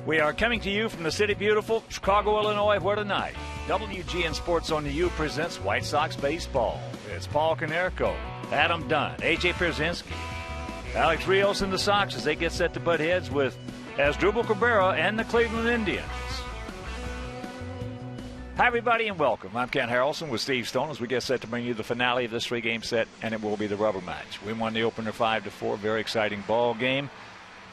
We are coming to you from the city beautiful Chicago, Illinois, where tonight WGN Sports on the U presents White Sox baseball. It's Paul Konerko, Adam Dunn, A.J. Pierzynski, Alex Rios and the Sox as they get set to butt heads with Asdrubal Cabrera and the Cleveland Indians. Hi, everybody, and welcome. I'm Ken Harrelson with Steve Stone as we get set to bring you the finale of this three-game set, and it will be the rubber match. We won the opener 5-4, very exciting ball game.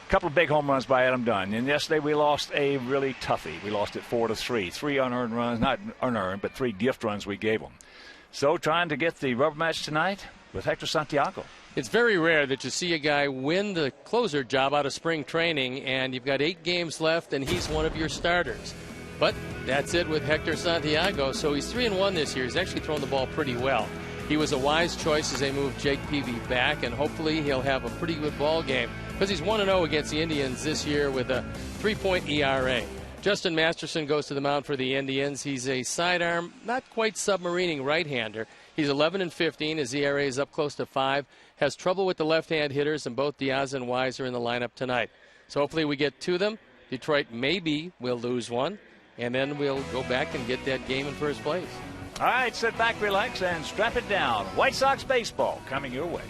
Couple of big home runs by Adam Dunn. And yesterday we lost a really toughie. We lost it 4-3. 3 unearned runs, not unearned, but 3 gift runs we gave them. So trying to get the rubber match tonight with Hector Santiago. It's very rare that you see a guy win the closer job out of spring training, and you've got 8 games left, and he's one of your starters. But that's it with Hector Santiago. So he's 3-1 this year. He's actually thrown the ball pretty well. He was a wise choice as they move Jake Peavy back, and hopefully he'll have a pretty good ball game because he's 1-0 against the Indians this year with a 3.0 ERA. Justin Masterson goes to the mound for the Indians. He's a sidearm, not quite submarining right-hander. He's 11-15. His ERA is up close to 5. Has trouble with the left-hand hitters, and both Diaz and Wise are in the lineup tonight. So hopefully we get to them. Detroit maybe will lose one, and then we'll go back and get that game in first place. All right, sit back, relax, and strap it down. White Sox baseball coming your way.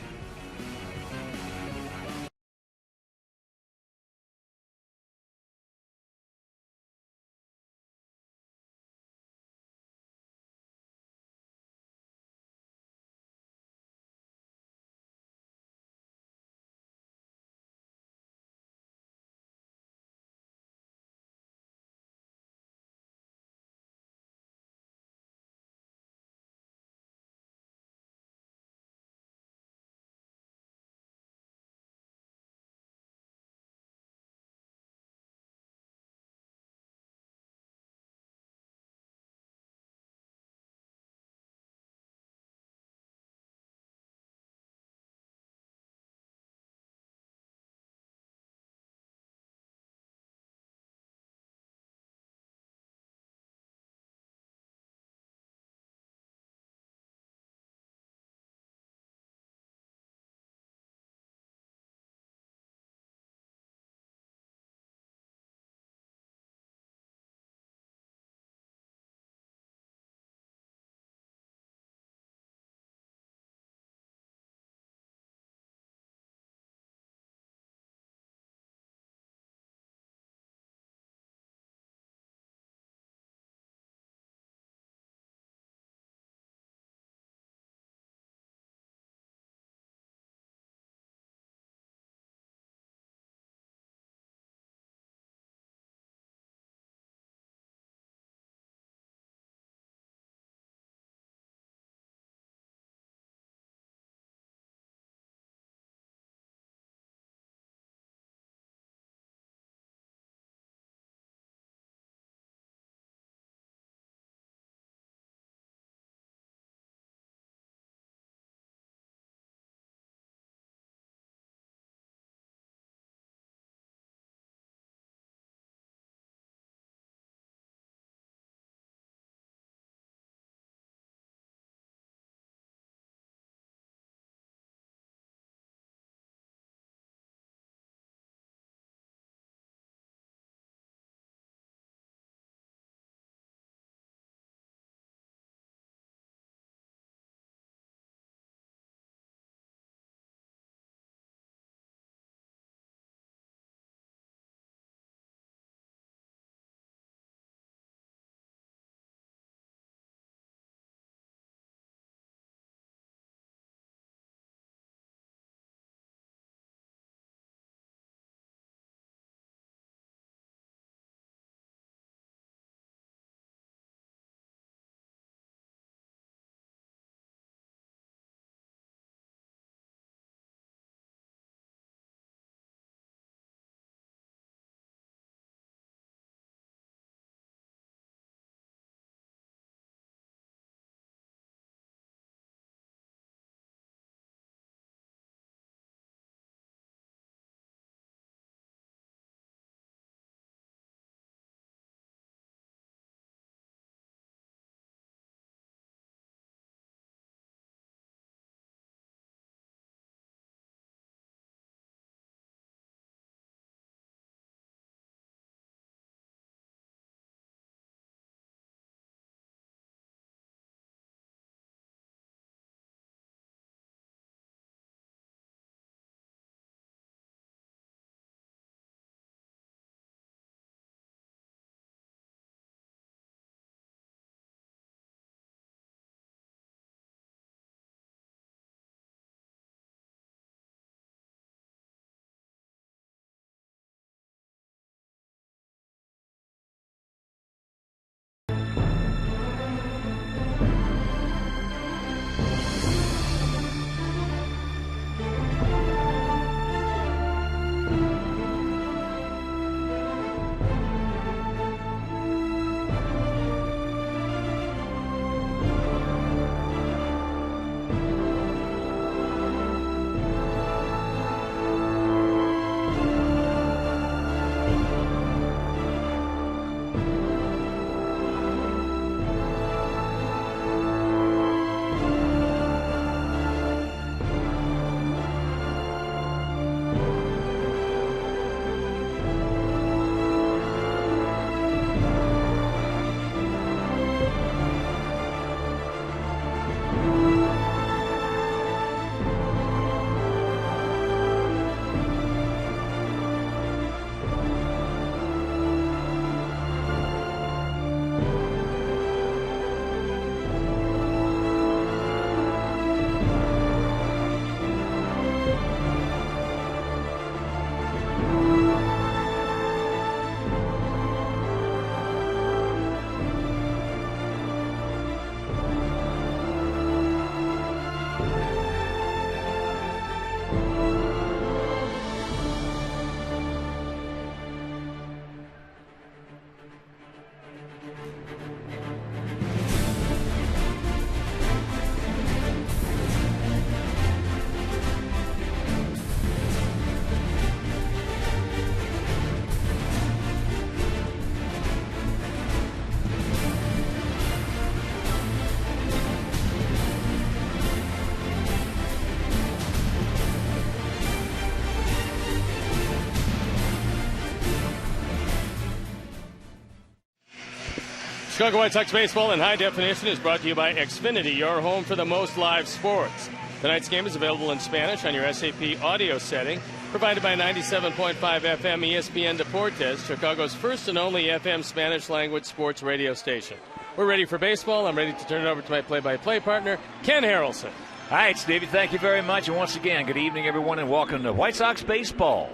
Chicago White Sox baseball in high definition is brought to you by Xfinity, your home for the most live sports. Tonight's game is available in Spanish on your SAP audio setting, provided by 97.5 FM ESPN Deportes, Chicago's first and only FM Spanish language sports radio station. We're ready for baseball. I'm ready to turn it over to my play-by-play partner, Ken Harrelson. All right, Stevie, thank you very much. And once again, good evening, everyone, and welcome to White Sox baseball.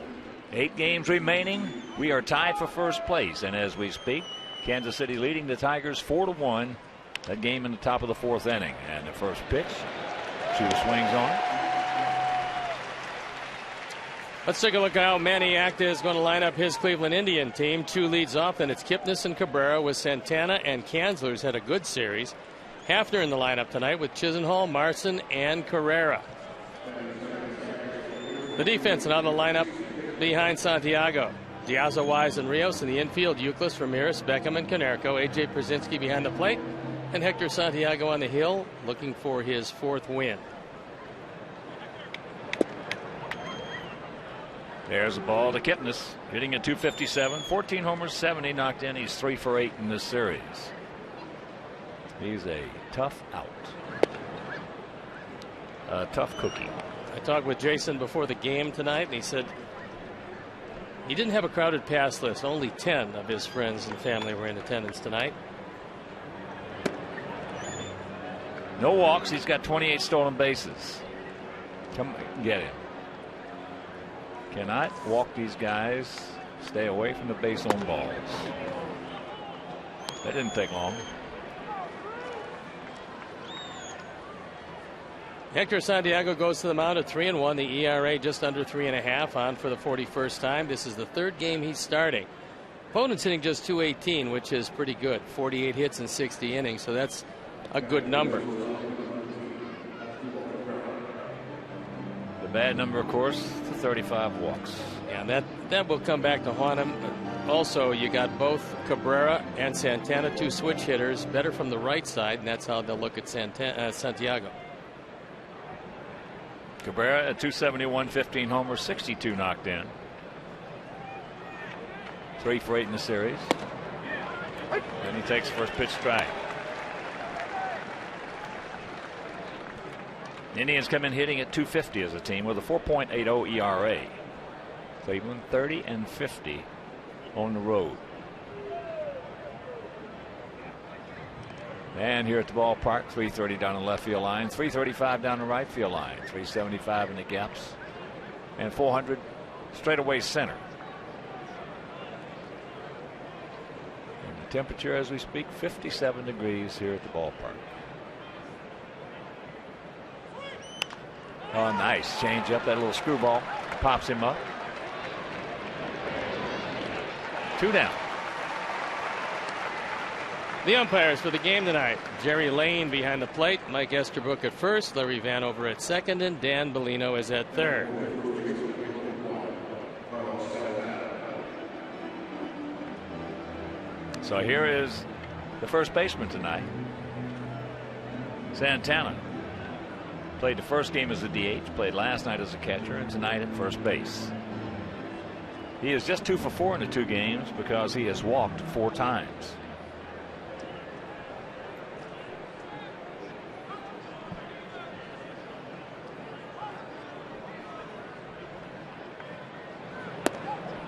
8 games remaining. We are tied for first place. And as we speak, Kansas City leading the Tigers 4-1. That game in the top of the 4th inning. And the first pitch, Shooter swings on. Let's take a look at how Manny Acta is going to line up his Cleveland Indian team. 2 leads off, and it's Kipnis and Cabrera with Santana and Kanzler, who's had a good series. Hafner in the lineup tonight with Chisenhall, Marson, and Carrera. The defense and on the lineup behind Santiago. Diazo, Wise, and Rios in the infield. Euclid, Ramirez, Beckham, and Konerko. A.J. Przinsky behind the plate. And Hector Santiago on the hill looking for his 4th win. There's the ball to Kipnis, hitting at .257, 14 homers, 70 knocked in. He's 3 for 8 in this series. He's a tough out. A tough cookie. I talked with Jason before the game tonight, and he said he didn't have a crowded pass list. Only 10 of his friends and family were in attendance tonight. No walks. He's got 28 stolen bases. Come get him. Cannot walk these guys. Stay away from the base on balls. That didn't take long. Hector Santiago goes to the mound at 3-1. The ERA just under 3.5, on for the 41st time. This is the 3rd game he's starting. Opponent's hitting just .218, which is pretty good. 48 hits in 60 innings, so that's a good number. The bad number, of course, the 35 walks. Yeah, and that will come back to haunt him. Also, you got both Cabrera and Santana, 2 switch hitters, better from the right side, and that's how they'll look at Santiago. Cabrera at .271, 15 homers, 62 knocked in. 3 for 8 in the series. Then he takes the first pitch strike. The Indians come in hitting at .250 as a team with a 4.80 ERA. Cleveland 30-50 on the road. And here at the ballpark, 330 down the left field line, 335 down the right field line, 375 in the gaps, and 400 straightaway center. And the temperature as we speak, 57 degrees here at the ballpark. Oh, nice change up. That little screwball pops him up. 2 down. The umpires for the game tonight: Jerry Lane behind the plate, Mike Esterbrook at first, Larry Vanover at second, and Dan Bellino is at third. So here is the first baseman tonight, Santana. Played the first game as a DH, played last night as a catcher, and tonight at first base. He is just 2 for 4 in the 2 games because he has walked 4 times.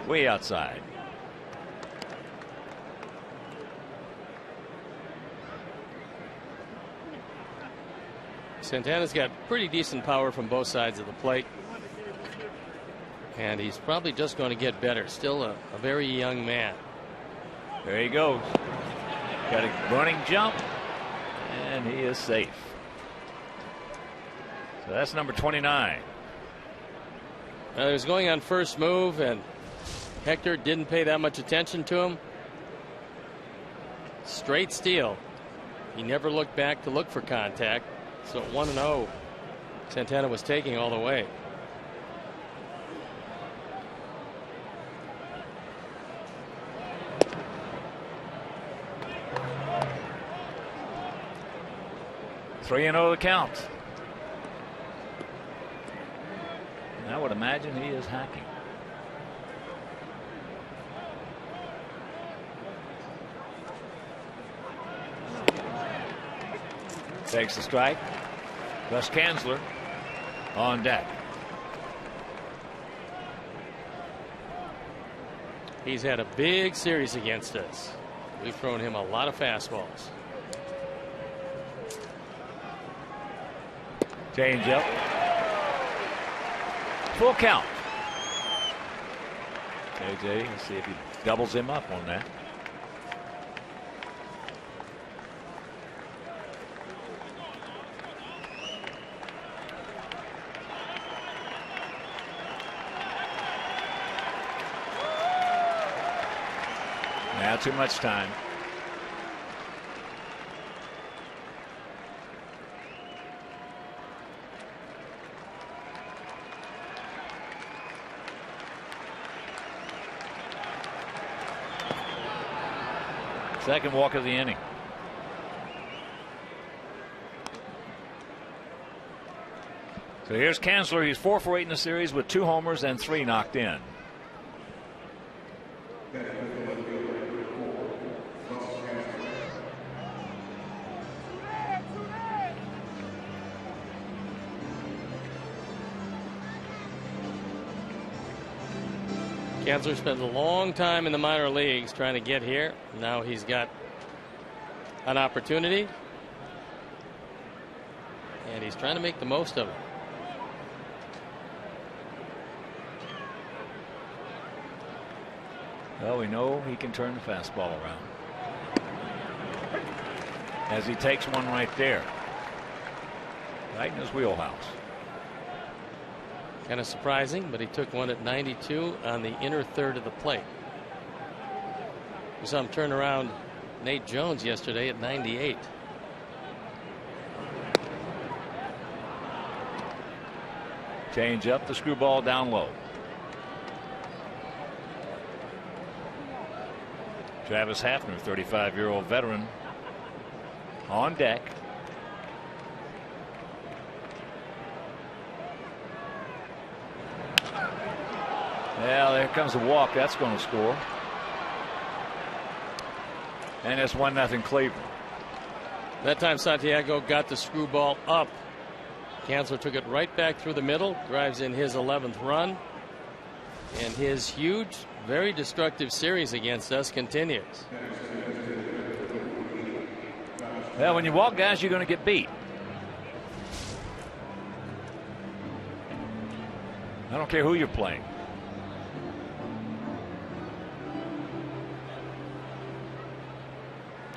Way outside. Santana's got pretty decent power from both sides of the plate, and he's probably just going to get better. Still a very young man. There he goes. Got a running jump, and he is safe. So that's number 29. He was going on first move, and Hector didn't pay that much attention to him. Straight steal. He never looked back to look for contact. So 1-0. Santana was taking all the way. Three and 0 the count. And I would imagine he is hacking. Takes the strike. Gus Kanzler on deck. He's had a big series against us. We've thrown him a lot of fastballs. Change up. Full count. KJ, let's see if he doubles him up on that. Now too much time. Second walk of the inning. So here's Kanzler. He's 4 for 8 in the series with 2 homers and 3 knocked in. Kanzler spent a long time in the minor leagues trying to get here. Now he's got an opportunity, and he's trying to make the most of it. Well, we know he can turn the fastball around. As he takes one right there. Right in his wheelhouse. Kind of surprising, but he took one at 92 on the inner third of the plate. We saw him turn around Nate Jones yesterday at 98. Change up, the screwball down low. Travis Hafner, 35-year-old veteran, on deck. Well, there comes a walk. That's going to score. And it's 1-0 Cleveland. That time Santiago got the screwball up. Kanzler took it right back through the middle, drives in his 11th run, and his huge, very destructive series against us continues. Well, when you walk guys, you're going to get beat. I don't care who you're playing.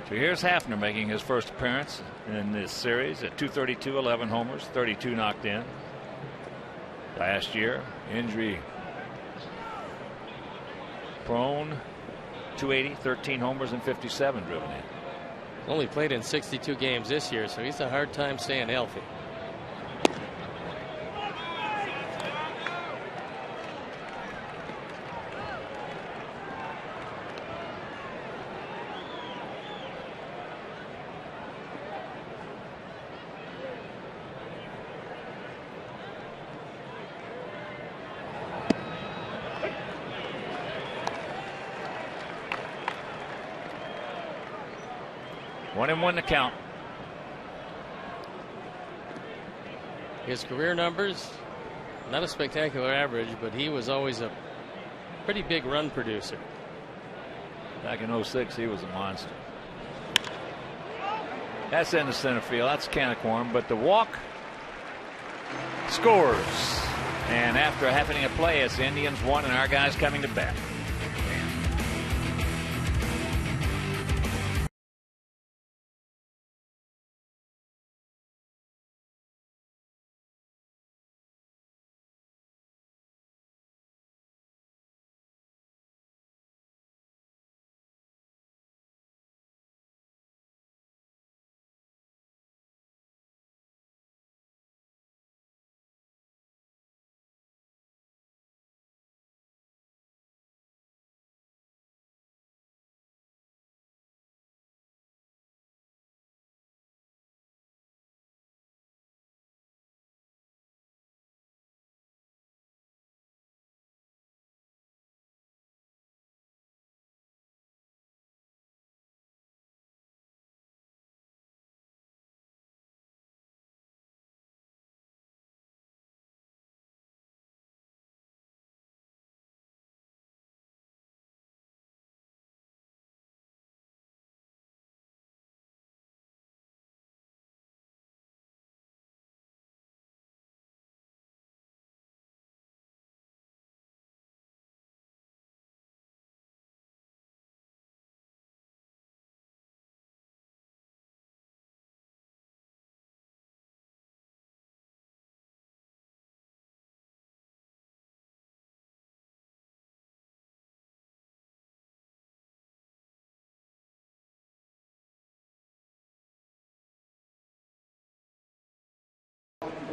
So here's Hafner making his first appearance in this series at 232, 11 homers, 32 knocked in. Last year, injury prone, 280, 13 homers and 57 driven in. Only played in 62 games this year, so he's a hard time staying healthy. One and one to count. His career numbers, not a spectacular average, but he was always a pretty big run producer. Back in 06, he was a monster. That's in the center field. That's a can of corn, but the walk scores. And after a half inning of play, it's the Indians 1 and our guys coming to bat.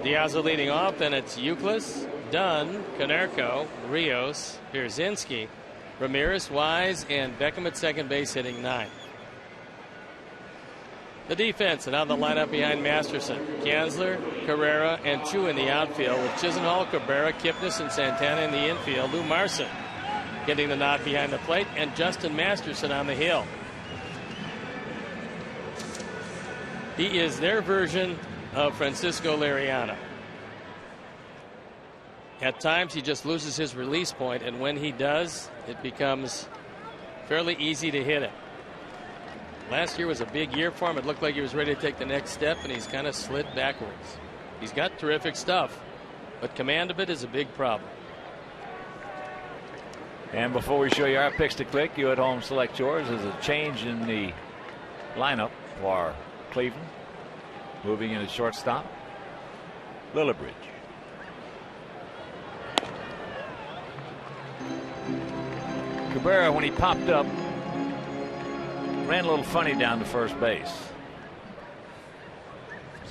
De Aza leading off, then it's Euclid, Dunn, Konerko, Rios, Pierzynski, Ramirez, Wise, and Beckham at second base hitting 9. The defense, and on the lineup behind Masterson, Kanzler, Carrera, and Chu in the outfield, with Chisenhall, Cabrera, Kipnis, and Santana in the infield. Lou Marson getting the nod behind the plate, and Justin Masterson on the hill. He is their version of Francisco Liriano. At times he just loses his release point, and when he does, it becomes fairly easy to hit it. Last year was a big year for him. It looked like he was ready to take the next step, and he's kind of slid backwards. He's got terrific stuff, but command of it is a big problem. And before we show you our picks to click, you at home select yours. There's a change in the lineup for Cleveland. Moving in at shortstop, Lillibridge. Cabrera, when he popped up, ran a little funny down to first base.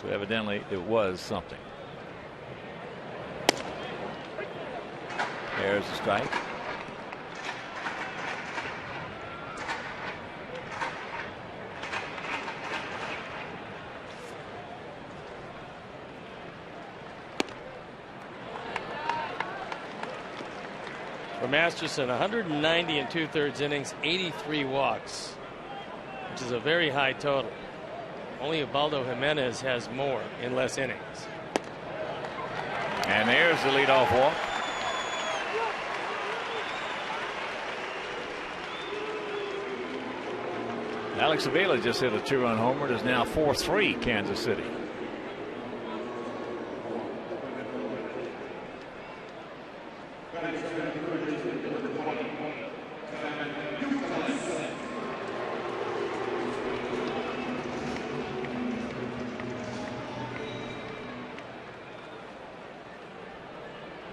So evidently it was something. There's the strike. For Masterson, 190 and 2/3 innings, 83 walks, which is a very high total. Only Ubaldo Jimenez has more in less innings. And there's the leadoff walk. Alex Avila just hit a 2-run homer. It is now 4-3 Kansas City.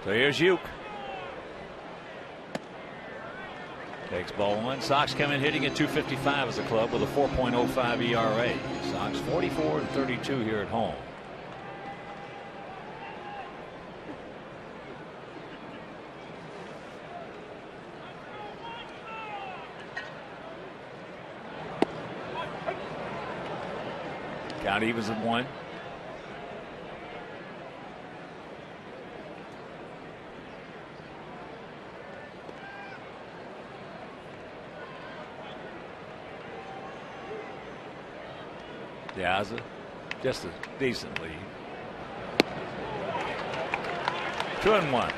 So here's Uke. Takes ball one. Sox come in hitting at 255 as a club with a 4.05 ERA. Sox 44 and 32 here at home. Count evens at 1. Diaz, just a decent lead. 2-1.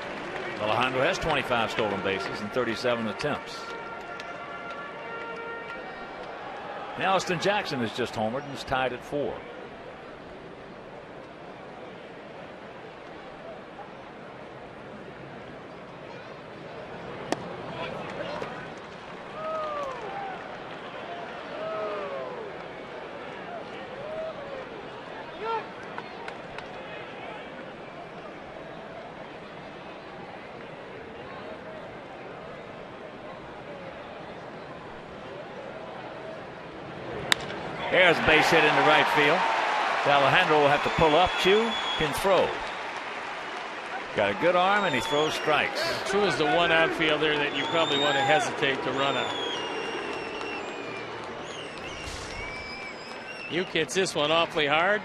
Alejandro has 25 stolen bases and 37 attempts. Now Austin Jackson has just homered and is tied at 4. There's a base hit into right field. Alejandro will have to pull up. Chu can throw. Got a good arm, and he throws strikes. Chu is the one outfielder that you probably want to hesitate to run on. Uke hits this one awfully hard.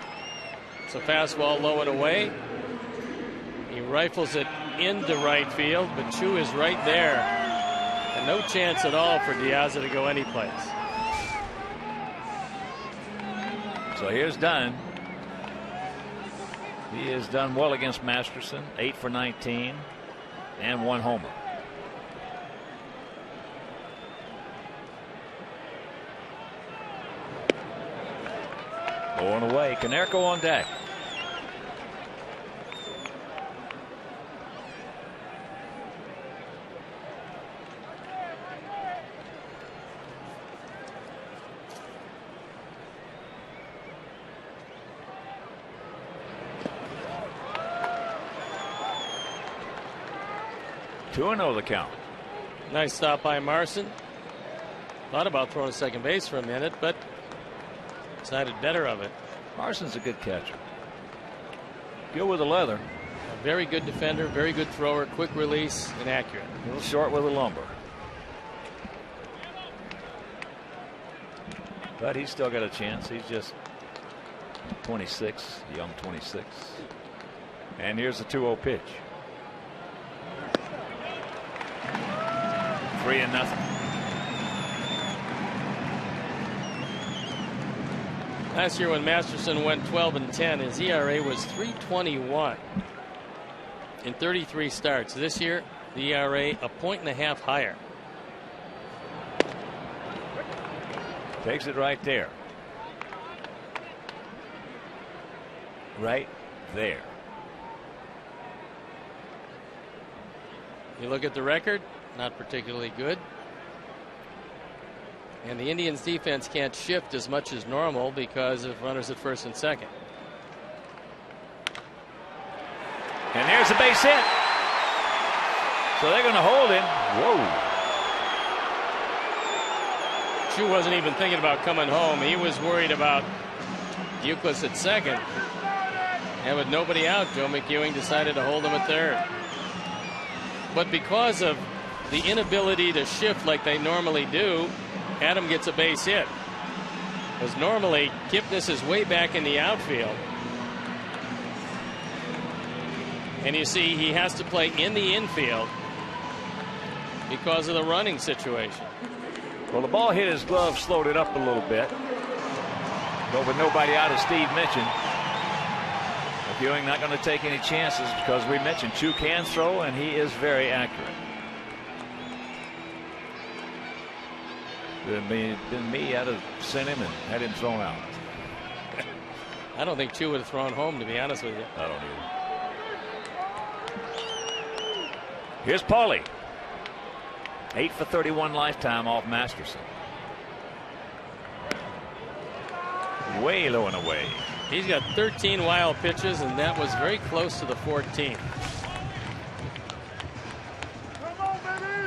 It's a fastball low and away. He rifles it into right field, but Chu is right there. And no chance at all for Diaz to go anyplace. So here's Dunn. He has done well against Masterson, 8 for 19 and 1 homer. Going away. Konerko on deck. Two and 0 the count. Nice stop by Marson. Thought about throwing second base for a minute, but decided better of it. Marson's a good catcher. Good with the leather. A very good defender, very good thrower, quick release, and accurate. A little short with the lumber. But he's still got a chance. He's just 26, young 26. And here's the 2-0 pitch. 3-0. Last year when Masterson went 12-10, his ERA was 3.21 in 33 starts. This year, the ERA a 1.5 higher. Takes it right there. Right there. You look at the record, not particularly good. And the Indians defense can't shift as much as normal because of runners at first and second. And there's a base hit. So they're going to hold him. Whoa. Chu wasn't even thinking about coming home. He was worried about Euclid at second. And with nobody out, Joe McEwing decided to hold him at third. But because of the inability to shift like they normally do, Adam gets a base hit. Because normally Kipnis is way back in the outfield. And you see he has to play in the infield because of the running situation. Well, the ball hit his glove, slowed it up a little bit. But with nobody out, as Steve mentioned, McEwing not going to take any chances because we mentioned Chu can throw and he is very accurate. Been me, I'd have sent him and had him thrown out. I don't think Chu would have thrown home, to be honest with you. I don't either. Here's Paulie. 8 for 31 lifetime off Masterson. Way low and away. He's got 13 wild pitches, and that was very close to the 14th.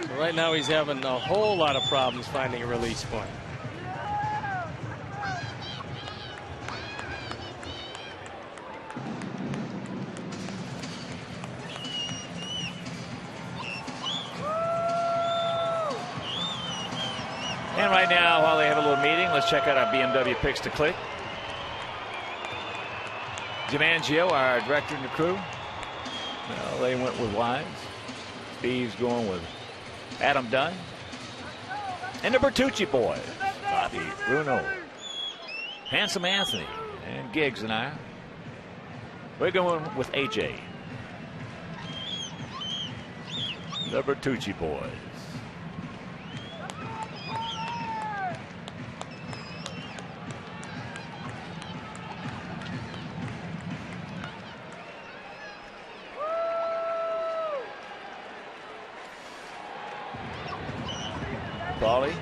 So right now he's having a whole lot of problems finding a release point. And right now, while they have a little meeting, let's check out our BMW picks to click. Jim Angio, our director and the crew. Well, they went with Wise. Steve's going with Adam Dunn. And the Bertucci boys, Bobby, Bruno, Handsome Anthony, and Giggs and I. We're going with AJ. The Bertucci boys. Paulie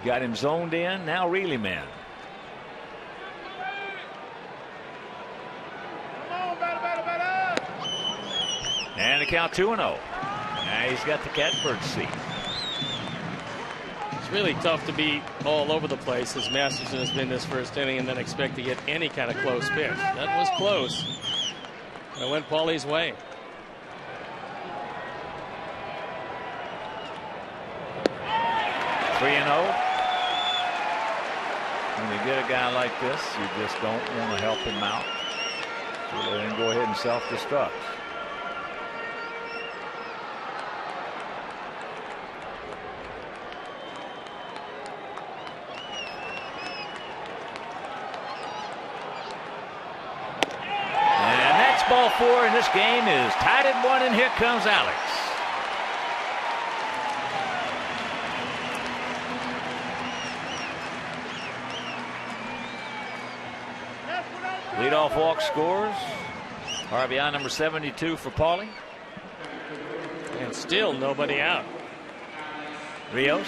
got him zoned in. Now really man. And the count 2-0. Now he's got the catbird seat. It's really tough to be all over the place as Masterson has been this first inning and then expect to get any kind of close pitch. That was close. It went Paulie's way. When you get a guy like this, you just don't want to help him out. So let him go ahead and self-destruct. And that's ball 4, and this game is tied at 1, and here comes Alex. Leadoff walk scores. RBI number 72 for Paulie. And still nobody out. Rios,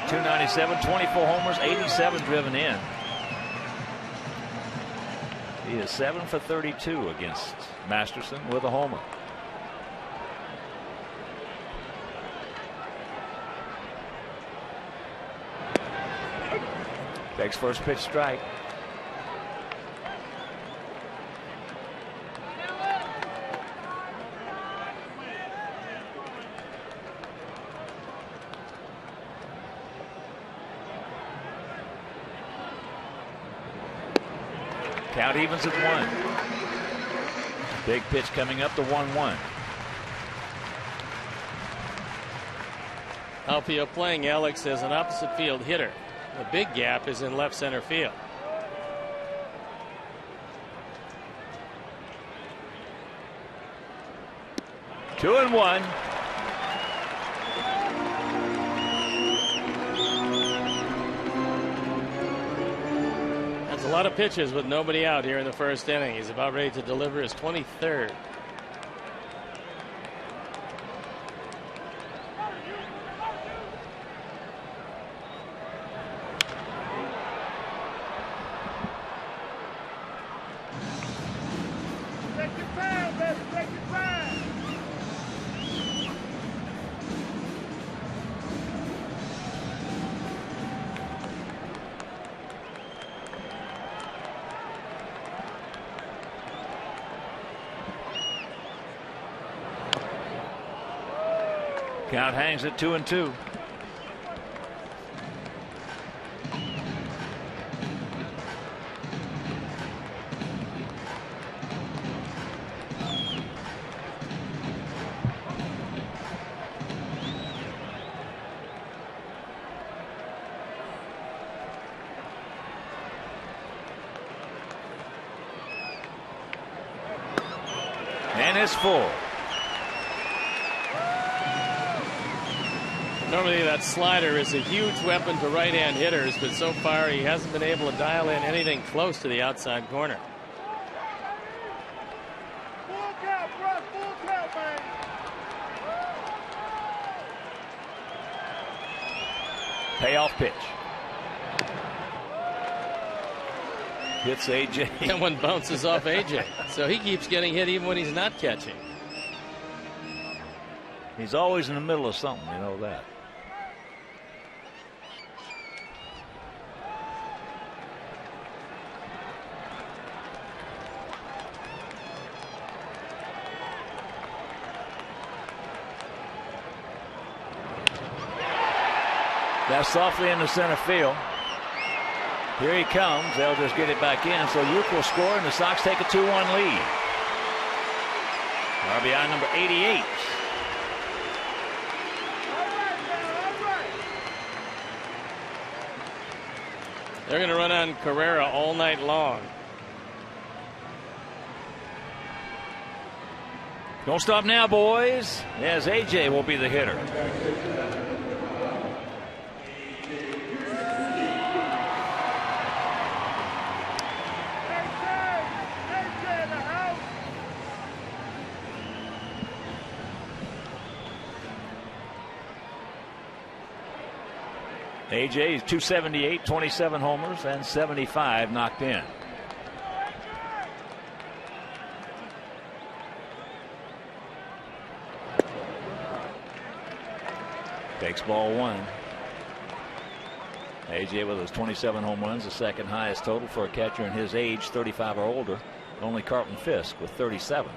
297, 24 homers, 87 driven in. He is 7 for 32 against Masterson with a homer. Takes first pitch strike. Count evens at 1. Big pitch coming up, the 1-1. Alfio playing Alex as an opposite field hitter. The big gap is in left center field. Two and one. That's a lot of pitches with nobody out here in the first inning. He's about ready to deliver his 23rd. Count hangs at 2-2. And it's full. Normally that slider is a huge weapon to right-hand hitters, but so far he hasn't been able to dial in anything close to the outside corner. Full count, bro. Full count, man. Payoff pitch. Hits AJ. That one bounces off AJ. So he keeps getting hit even when he's not catching. He's always in the middle of something, you know that. That's softly in the center field. Here he comes. They'll just get it back in. So Uke will score, and the Sox take a 2-1 lead. RBI number 88. They're going to run on Carrera all night long. Don't stop now, boys, as AJ will be the hitter. AJ is 278, 27 homers, and 75 knocked in. Takes ball one. AJ with his 27 home runs, the second highest total for a catcher in his age, 35 or older. Only Carlton Fisk with 37.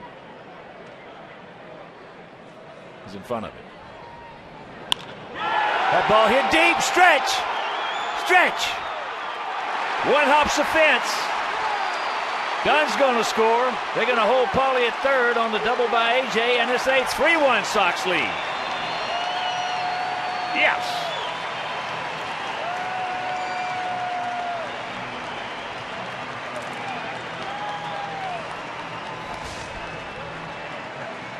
He's in front of it. That ball hit deep. Stretch. One hops the fence. Dunn's going to score. They're going to hold Paulie at third on the double by AJ, and it's a 3-1 Sox lead. Yes.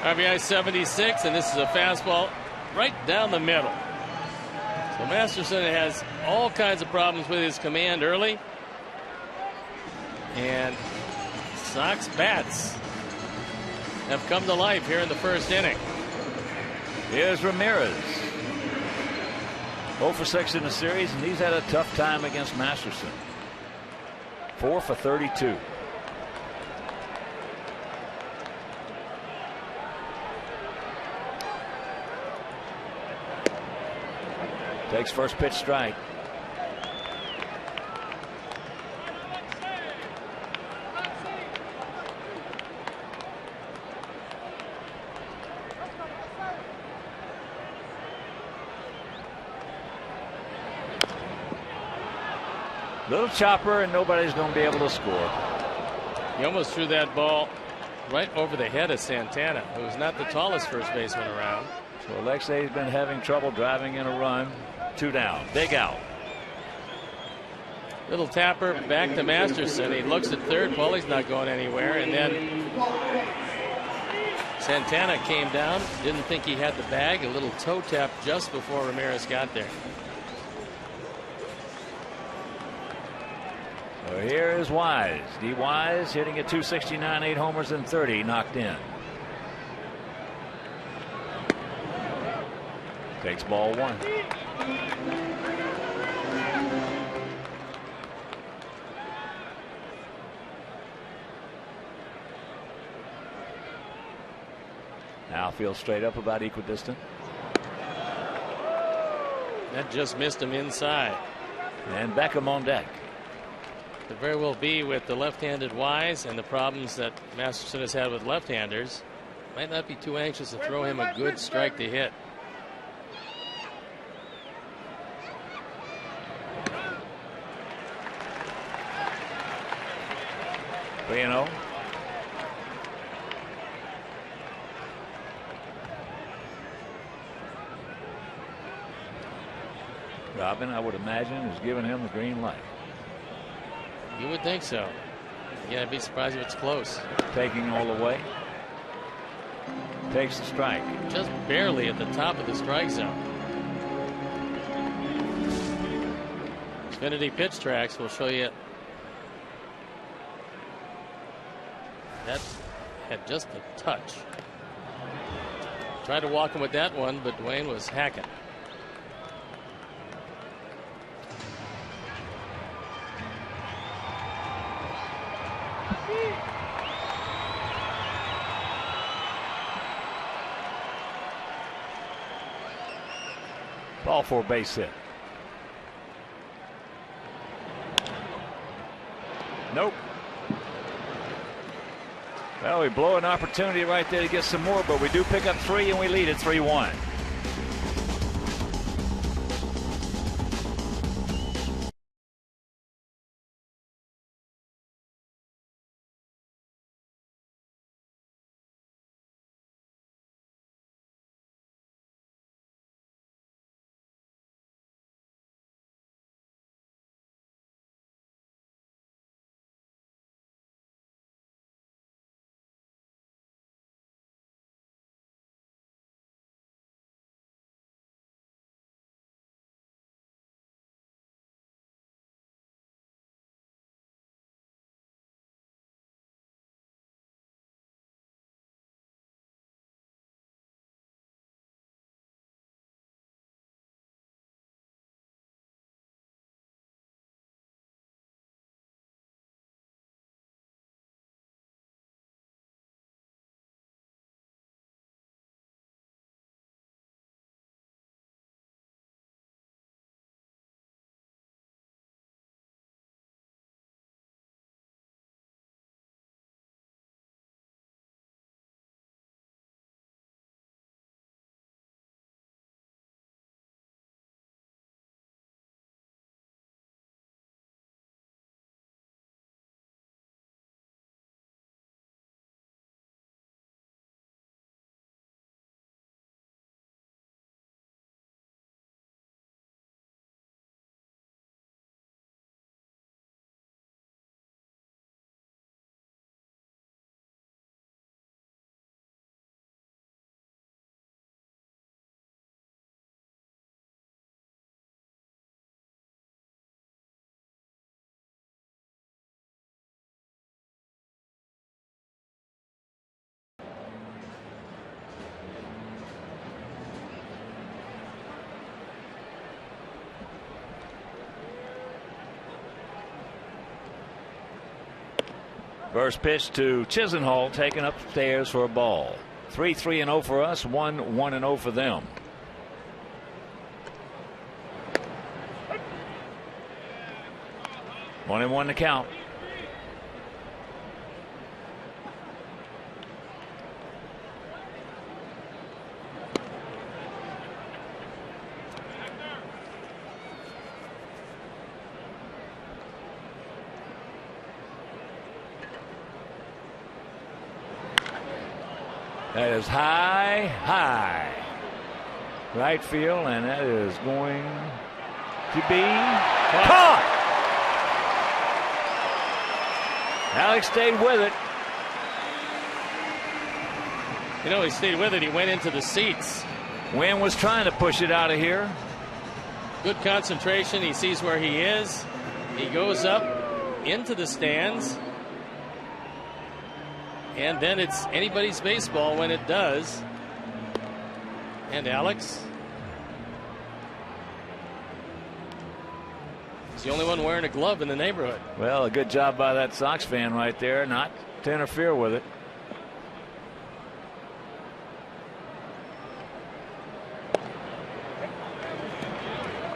RBI 76, and this is a fastball right down the middle. So Masterson has all kinds of problems with his command early. And Sox bats have come to life here in the first inning. Here's Ramirez. 0 for 6 in the series, and he's had a tough time against Masterson. 4 for 32. Takes first pitch strike. Little chopper, and nobody's going to be able to score. He almost threw that ball right over the head of Santana, who was not the tallest first baseman around. So Alexei's been having trouble driving in a run. 2 down. Big out. Little tapper back to Masterson. He looks at third. Paulie's not going anywhere. And then Santana came down. Didn't think he had the bag. A little toe tap just before Ramirez got there. So here is Wise. D. Wise hitting at 269, 8 homers and 30 knocked in. Takes ball 1. Now feels straight up about equidistant. That just missed him inside. And Beckham on deck. Could very well be with the left-handed Wise and the problems that Masterson has had with left-handers. Might not be too anxious to throw him a good strike to hit. You know. Robin, I would imagine, is giving him the green light. You would think so. Yeah, I'd be surprised if it's close. Taking all the way. Takes the strike. Just barely at the top of the strike zone. Xfinity Pitch Tracks will show you that had just a touch. Tried to walk him with that one, but Dwayne was hacking. Ball for a base hit. Nope. Well, we blow an opportunity right there to get some more, but we do pick up 3 and we lead at 3-1. First pitch to Chisenhall, taken upstairs for a ball. 3-3-0 for us, 1-1-0 for them. One and one to count. That is high. Right field, and that is going to be caught. Alex stayed with it. You know, he stayed with it. He went into the seats. Wynn was trying to push it out of here. Good concentration. He sees where he is. He goes up into the stands. And then it's anybody's baseball when it does. And Alex is the only one wearing a glove in the neighborhood. Well, a good job by that Sox fan right there not to interfere with it.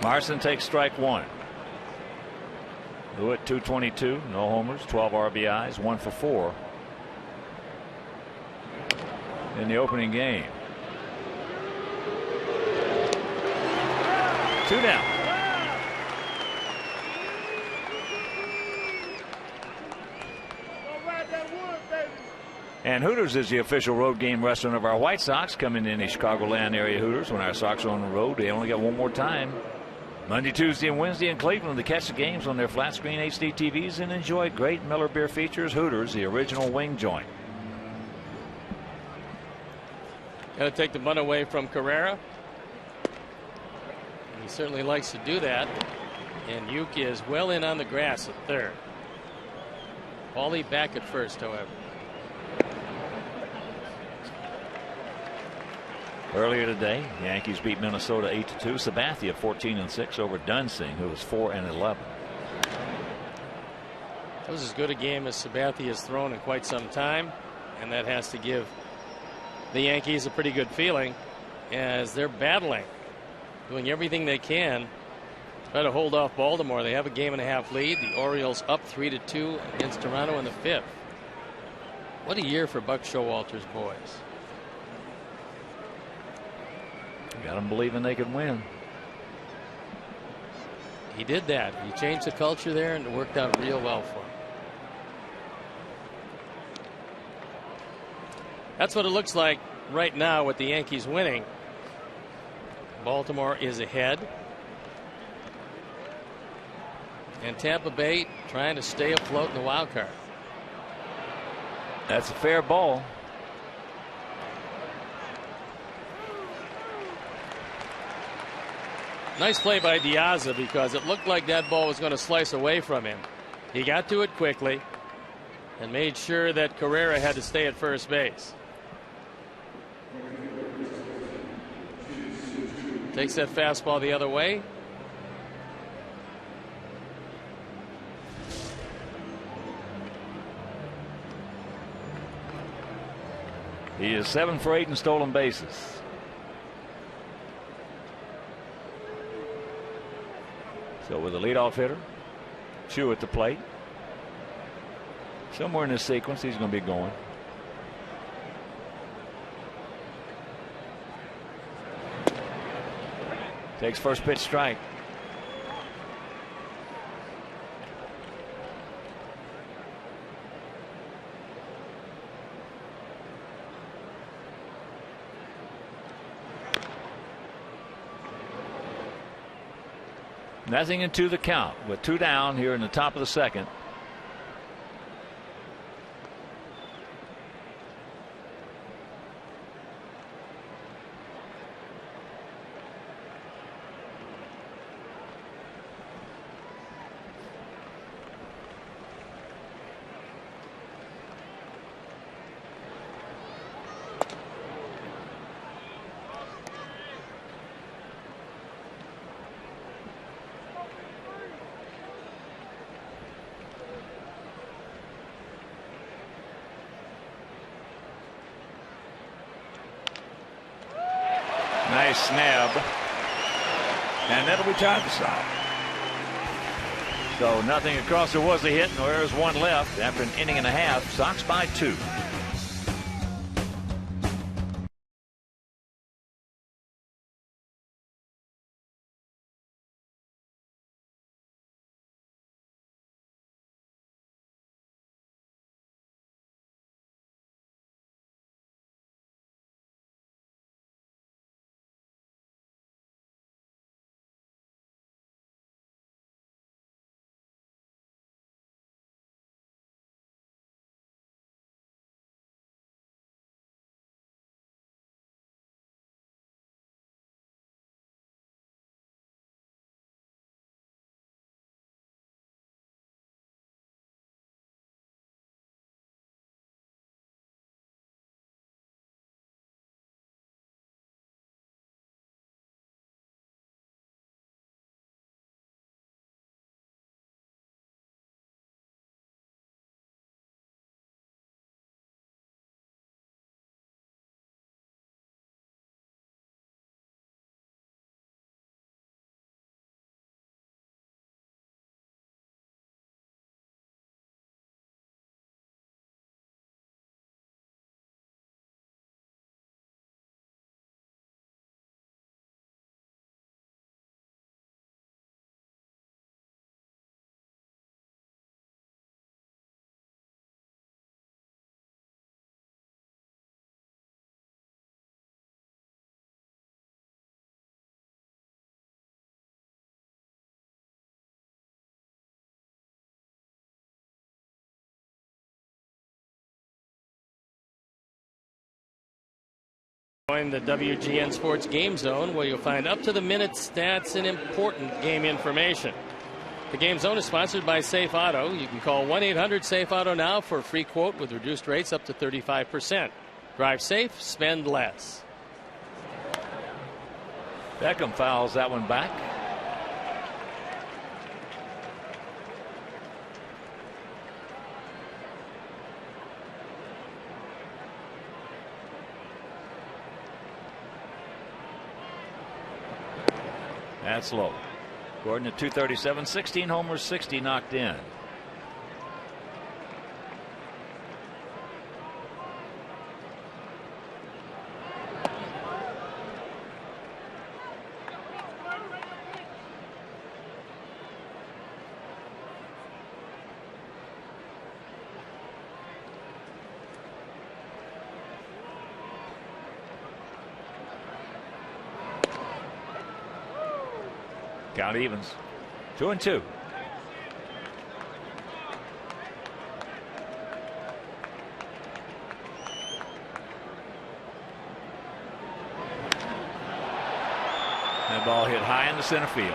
Marson takes strike one. Lewitt 222, no homers, 12 RBIs, 1 for 4 in the opening game. 2 down. And Hooters is the official road game restaurant of our White Sox. Coming in the Chicagoland area Hooters when our Sox are on the road. They only got one more time. Monday, Tuesday, and Wednesday in Cleveland to catch the games on their flat screen HD TVs and enjoy great Miller beer features. Hooters, the original wing joint. Got to take the bunt away from Carrera. He certainly likes to do that. And Yuki is well in on the grass at third. Paulie back at first, however. Earlier today, Yankees beat Minnesota 8-2. Sabathia 14-6 over Dunsing, who was 4-11. That was as good a game as Sabathia has thrown in quite some time, and that has to give the Yankees a pretty good feeling as they're battling, doing everything they can to try to hold off Baltimore. They have a game-and-a-half lead. The Orioles up 3-2 against Toronto in the 5th. What a year for Buck Showalter's boys. Got them believing they could win. He did that. He changed the culture there, and it worked out real well for him. That's what it looks like right now with the Yankees winning. Baltimore is ahead. And Tampa Bay trying to stay afloat in the wild card. That's a fair ball. Nice play by Diaza because it looked like that ball was going to slice away from him. He got to it quickly and made sure that Carrera had to stay at first base. Takes that fastball the other way. He is 7 for 8 in stolen bases. So with the leadoff hitter, Chu at the plate. Somewhere in this sequence, he's going to be going. Takes first pitch strike. Nothing into the count with 2 down here in the top of the second. Nice snap. And that'll be time to stop. So nothing across. There was a hit, and there's one left after an inning and a half. Sox by 2. Join the WGN Sports Game Zone, where you'll find up-to-the-minute stats and important game information. The Game Zone is sponsored by Safe Auto. You can call 1-800-SAFE-AUTO now for a free quote with reduced rates up to 35%. Drive safe, spend less. Beckham fouls that one back. That's low. Gordon at 237, 16 homers, 60 knocked in. Count evens. 2-2. That ball hit high in the center field.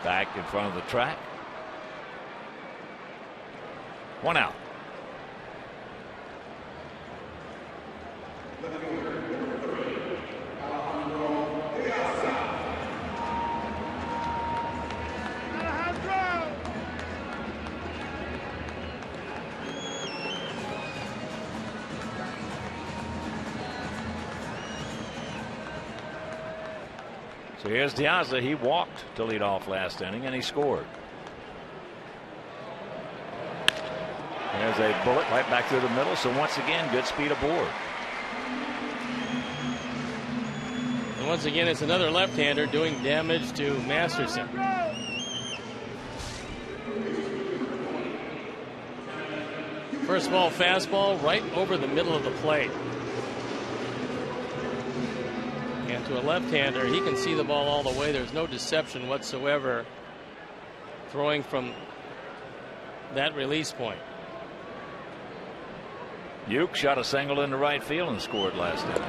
Back in front of the track. 1 out. So here's Diaz. He walked to lead off last inning and he scored. There's a bullet right back through the middle. So once again, good speed aboard. And once again, it's another left-hander doing damage to Masterson. First ball fastball right over the middle of the plate. And to a left-hander, he can see the ball all the way. There's no deception whatsoever throwing from that release point. Uke shot a single into right field and scored last inning.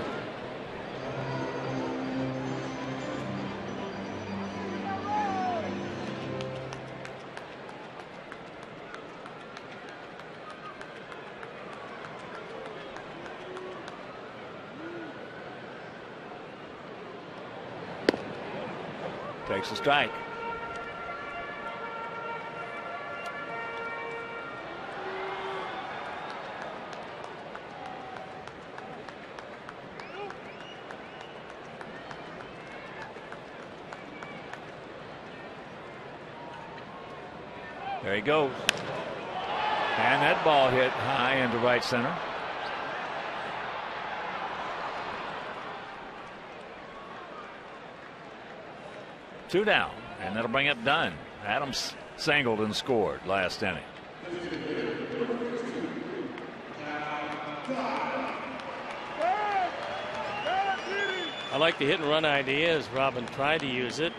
Takes a strike. There he goes. And that ball hit high into right center. Two down, and that'll bring up Dunn. Adams singled and scored last inning. I like the hit and run idea as Robin tried to use it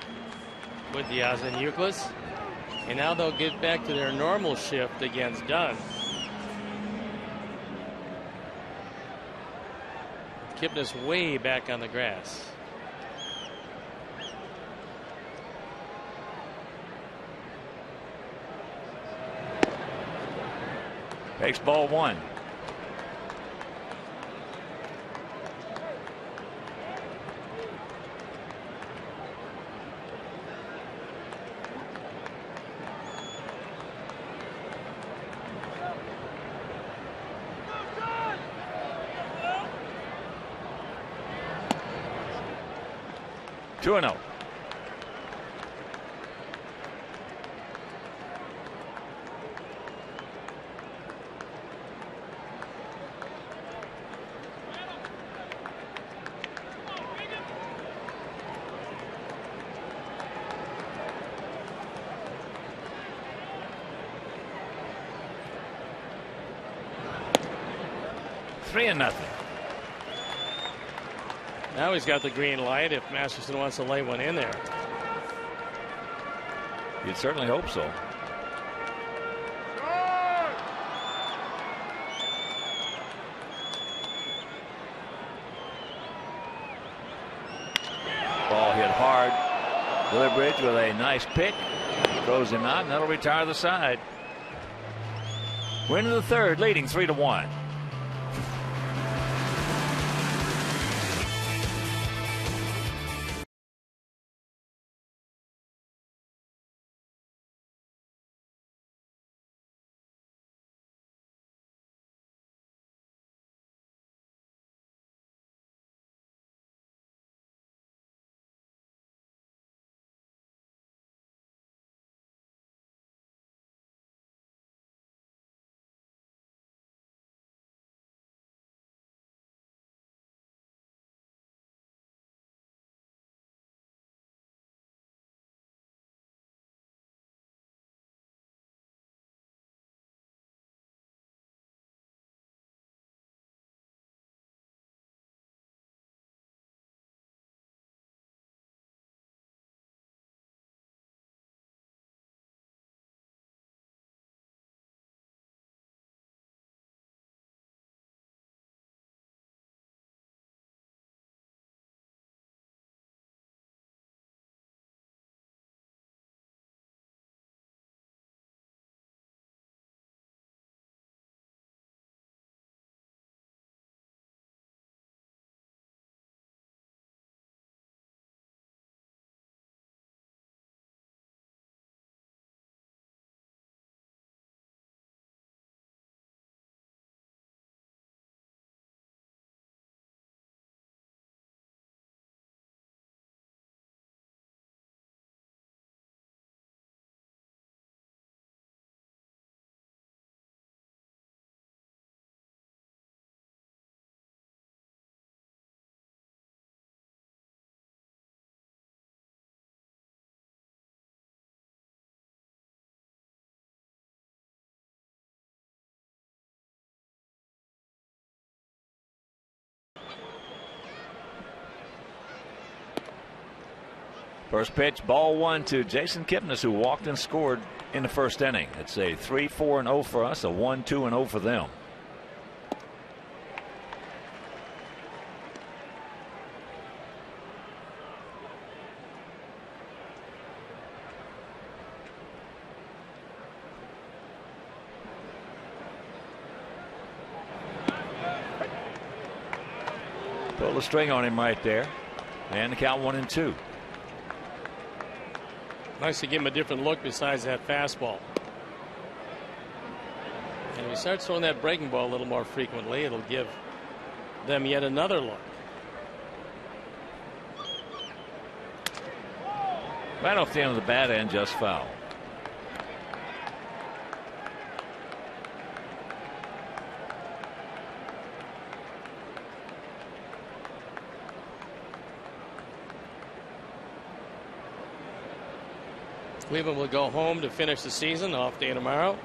with Diaz and Euclid. And now they'll get back to their normal shift against Dunn. Kipnis way back on the grass. Takes ball one. Two and 0. Three and nothing. Now he's got the green light if Masterson wants to lay one in there. You'd certainly hope so. hard. Willibridge with a nice pick. Throws him out, and that'll retire the side. We're into the third, leading 3-1. First pitch, ball one to Jason Kipnis, who walked and scored in the first inning. It's a 3-4-0 for us, a 1-2-0 for them. Pull the string on him right there, and the count 1-2. Nice to give him a different look besides that fastball. And if he starts throwing that breaking ball a little more frequently, it'll give them yet another look. Right off the end of the bat and just foul. Cleveland will go home to finish the season. Off day tomorrow.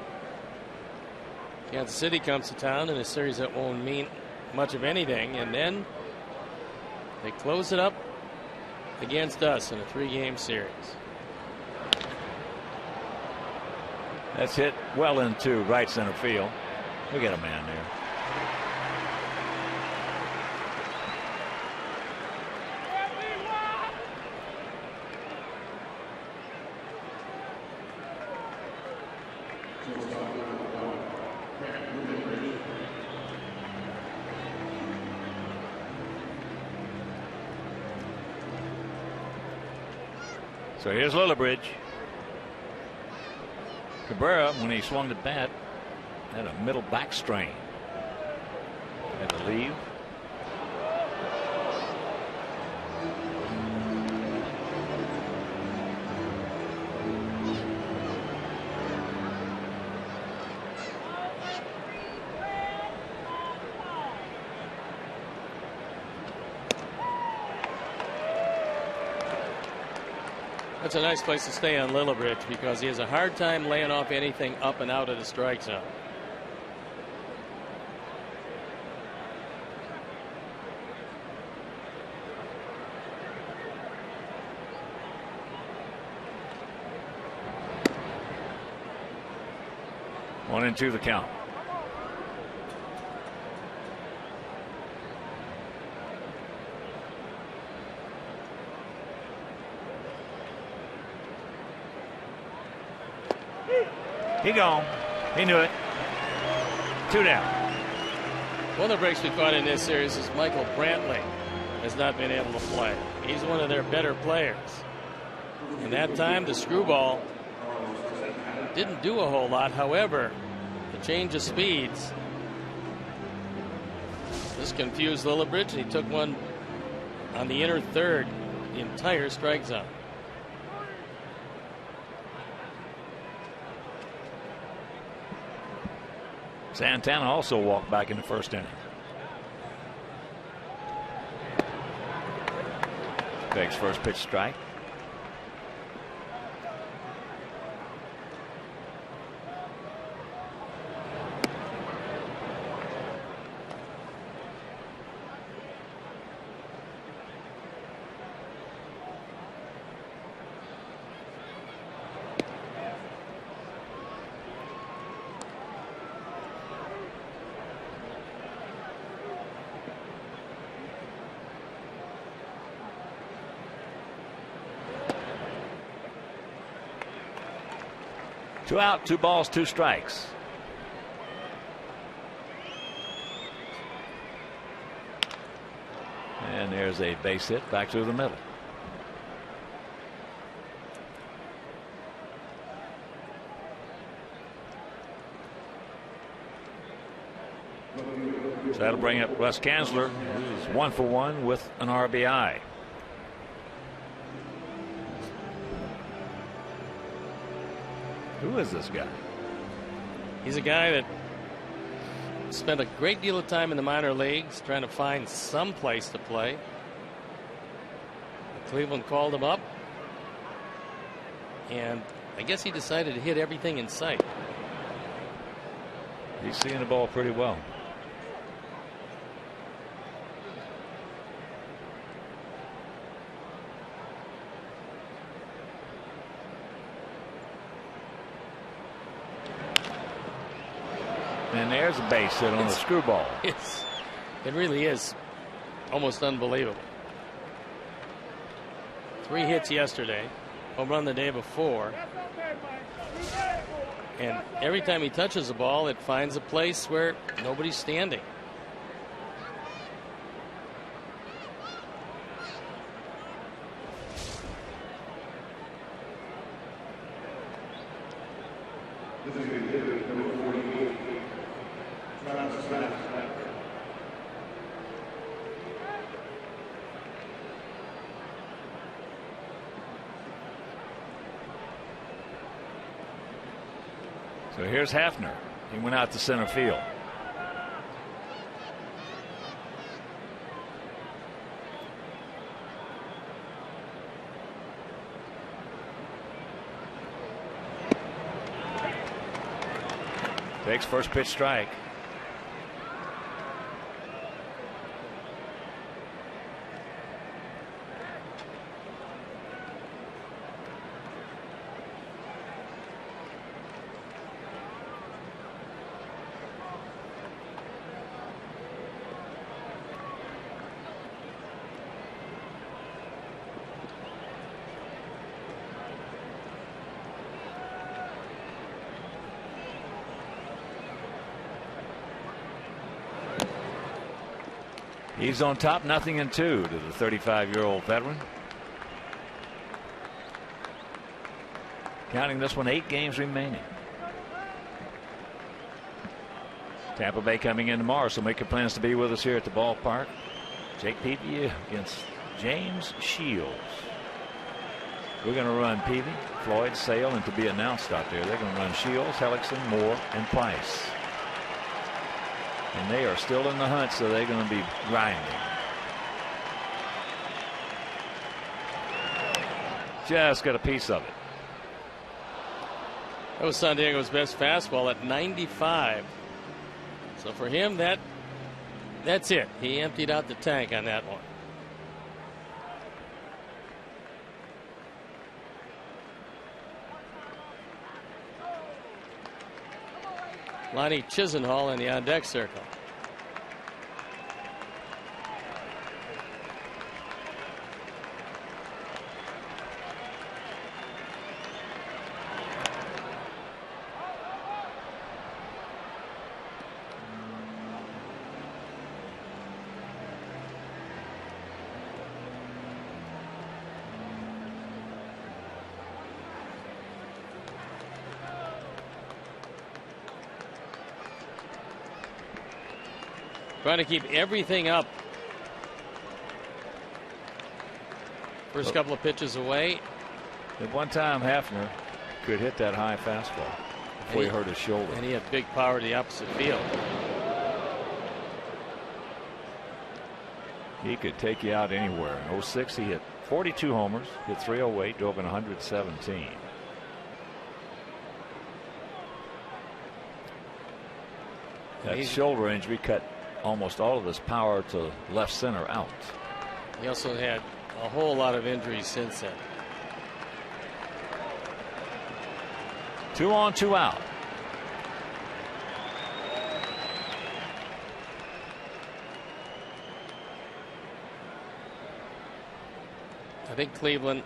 Kansas City comes to town in a series that won't mean much of anything, and then they close it up against us in a 3-game series. That's hit well into right center field. We got a man there. So here's Lillibridge. Cabrera, when he swung the bat, had a middle back strain. Had to leave. That's a nice place to stay on Lillibridge because he has a hard time laying off anything up and out of the strike zone. One and two the count. He gone. He knew it. 2 down. One of the breaks we caught in this series is Michael Brantley has not been able to play. He's one of their better players. And that time the screwball didn't do a whole lot. However, the change of speeds just confused Lillibridge, and he took one on the inner third, the entire strike zone. Santana also walked back in the first inning. Takes first pitch strike. Two out, 2 balls, 2 strikes. And there's a base hit back to the middle. So that'll bring up Russ Kanzler, who's 1 for 1 with an RBI. Who is this guy? He's a guy that spent a great deal of time in the minor leagues trying to find some place to play. Cleveland called him up, and I guess he decided to hit everything in sight. He's seeing the ball pretty well. And there's a base hit on a screwball. It really is almost unbelievable. 3 hits yesterday, home run the day before. And every time he touches the ball, it finds a place where nobody's standing. So here's Hafner. He went out to center field. Takes first pitch strike. He's on top, 0-2 to the 35-year-old veteran. Counting this one, 8 games remaining. Tampa Bay coming in tomorrow, so make your plans to be with us here at the ballpark. Jake Peavy against James Shields. We're going to run Peavy, Floyd, Sale, and to be announced out there. They're going to run Shields, Hellickson, Moore, and Price. And they are still in the hunt, so they're going to be grinding. Just got a piece of it. That was San Diego's best fastball at 95. So for him, that's it. He emptied out the tank on that one. Lonnie Chisenhall in the on-deck circle. Trying to keep everything up. First couple of pitches away. At one time, Hafner could hit that high fastball before he hurt his shoulder. And he had big power to the opposite field. He could take you out anywhere. In 06, he hit 42 homers, hit 308, drove in 117. That shoulder injury cut almost all of his power to left center out. He also had a whole lot of injuries since then. 2 on, 2 out. I think Cleveland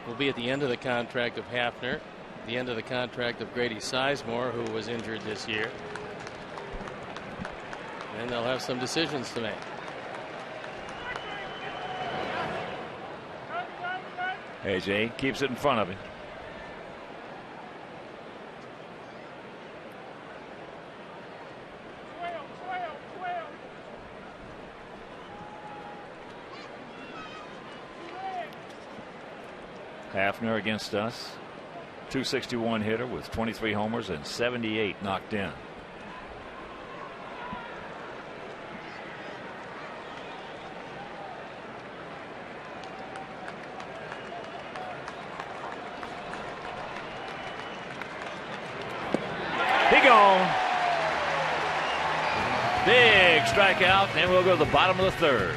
will be at the end of the contract of Hafner, the end of the contract of Grady Sizemore, who was injured this year. And they'll have some decisions to make. AJ keeps it in front of him. Hafner against us, 261 hitter with 23 homers and 78 knocked in. He gone. Big strikeout, and we'll go to the bottom of the third.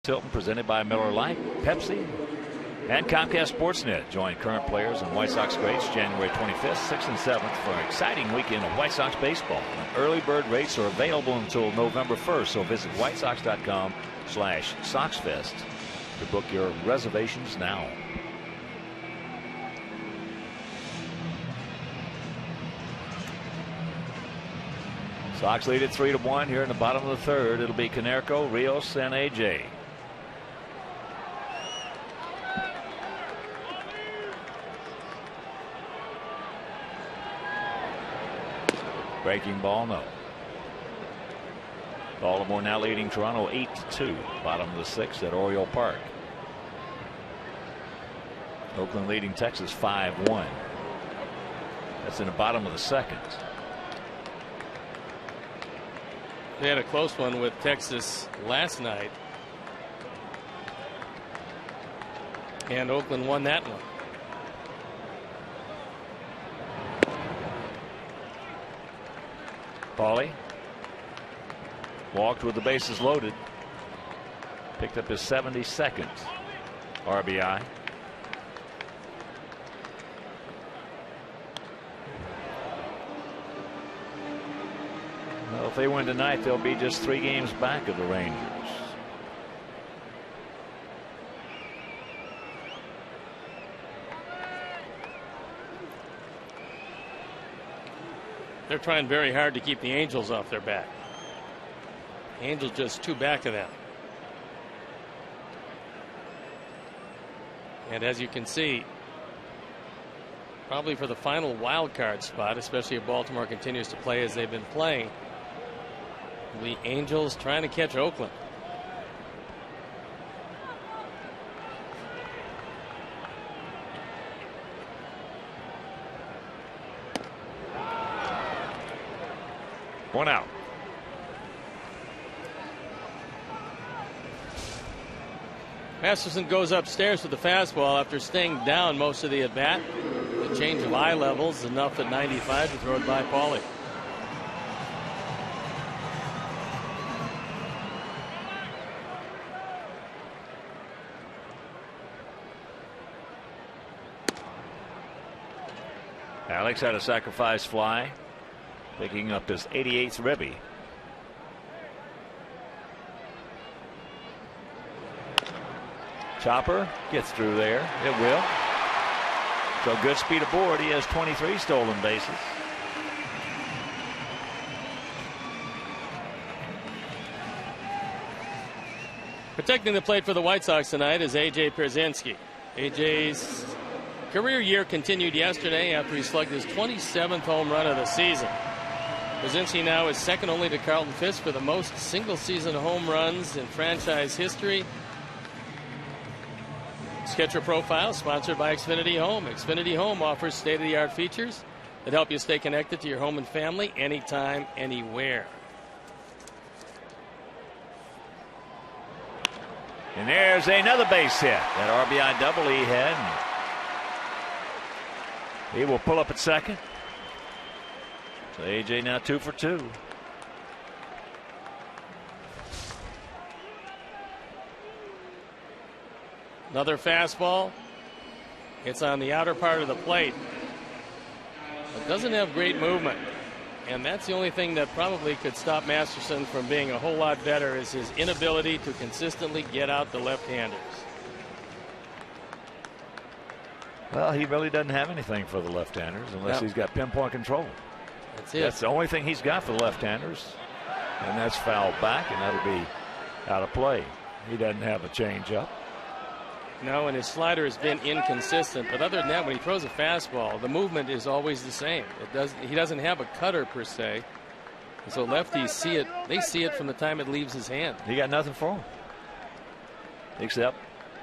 Tilton, presented by Miller Lite, Pepsi, and Comcast Sportsnet. Join current players and White Sox greats January 25th, 6th, and 7th for an exciting weekend of White Sox baseball. And early bird rates are available until November 1st, so visit whitesox.com/SoxFest to book your reservations now. Sox lead at 3-1 here in the bottom of the third. It'll be Konerko, Rios, and AJ. Breaking ball, no. Baltimore now leading Toronto 8-2. Bottom of the sixth at Oriole Park. Oakland leading Texas 5-1. That's in the bottom of the second. They had a close one with Texas last night, and Oakland won that one. Paulie walked with the bases loaded. Picked up his 72nd RBI. Well, if they win tonight, they'll be just 3 games back of the Rangers. They're trying very hard to keep the Angels off their back. Angels just 2 back of them. And as you can see, probably for the final wild card spot, especially if Baltimore continues to play as they've been playing, the Angels trying to catch Oakland. One out. Masterson goes upstairs with the fastball after staying down most of the at bat. The change of eye levels enough at 95 to throw it by Paulie. Alex had a sacrifice fly, picking up his 88th ribby. Chopper gets through there. It will. So good speed aboard. He has 23 stolen bases. Protecting the plate for the White Sox tonight is A.J. Pierzynski. A.J.'s career year continued yesterday after he slugged his 27th home run of the season. Pierzynski now is second only to Carlton Fisk for the most single-season home runs in franchise history. Sketcher Profile sponsored by Xfinity Home. Xfinity Home offers state-of-the-art features that help you stay connected to your home and family anytime, anywhere. And there's another base hit. That RBI double he had. He will pull up at second. So A.J. now 2 for 2. Another fastball. It's on the outer part of the plate. It doesn't have great movement. And that's the only thing that probably could stop Masterson from being a whole lot better, is his inability to consistently get out the left-handers. Well, he really doesn't have anything for the left-handers unless he's got pinpoint control. That's it. That's the only thing he's got for the left-handers. And that's fouled back, and that'll be out of play. He doesn't have a changeup. No, and his slider has been inconsistent. But other than that, when he throws a fastball, the movement is always the same. He doesn't have a cutter per se. And so lefties see it. They see it from the time it leaves his hand. He got nothing for him. Except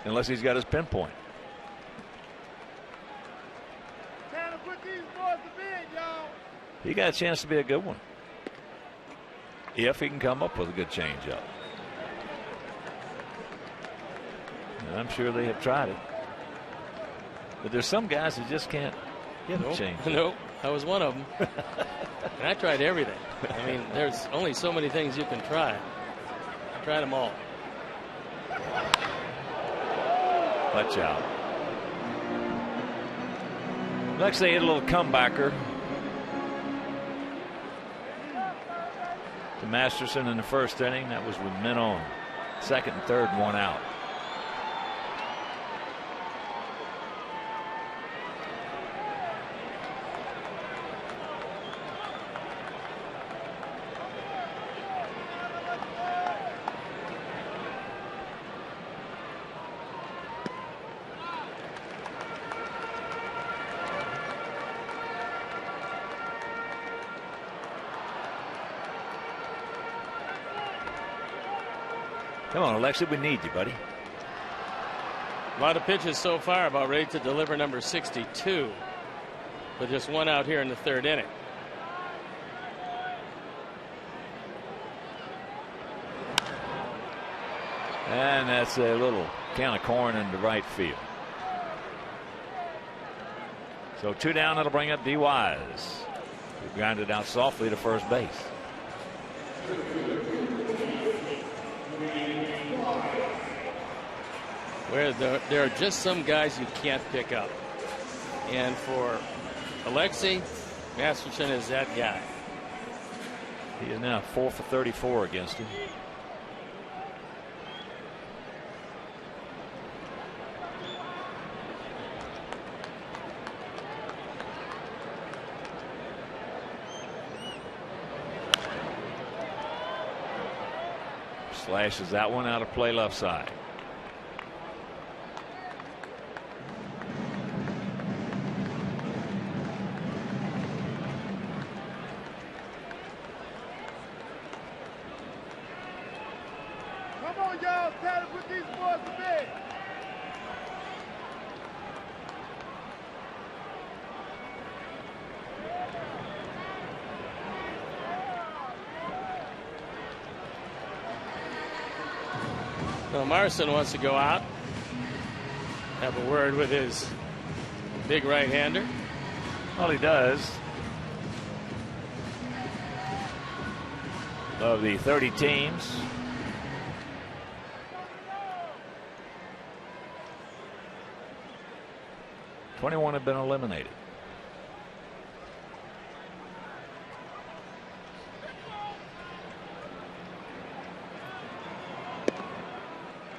unless he's got his pinpoint. Time to put these boys to bed, y'all. He got a chance to be a good one. If he can come up with a good changeup. I'm sure they have tried it. But there's some guys who just can't get a change. Nope, I was one of them. And I tried everything. I mean, there's only so many things you can try. I tried them all. Watch out. Next they hit a little comebacker to Masterson in the first inning. That was with men on. Second and third, 1 out. Come on, Alexi, we need you, buddy. A lot of pitches so far, about ready to deliver number 62. But just 1 out here in the third inning. And that's a little can of corn into right field. So 2 down, that'll bring up D. Wise. He grounded out softly to first base. Where there are just some guys you can't pick up. And for Alexi, Masterson is that guy. He is now 4 for 34 against him. Slashes that one out of play left side. Come on, y'all. Time to put these boys to bed. Well, Marson wants to go out, have a word with his big right-hander. Well, he does. Of the 30 teams, "21 have been eliminated."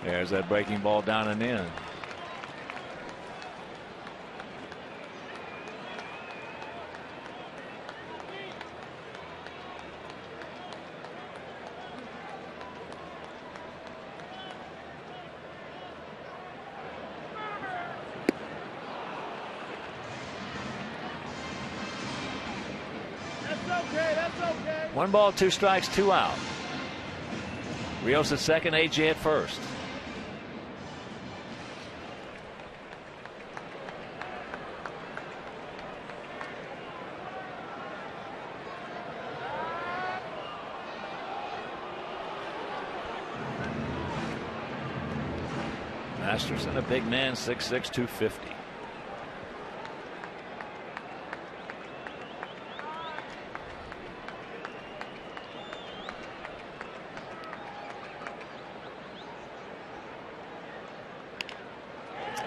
There's that breaking ball down and in. That's okay. That's okay. 1 ball, 2 strikes, 2 out. Rios at second, AJ at first. Masterson, a big man, 6'6", 250.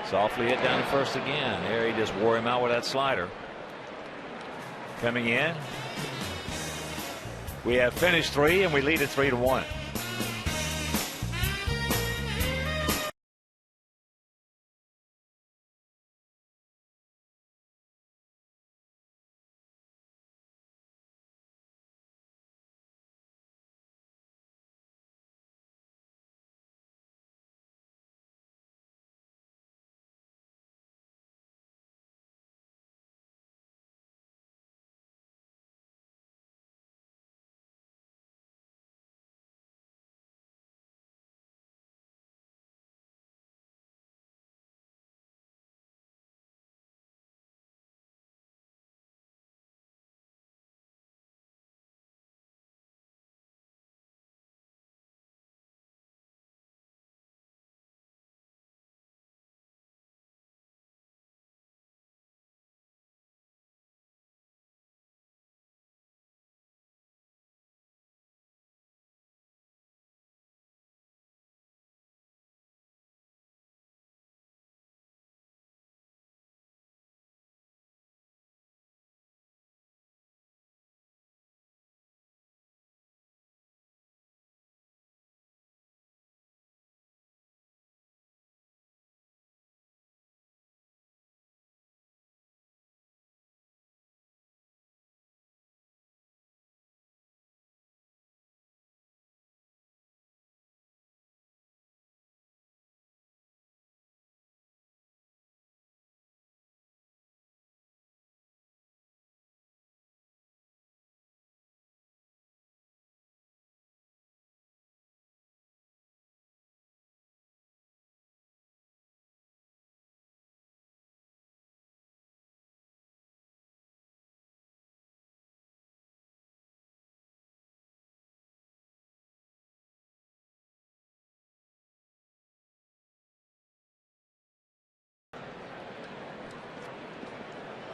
Softly hit down to first again. There he just wore him out with that slider. Coming in. We have finished 3 and we lead at 3-1.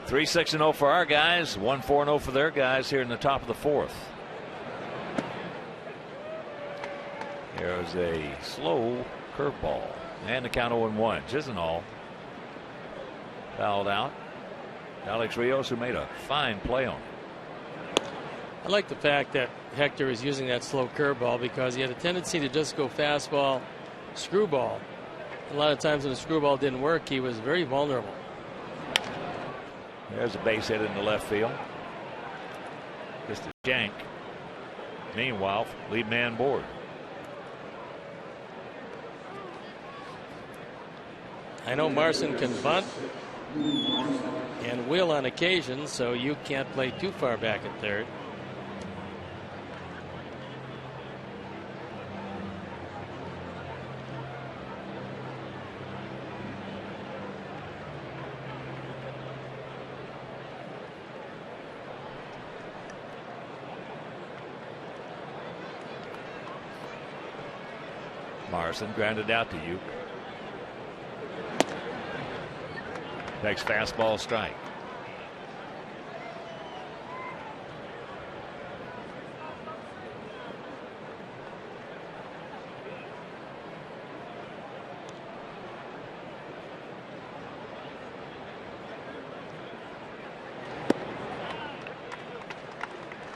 Three 6-0 for our guys, 1-4-0 for their guys here in the top of the 4th. There's a slow curveball and the count 0-1. Chisenhall fouled out. Alex Rios, who made a fine play on it. I like the fact that Hector is using that slow curveball because he had a tendency to just go fastball, screwball. A lot of times when the screwball didn't work, he was very vulnerable. There's a base hit in the left field. Just a shank. Meanwhile, lead man board. I know Marson can bunt and will on occasion, so you can't play too far back at third. Marson grounded out to you. Next fastball strike.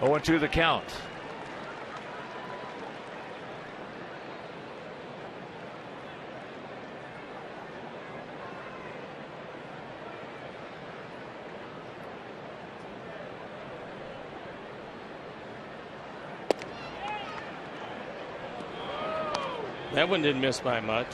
Oh, 0-2 the count. That one didn't miss by much.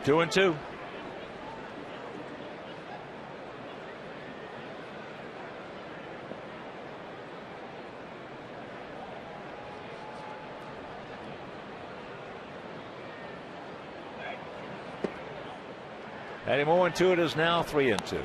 Two and two. Adding more into it is now 3-2.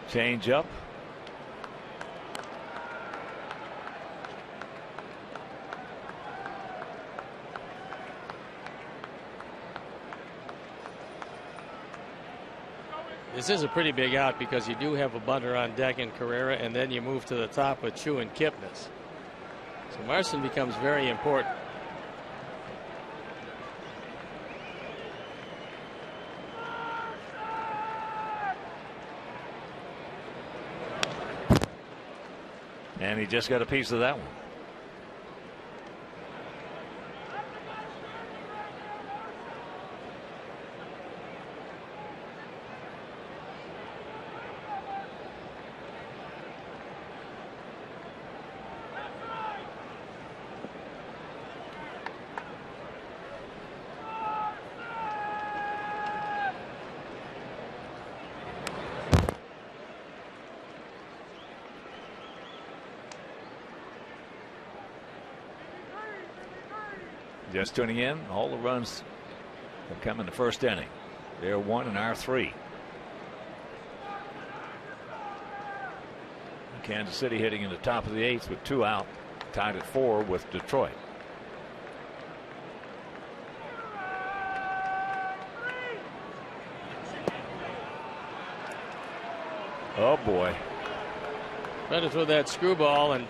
Change up. This is a pretty big out because you do have a bunter on deck in Carrera, and then you move to the top with Chu and Kipnis. So Marson becomes very important. And he just got a piece of that one. Just tuning in, all the runs have come in the first inning. They're 1 and our 3. Kansas City hitting in the top of the 8th with 2 out, tied at 4 with Detroit. Oh boy. Tried to throw that screwball and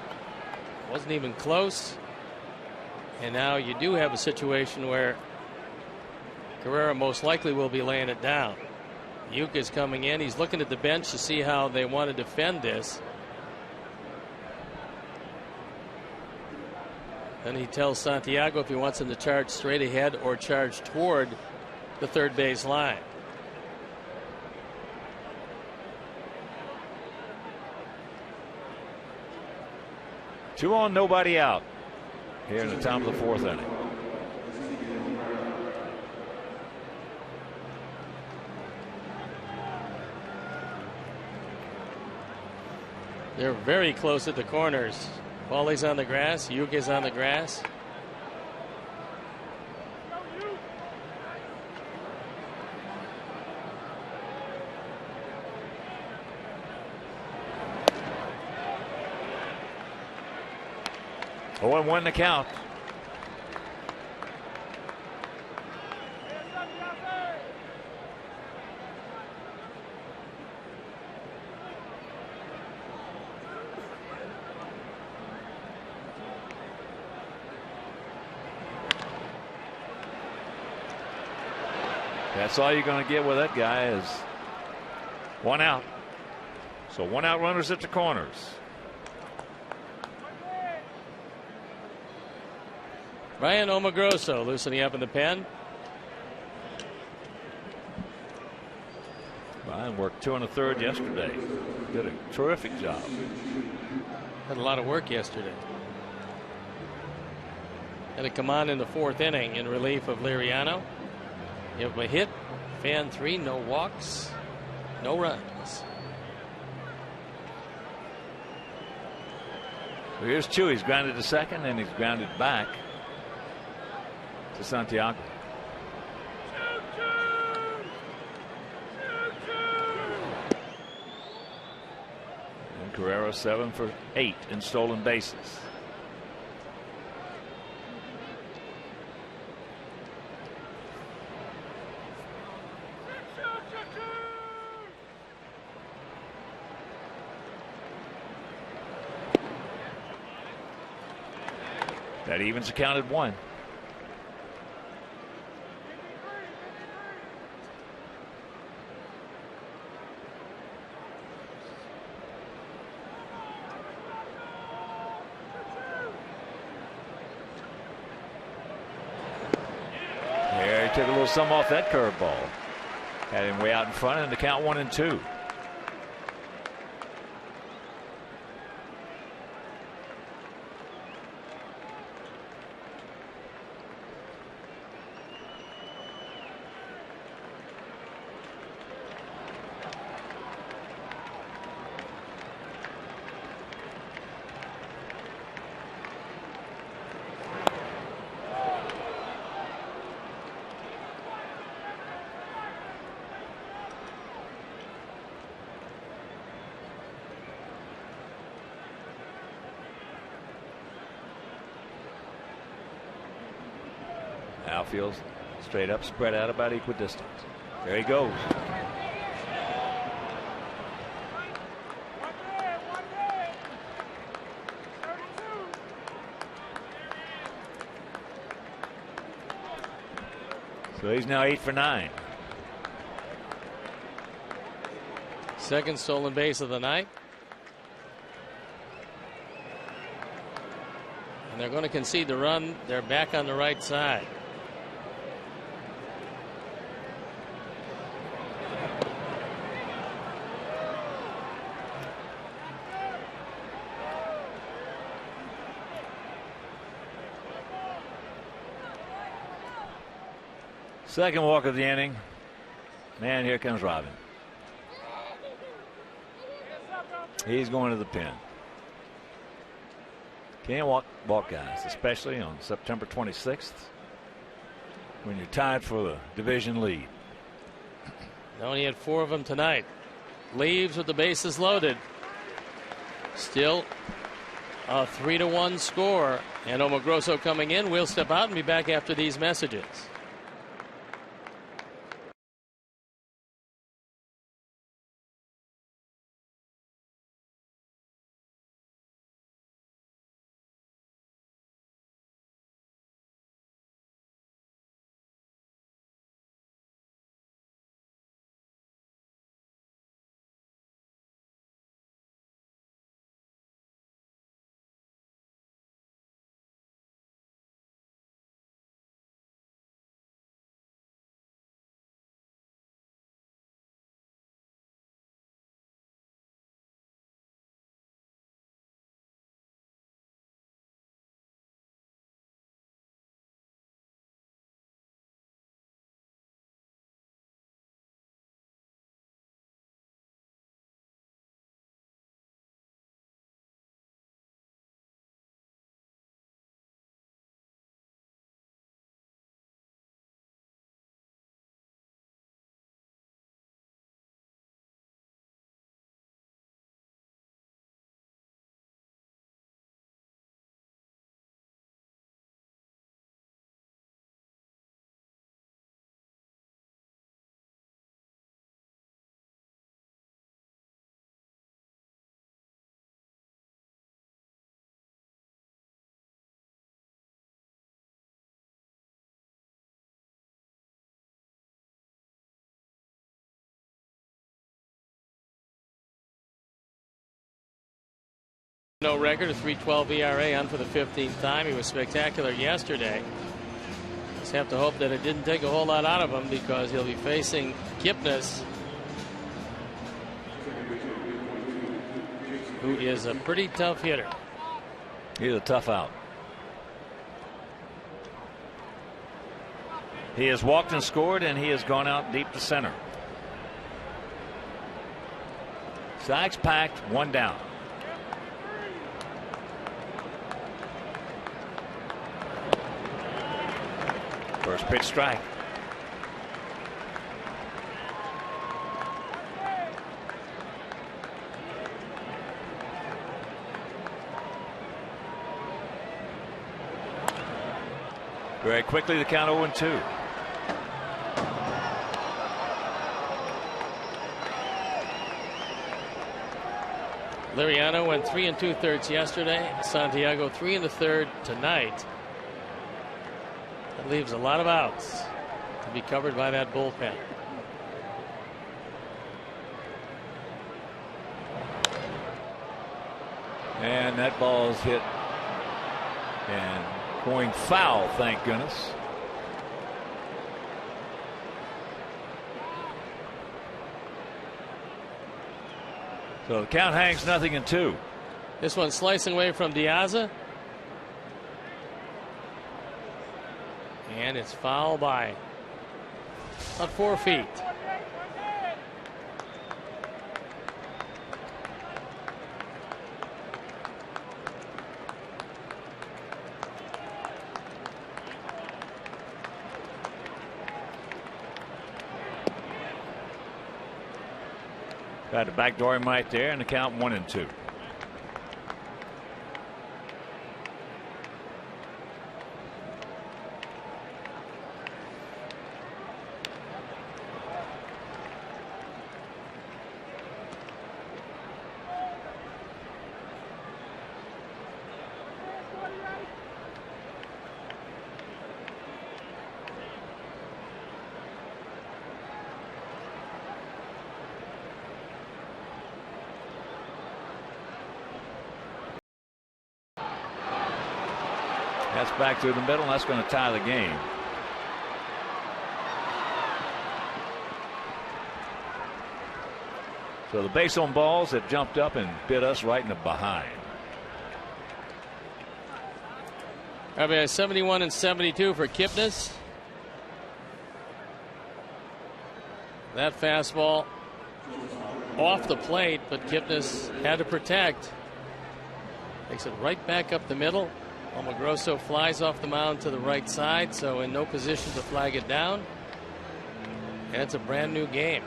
wasn't even close. And now you do have a situation where Carrera most likely will be laying it down. Uke is coming in. He's looking at the bench to see how they want to defend this. Then he tells Santiago if he wants him to charge straight ahead or charge toward the third base line. Two on, nobody out here in the top of the 4th inning. They're very close at the corners. Paulie's on the grass. Yuke's on the grass. 0-1 the count. That's all you're going to get with that guy is 1 out. So 1 out runners at the corners. Ryan Omagroso loosening up in the pen. Ryan worked 2 1/3 yesterday. Did a terrific job. Had a lot of work yesterday. Had to come on in the 4th inning in relief of Liriano. Give him a hit, fan 3, no walks, no runs. So here's Chu. He's grounded to second and he's grounded back to Santiago. And Carrera 7 for 8 in stolen bases. That evens the count at 1. There, he took a little something off that curveball. Had him way out in front, and the count 1-2. Outfield straight up, spread out about equidistant. There he goes. So he's now 8 for 9. Second stolen base of the night. And they're going to concede the run. They're back on the right side. Second walk of the inning. Man, here comes Robin. He's going to the pen. Can't walk guys, especially on September 26th when you're tied for the division lead. They only had 4 of them tonight. Leaves with the bases loaded. Still a 3-1 score. And Omagroso coming in. We'll step out and be back after these messages. No record, a 3.12 ERA on for the 15th time. He was spectacular yesterday. Just have to hope that it didn't take a whole lot out of him, because he'll be facing Kipnis, who is a pretty tough hitter. He's a tough out. He has walked and scored, and he has gone out deep to center. Sacks packed, one down. First pitch strike. Very quickly, the count 0-2. Liriano went 3 2/3 yesterday. Santiago 3 1/3 tonight. That leaves a lot of outs to be covered by that bullpen. And that ball's hit and going foul, thank goodness. So the count hangs 0-2. This one slicing away from Diaza. And it's foul by about 4 feet. Tried to backdoor him right there, and the count 1-2. That's back through the middle, and that's going to tie the game. So the base on balls have jumped up and bit us right in the behind. I mean, 71 and 72 for Kipnis. That fastball off the plate, but Kipnis had to protect. Takes it right back up the middle. Almagrosso flies off the mound to the right side, so in no position to flag it down. And it's a brand new game.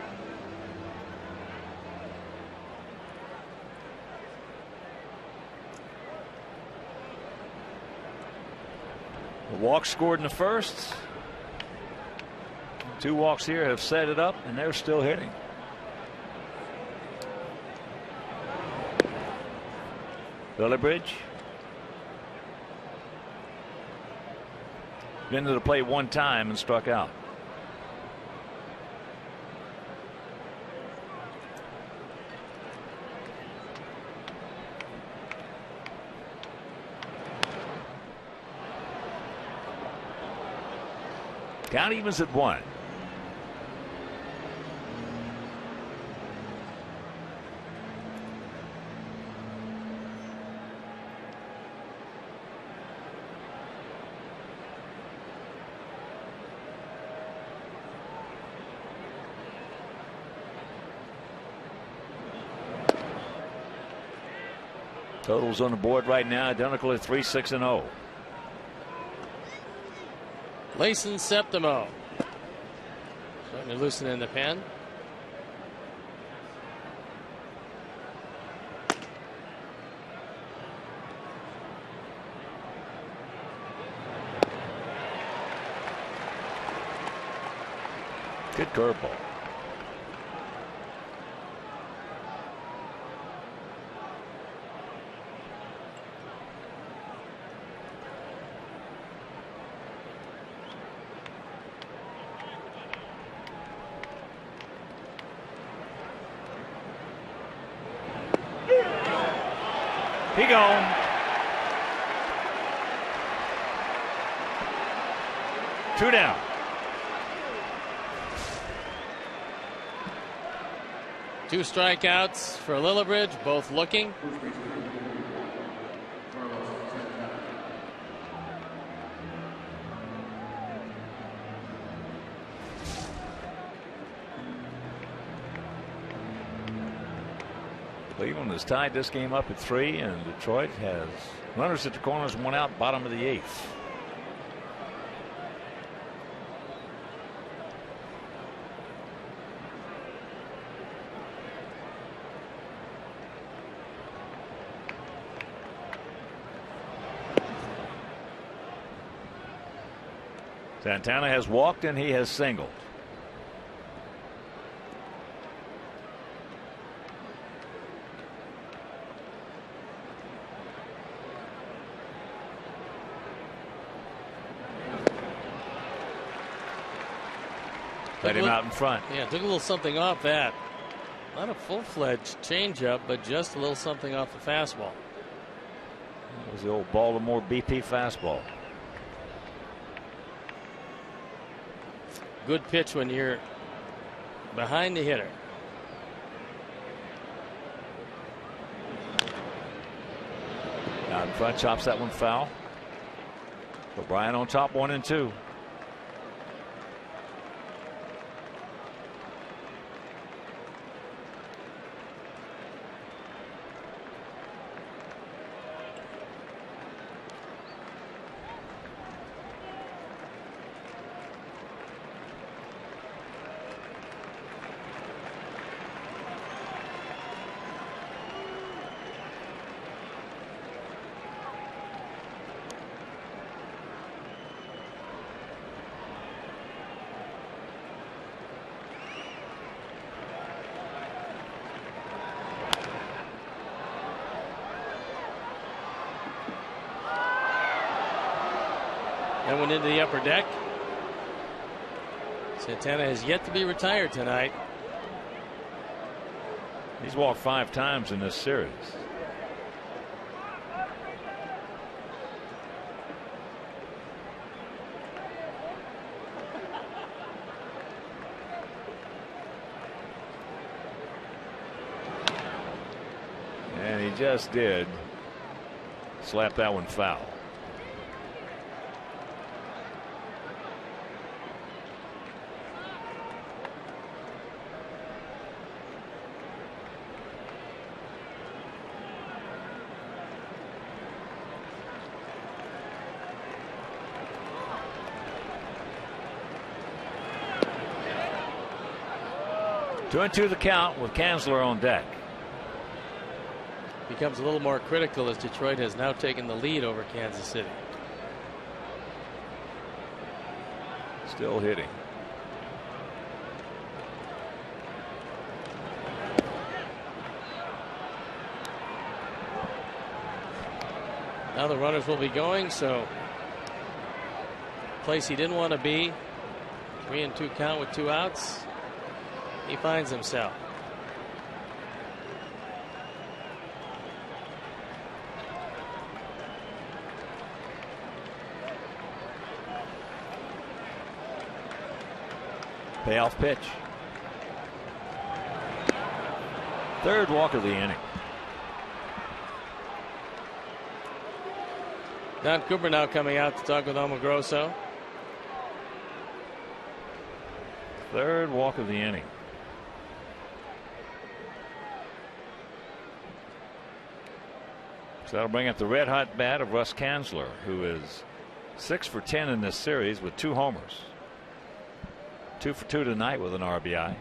The walk scored in the first. 2 walks here have set it up, and they're still hitting. Bridge. Been to the plate 1 time and struck out. Count evens at 1. Totals on the board right now identical at 3, 6, and 0. Layson Septimo starting to loosen in the pen. Good curveball. He gone. Two down. Two strikeouts for Lillibridge, both looking. Cleveland has tied this game up at 3, and Detroit has runners at the corners, 1 out, bottom of the 8th. Santana has walked and he has singled. Let him out in front. Yeah, took a little something off that. Not a full-fledged changeup, but just a little something off the fastball. It was the old Baltimore BP fastball. Good pitch when you're behind the hitter. Out in front, chops that one foul. O'Brien on top, 1-2. That went into the upper deck. Santana has yet to be retired tonight. He's walked 5 times in this series. And he just did slap that one foul. Two and two the count with Kanzler on deck. Becomes a little more critical as Detroit has now taken the lead over Kansas City. Still hitting. Now the runners will be going, so place he didn't want to be. 3-2 count with 2 outs. He finds himself. Payoff pitch. Third walk of the inning. Don Cooper now coming out to talk with Omogrosso. Third walk of the inning. So that'll bring up the red hot bat of Russ Kanzler, who is 6 for 10 in this series with 2 homers. 2 for 2 tonight with an RBI.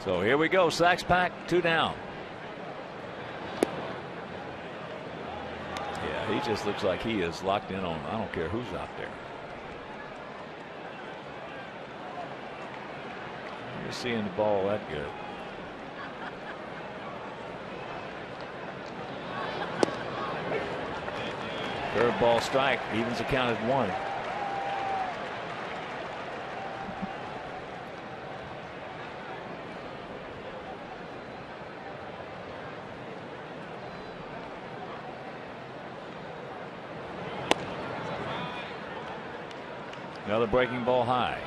So here we go. Sacks pack, 2 down. Yeah, he just looks like he is locked in on, I don't care who's out there. You're seeing the ball that good. Curveball strike, evens the count at 1. Another breaking ball high.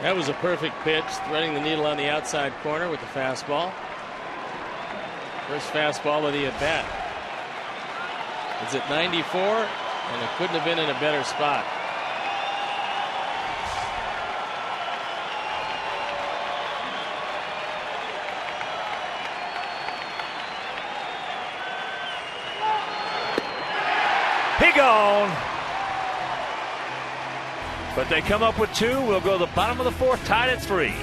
That was a perfect pitch, threading the needle on the outside corner with the fastball. First fastball of the at bat. It's at 94, and it couldn't have been in a better spot. He gone. But they come up with 2. We'll go to the bottom of the 4th, tied at 3.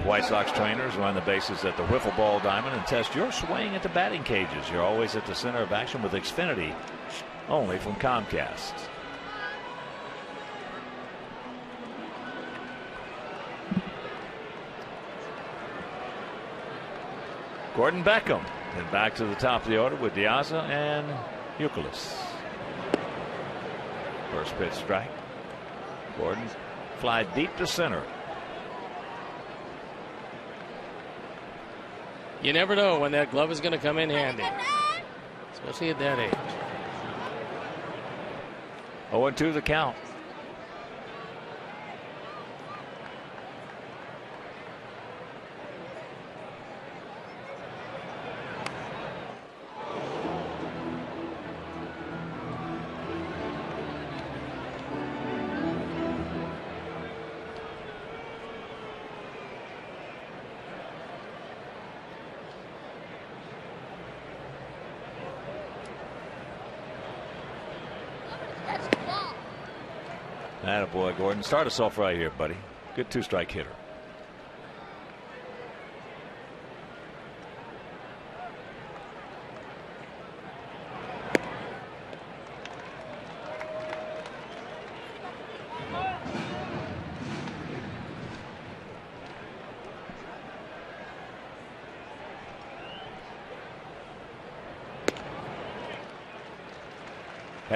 White Sox trainers run the bases at the wiffle ball diamond and test your swing at the batting cages. You're always at the center of action with Xfinity, only from Comcast. Gordon Beckham. Then back to the top of the order with Diaza and Youkilis. First pitch strike. Gordon fly deep to center. You never know when that glove is going to come in handy, especially at that age. 0-2 the count. Attaboy, Gordon. Start us off right here, buddy. Good 2-strike hitter.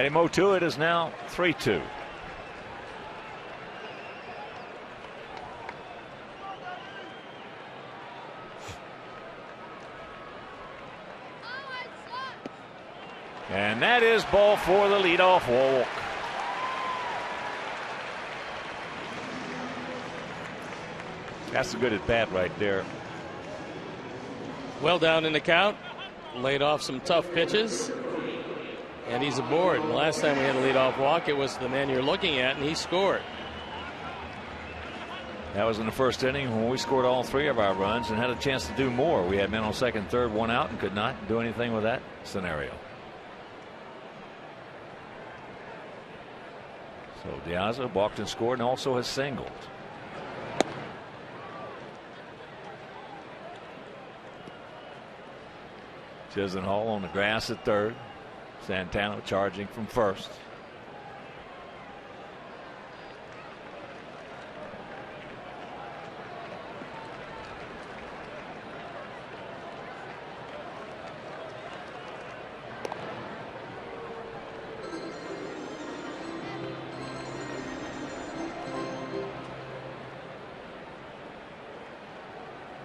Eddie Mo to it is now 3-2. And that is ball for the leadoff walk. That's a good at bat right there. Well down in the count. Laid off some tough pitches. And he's aboard. The last time we had a leadoff walk, it was the man you're looking at, and he scored. That was in the first inning when we scored all 3 of our runs and had a chance to do more. We had men on second, third, 1 out, and could not do anything with that scenario. So Diaz walked and scored and also has singled. Chisenhall on the grass at third. Santana charging from first.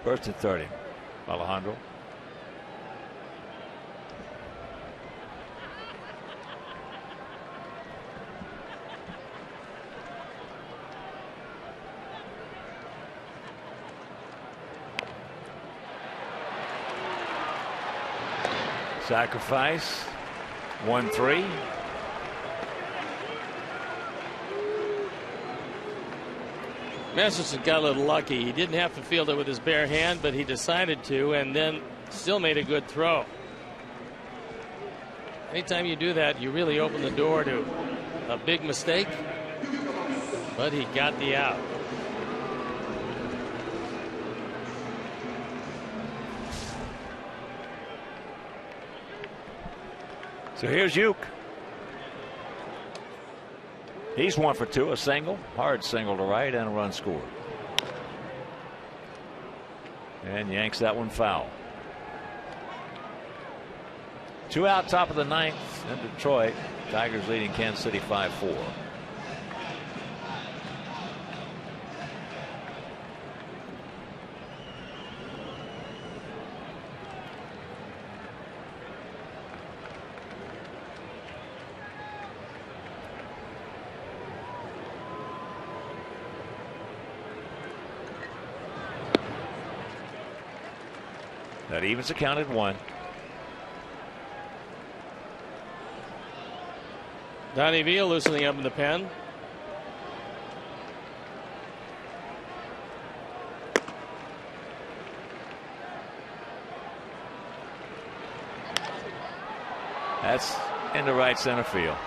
First at 30. Alejandro. Sacrifice. 1-3. Masterson got a little lucky. He didn't have to field it with his bare hand, but he decided to, and then still made a good throw. Anytime you do that, you really open the door to a big mistake, but he got the out. So here's Uke. He's 1 for 2, a single, hard single to right, and a run scored. And yanks that one foul. 2 out, top of the 9th in Detroit. Tigers leading Kansas City 5-4. That evens the count at 1. Donnie Veal loosening up in the pen. That's into right center field.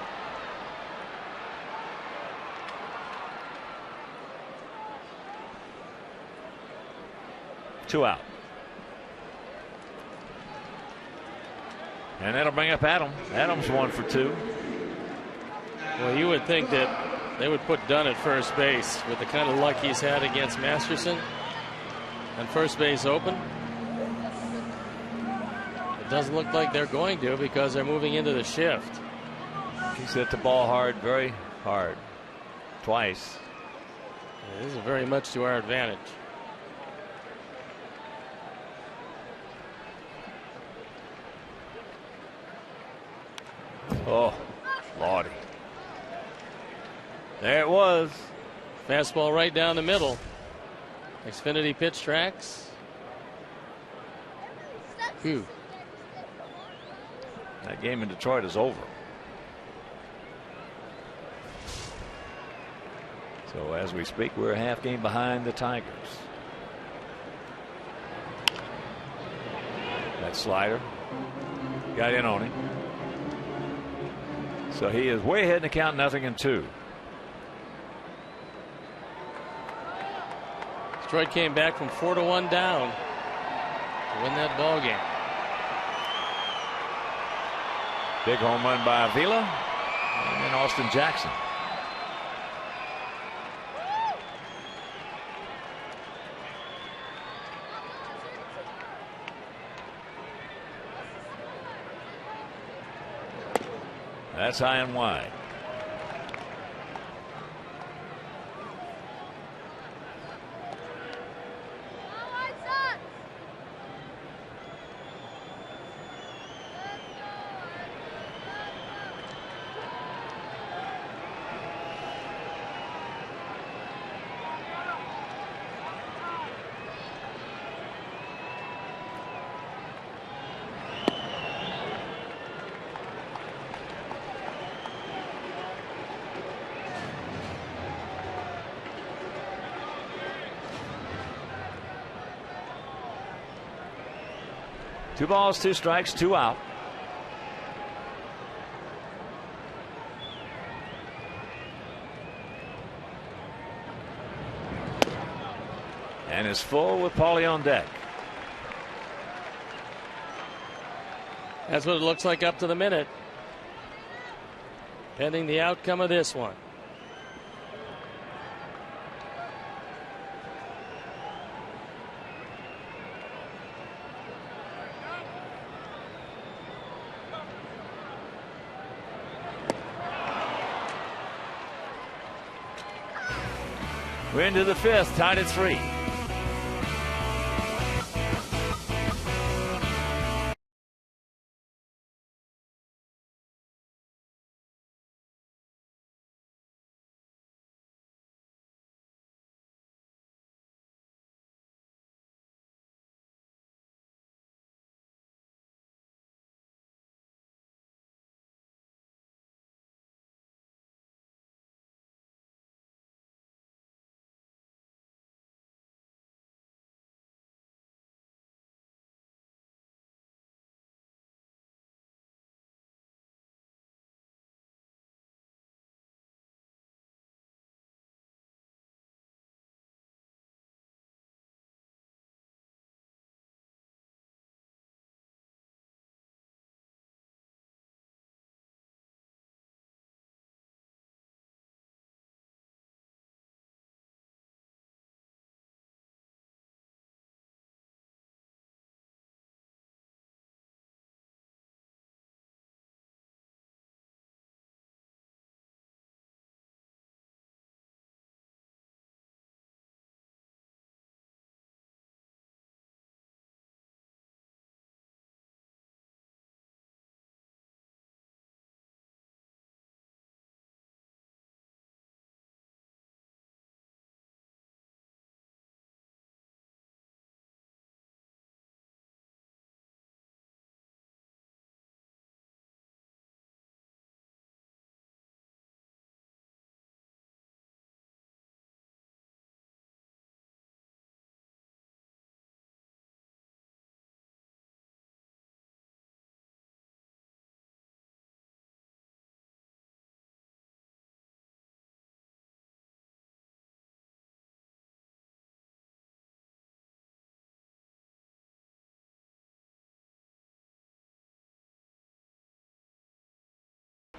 Two out. And that'll bring up Adam. Adams 1 for 2. Well, you would think that they would put Dunn at first base with the kind of luck he's had against Masterson. And first base open. It doesn't look like they're going to because they're moving into the shift. He's hit the ball hard, very hard. Twice. This is very much to our advantage. Oh, Lordy. There it was. Fastball right down the middle. Xfinity pitch tracks. Phew. That game in Detroit is over. So as we speak, we're a half game behind the Tigers. That slider got in on him. So he is way ahead in the count, 0-2. Detroit came back from 4-1 down to win that ball game. Big home run by Avila and then Austin Jackson. That's high and wide. Two balls, two strikes, two out. And is full with Paulie on deck. That's what it looks like up to the minute. Pending the outcome of this one. We're into the fifth, tied at 3.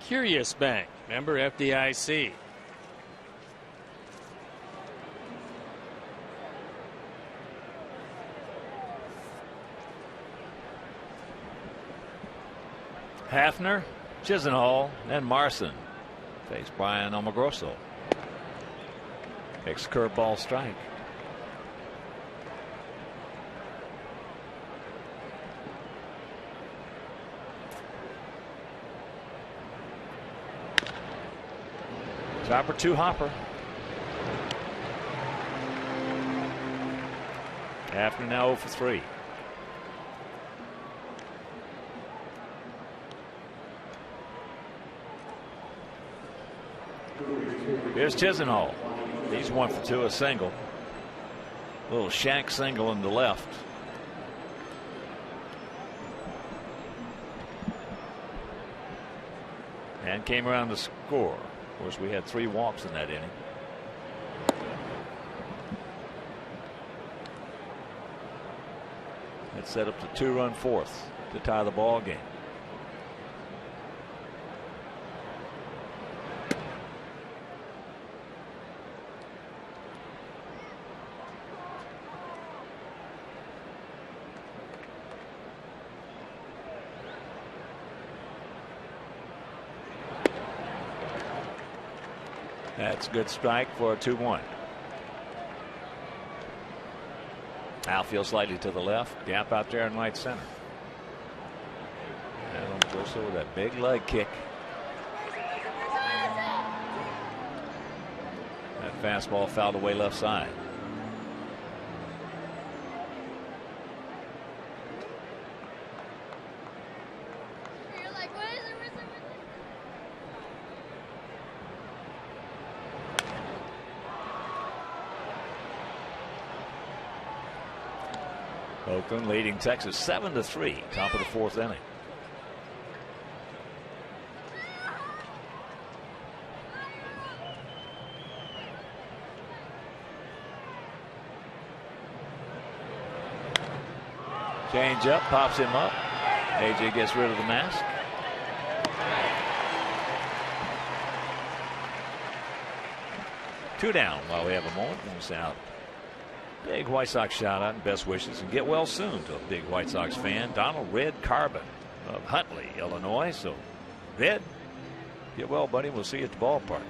Curious Bank, member FDIC. Hafner, Chisenhall, and Marson face Brian Omogrosso. Next curveball strike. Chopper 2 hopper. Hafner now 0 for 3. Here's Chisenhall. He's 1 for 2, a single. Little shank single in the left. And came around to score. Of course, we had 3 walks in that inning. That set up the 2-run fourth to tie the ball game. That's a good strike for a 2-1. Outfield slightly to the left. Gap out there in right center. Adam Grosso with that big leg kick. That fastball fouled away left side. Oakland leading Texas 7-3, top of the 4th inning. Change up, pops him up. AJ gets rid of the mask. Two down while we have a moment. Moves out. Big White Sox shout out and best wishes, and get well soon to a big White Sox fan, Donald Red Carbon of Huntley, Illinois. So, Red, get well, buddy. We'll see you at the ballpark.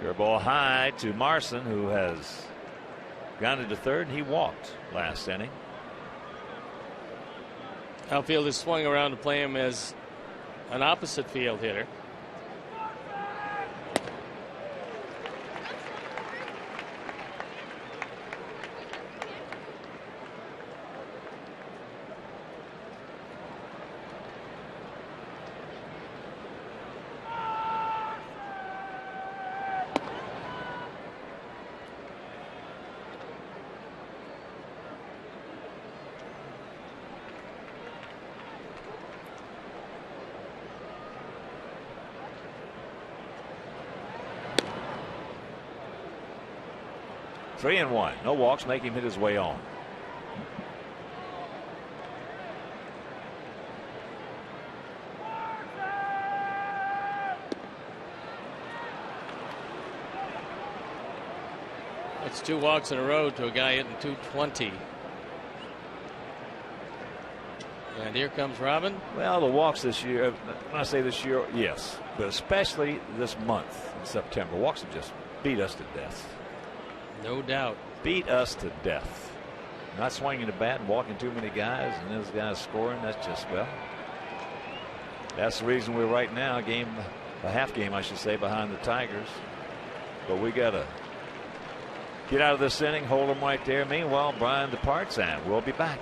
Your ball high to Marson, who has gone into third, and he walked last inning. Outfield is swung around to play him as an opposite field hitter. Three and one. No walks, make him hit his way on. It's 2 walks in a row to a guy hitting 220. And here comes Robin. Well, the walks this year, when I say this year, yes, but especially this month in September, walks have just beat us to death. No doubt. Beat us to death. Not swinging the bat and walking too many guys, and those guys scoring. That's just, well, that's the reason we're right now a half game, I should say, behind the Tigers. But we got to get out of this inning, hold them right there. Meanwhile, Brian departs, and we'll be back.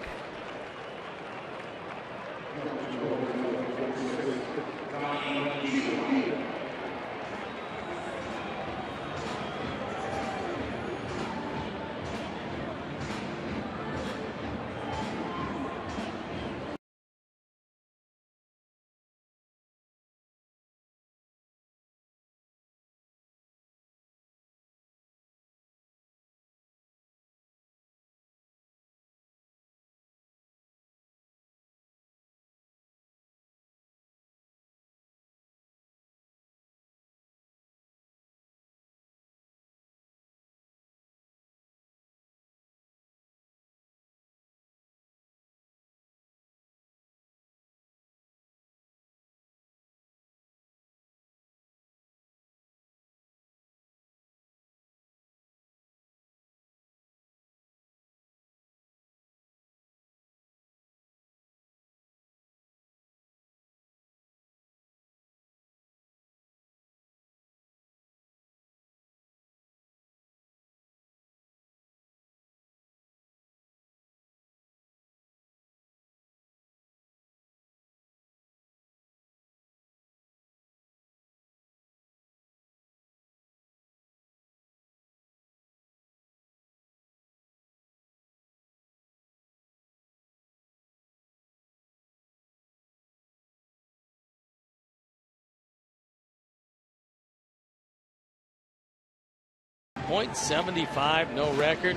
.75, no record.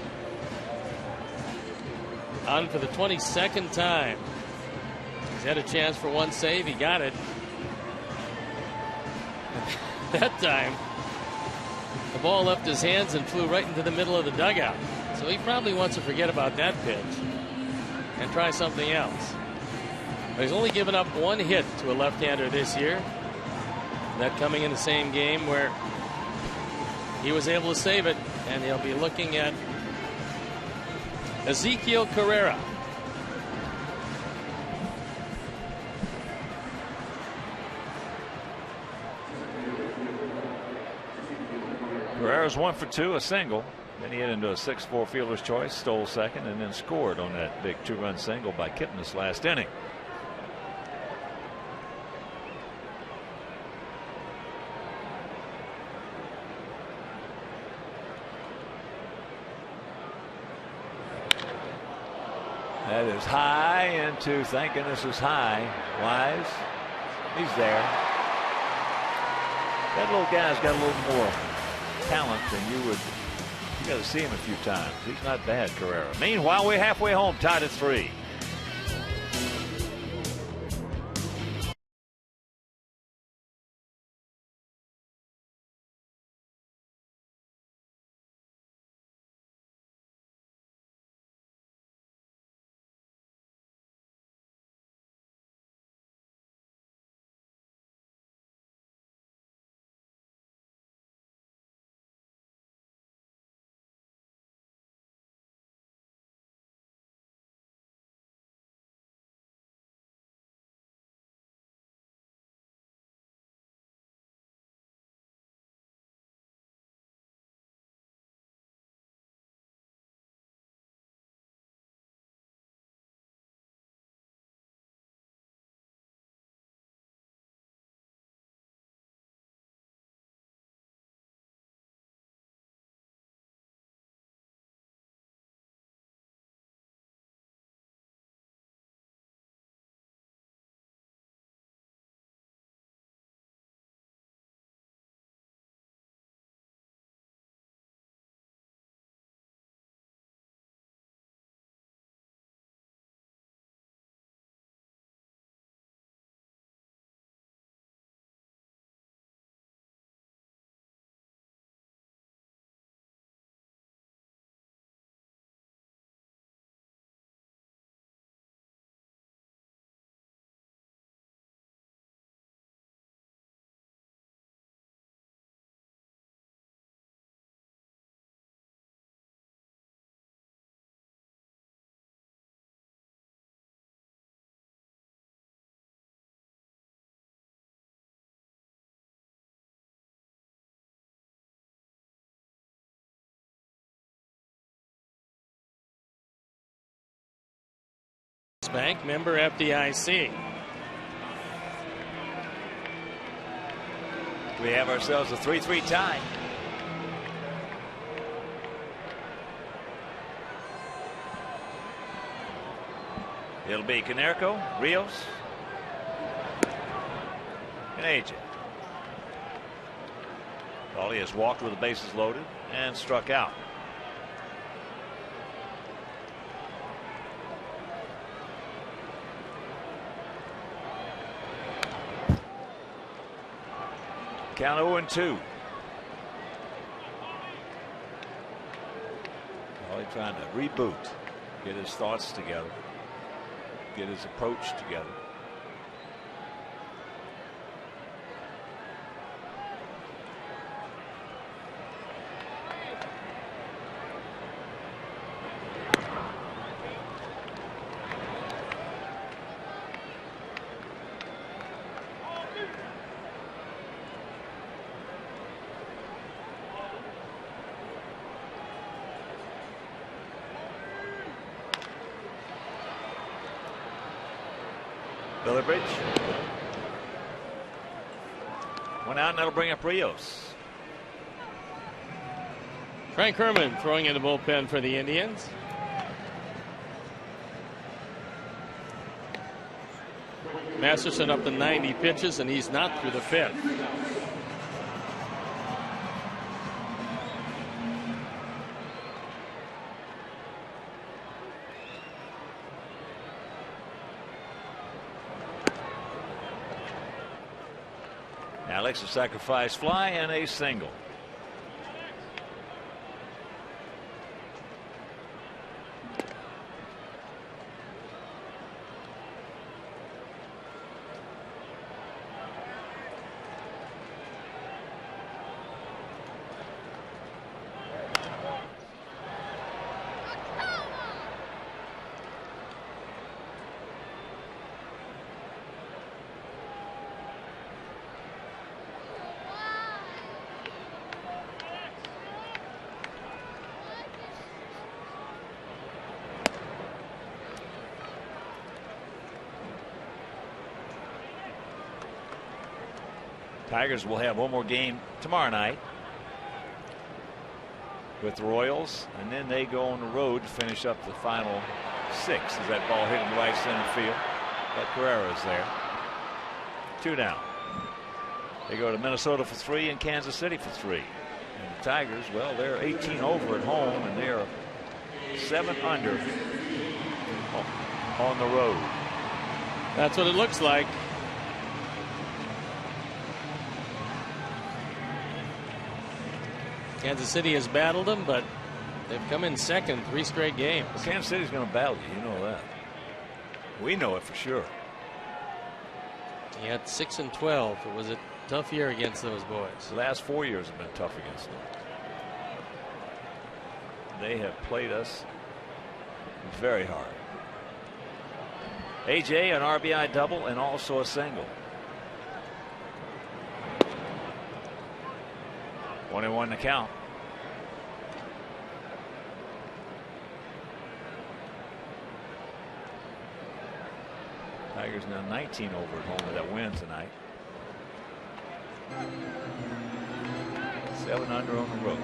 On for the 22nd time. He's had a chance for one save. He got it. That time, The ball left his hands and flew right into the middle of the dugout. So he probably wants to forget about that pitch and try something else. But he's only given up one hit to a left-hander this year. That coming in the same game where he was able to save it, and he'll be looking at Ezekiel Carrera. Carrera's 1 for 2, a single. Then he hit into a 6-4 fielder's choice, stole second, and then scored on that big 2-run single by Kipnis last inning. That is high into, thank goodness it's high. Wise, he's there. That little guy's got a little more talent than you would. You got to see him a few times. He's not bad, Carrera. Meanwhile, we're halfway home, tied at 3. Bank, member FDIC. We have ourselves a 3-3 tie. It'll be Canerco, Rios, and AJ. Crawley has walked with the bases loaded and struck out. Count 0-2. Crawley trying to reboot, get his thoughts together, get his approach together. Bridge. One out, and that'll bring up Rios. Frank Herman throwing in the bullpen for the Indians. Masterson up to 90 pitches, and he's not through the fifth. Alex, a sacrifice fly and a single. Tigers will have one more game tomorrow night with the Royals, and then they go on the road to finish up the final 6 as that ball hit in the right center field. But Carrera's there. 2 down. They go to Minnesota for 3 and Kansas City for 3. And the Tigers, well, they're 18 over at home, and they're 7 under on the road. That's what it looks like. Kansas City has battled them, but they've come in second 3 straight games. Well, Kansas City's going to battle you. You know that. We know it for sure. He had 6 and 12. It was a tough year against those boys. The last 4 years have been tough against them. They have played us very hard. AJ an RBI double and also a single. 1-1 to count. Tigers now 19 over at home with that win tonight. 7 under on the road.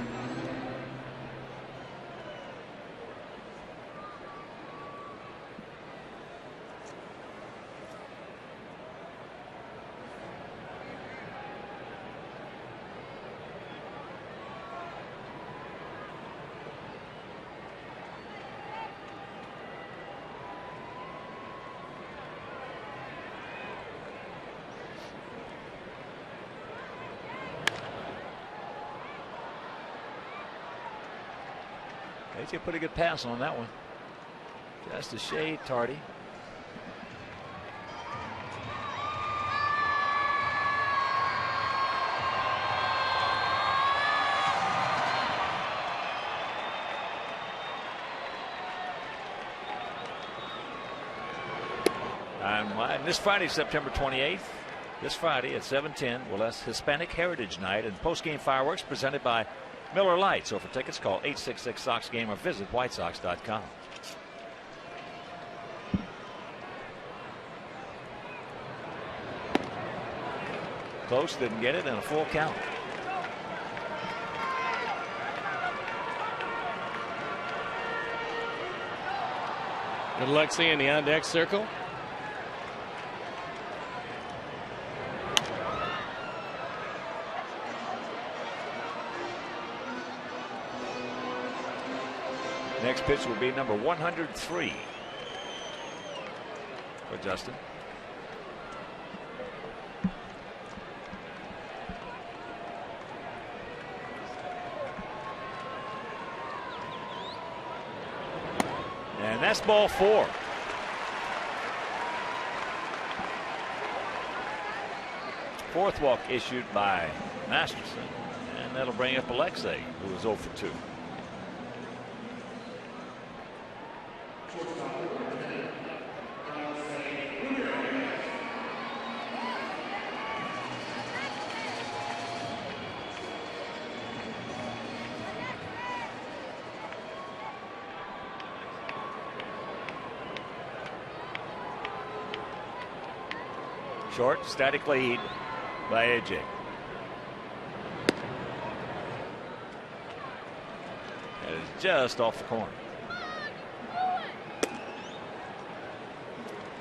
AJ put a good pass on that one. Just a shade tardy. And this Friday, September 28th, this Friday at 7:10, well, that's Hispanic Heritage Night and post-game fireworks presented by Miller Lite. So for tickets, call 866-SOX-GAME or visit whitesox.com. Close, didn't get it, and a full count. Good luck seeing the on-deck circle. Next pitch will be number 103 for Justin. And that's ball 4. Fourth walk issued by Masterson, and that'll bring up Alexei, who was 0 for 2. Short, static lead by AJ. That is just off the corner.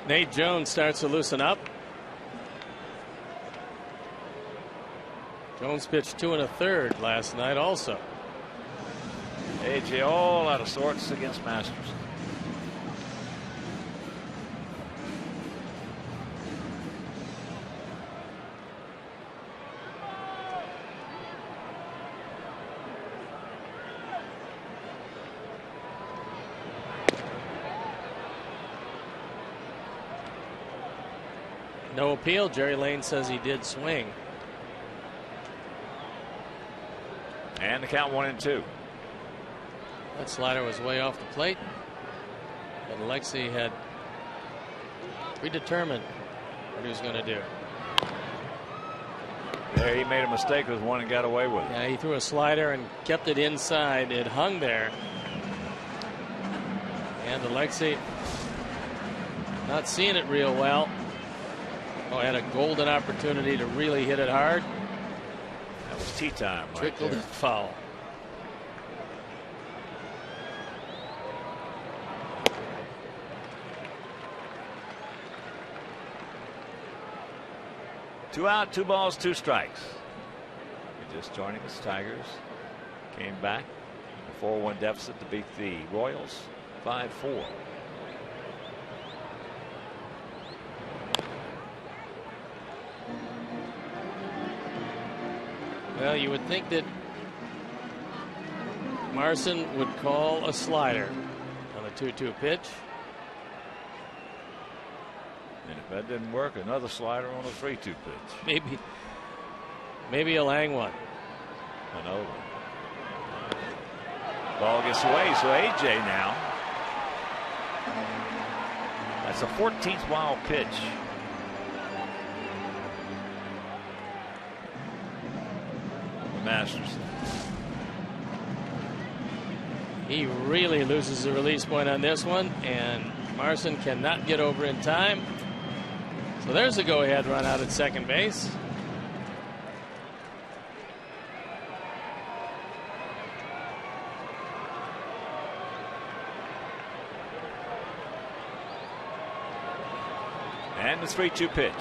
Nate Jones starts to loosen up. Jones pitched 2 1/3 last night also. AJ all out of sorts against Masters. No appeal. Jerry Lane says he did swing. And the count 1-2. That slider was way off the plate. But Alexei had predetermined what he was going to do. There he made a mistake with one and got away with it. Yeah, he threw a slider and kept it inside. It hung there. And Alexei not seeing it real well. Oh, had a golden opportunity to really hit it hard. It's tea time. Right Trickled there. foul. Two out, 2 balls, 2 strikes. You're just joining us. Tigers came back. A 4-1 deficit to beat the Royals 5-4. Well, you would think that Marson would call a slider on a 2-2 pitch. And if that didn't work, another slider on a 3-2 pitch. Maybe a Lang one. Another one. Ball gets away, so AJ now. That's a 14th wild pitch. Masterson. He really loses the release point on this one, and Marson cannot get over in time. So there's a go-ahead run out at second base. And the 3-2 pitch.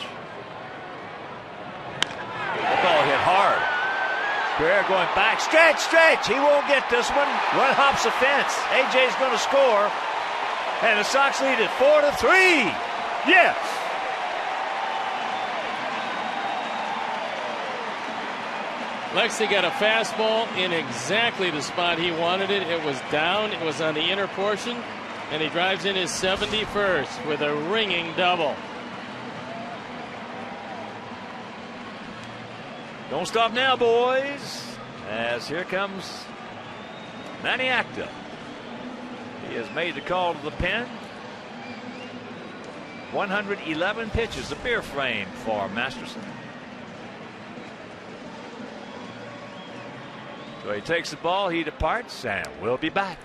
The ball hit hard. Guerrero going back. Stretch. He won't get this one. Run hops the fence. AJ's going to score. And the Sox lead it 4-3. Yes. Lexi got a fastball in exactly the spot he wanted it. It was down. It was on the inner portion. And he drives in his 71st with a ringing double. Don't stop now, boys. As here comes Manny Acta. He has made the call to the pen. 111 pitches, a beer frame for Masterson. So he takes the ball, he departs, and we'll be back.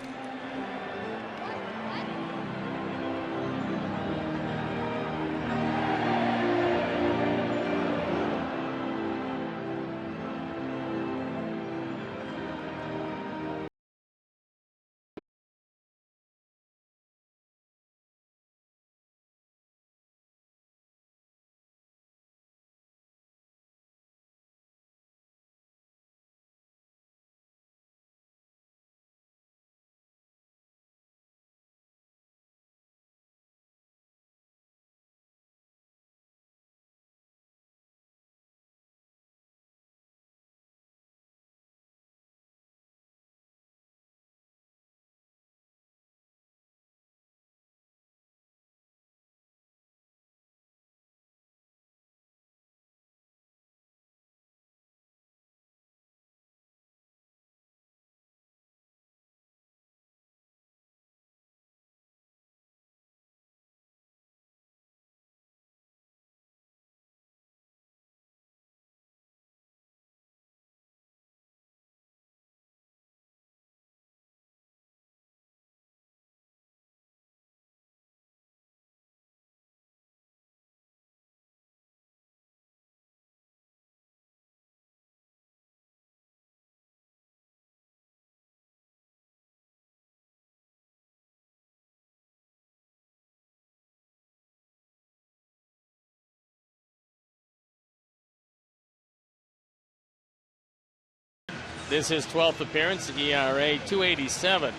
This is his 12th appearance, ERA 287.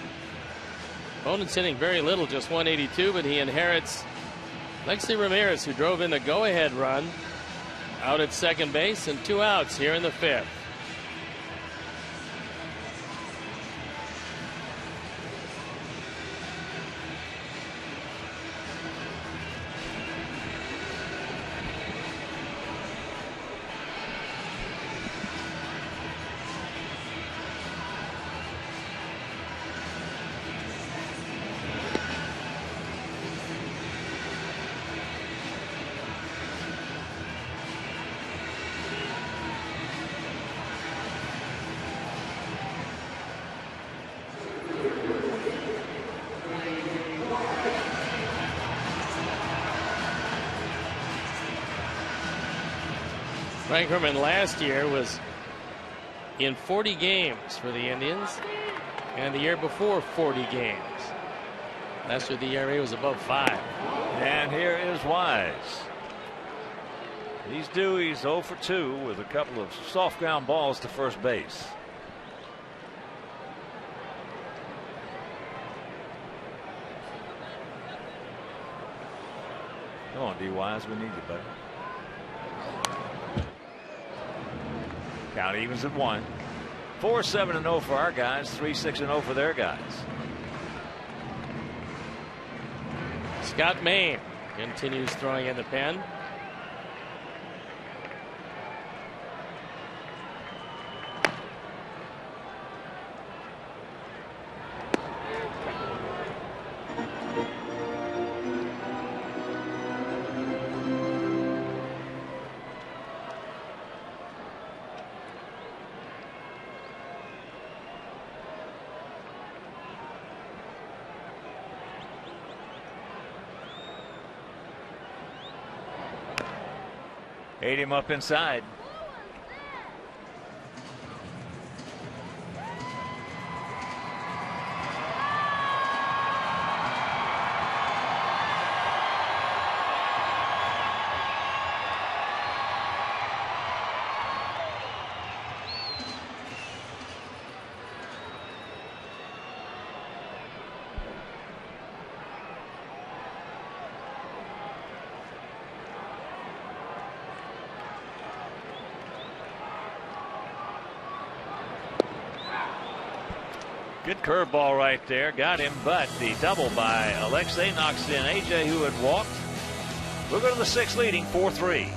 Opponent's hitting very little, just 182, but he inherits Lexi Ramirez, who drove in the go-ahead run out at second base, and 2 outs here in the 5th. Frank Herman last year was in 40 games for the Indians, and the year before 40 games. Last year the ERA was above 5. And here is Wise. He's due. He's 0 for 2 with a couple of soft ground balls to first base. Come on, D. Wise, we need you, buddy. Count evens at 1. 4-7-0 for our guys. 3-6-0 for their guys. Scott Main continues throwing in the pen. Ate him up inside. Good curveball right there. Got him, but the double by Alexei knocks in AJ, who had walked. We'll go to the 6th, leading 4-3.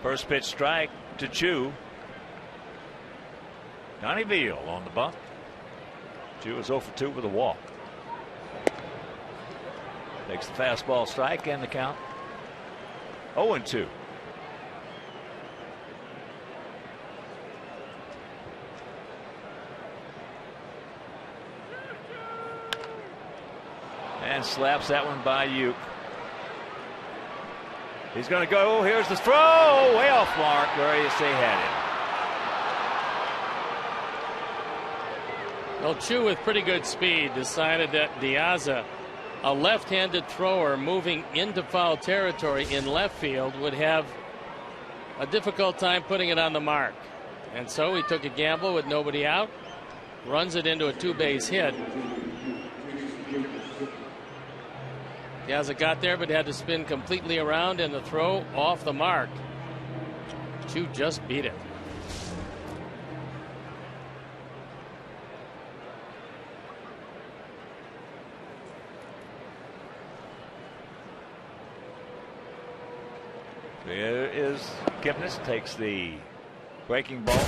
First pitch strike to Chu. Donnie Veal on the bump. Chu is 0 for 2 with a walk. Takes the fastball strike and the count 0-2. And slaps that one by Uke. He's going to go. Here's the throw. Way off mark. Where you say had him. Well, Chu, with pretty good speed, decided that Diaza, a left-handed thrower moving into foul territory in left field, would have a difficult time putting it on the mark. And so he took a gamble with nobody out, runs it into a 2-base hit. Piazza got there, but had to spin completely around, and the throw off the mark. Chu just beat it. There is Kipnis, takes the breaking ball.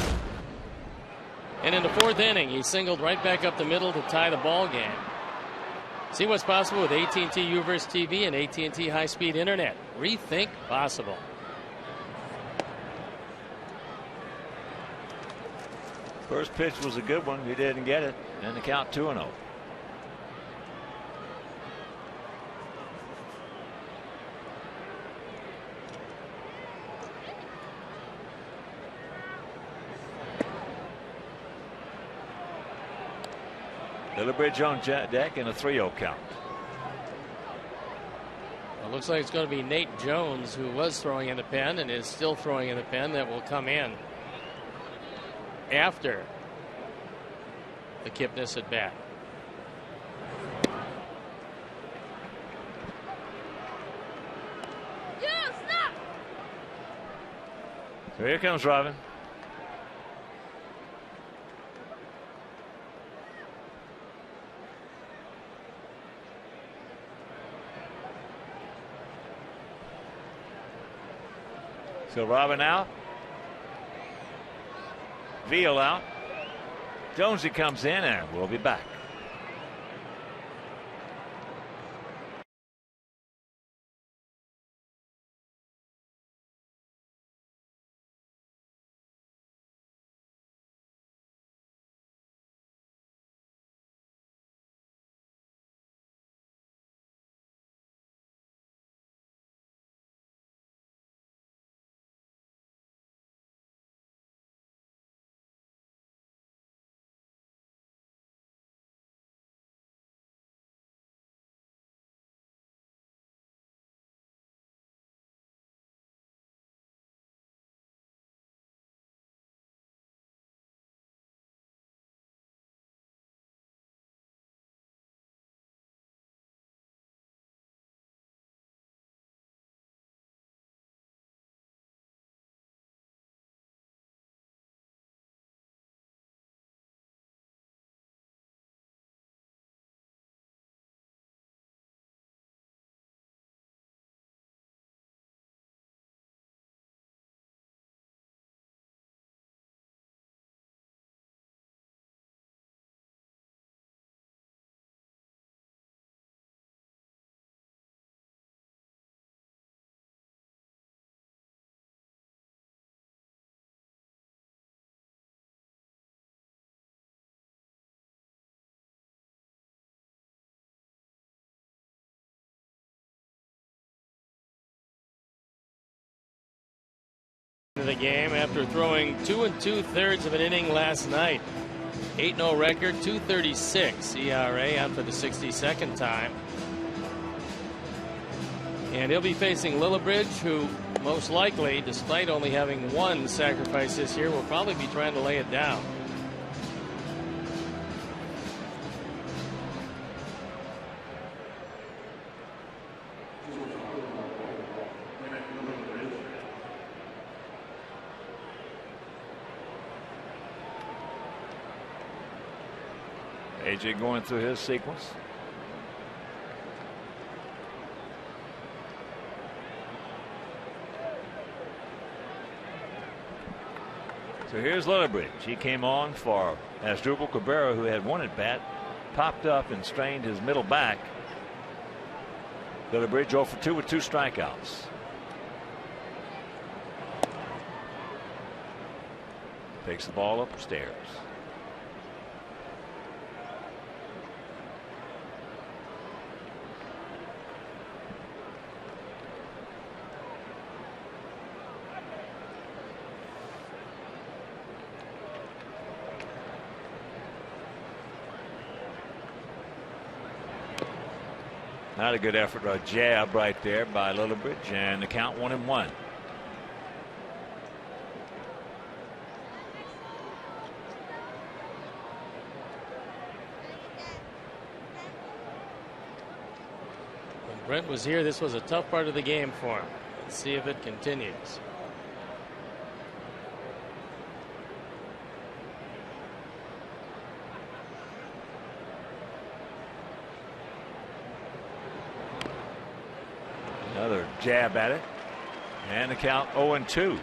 And in the fourth inning, he singled right back up the middle to tie the ball game. See what's possible with AT&T Uverse TV and AT&T high-speed internet. Rethink possible. First pitch was a good one. He didn't get it. And the count 2-0. Lillibridge on deck and a 3-0 count. It looks like it's going to be Nate Jones, who was throwing in the pen and is still throwing in the pen, that will come in after the Kipnis at bat. So here comes Robin. So Robin out. Veal out. Jonesy comes in, and we'll be back. The game after throwing 2 2/3 of an inning last night. 8-0 record, 2.36 ERA out for the 62nd time. And he'll be facing Lillibridge, who most likely, despite only having one sacrifice this year, will probably be trying to lay it down. AJ going through his sequence. So here's Lillibridge. He came on for Asdrubal Cabrera, who had one at bat, popped up and strained his middle back. Lillibridge 0 for 2 with 2 strikeouts. Takes the ball upstairs. Not a good effort, a jab right there by Lillibridge, and the count 1-1. Brent was here. This was a tough part of the game for him. Let's see if it continues. Another jab at it. And the count 0-2.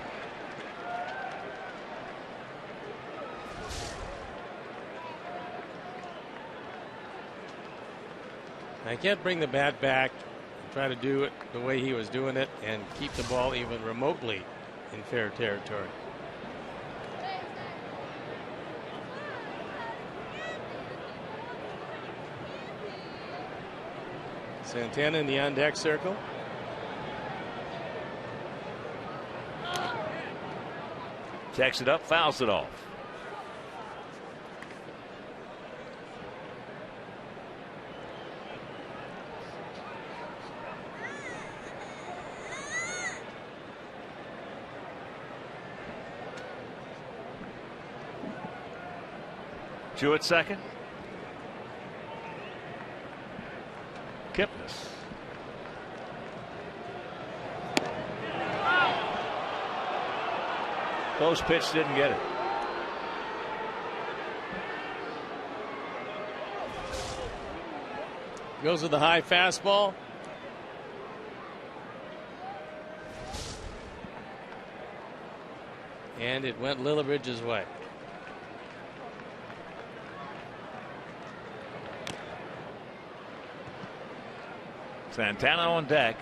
I can't bring the bat back and try to do it the way he was doing it and keep the ball even remotely in fair territory. Santana in the on deck circle. Checks it up, fouls it off. Chu at second. Kipnis. Close pitch, didn't get it. Goes with the high fastball. And it went Lillibridge's way. Santana on deck.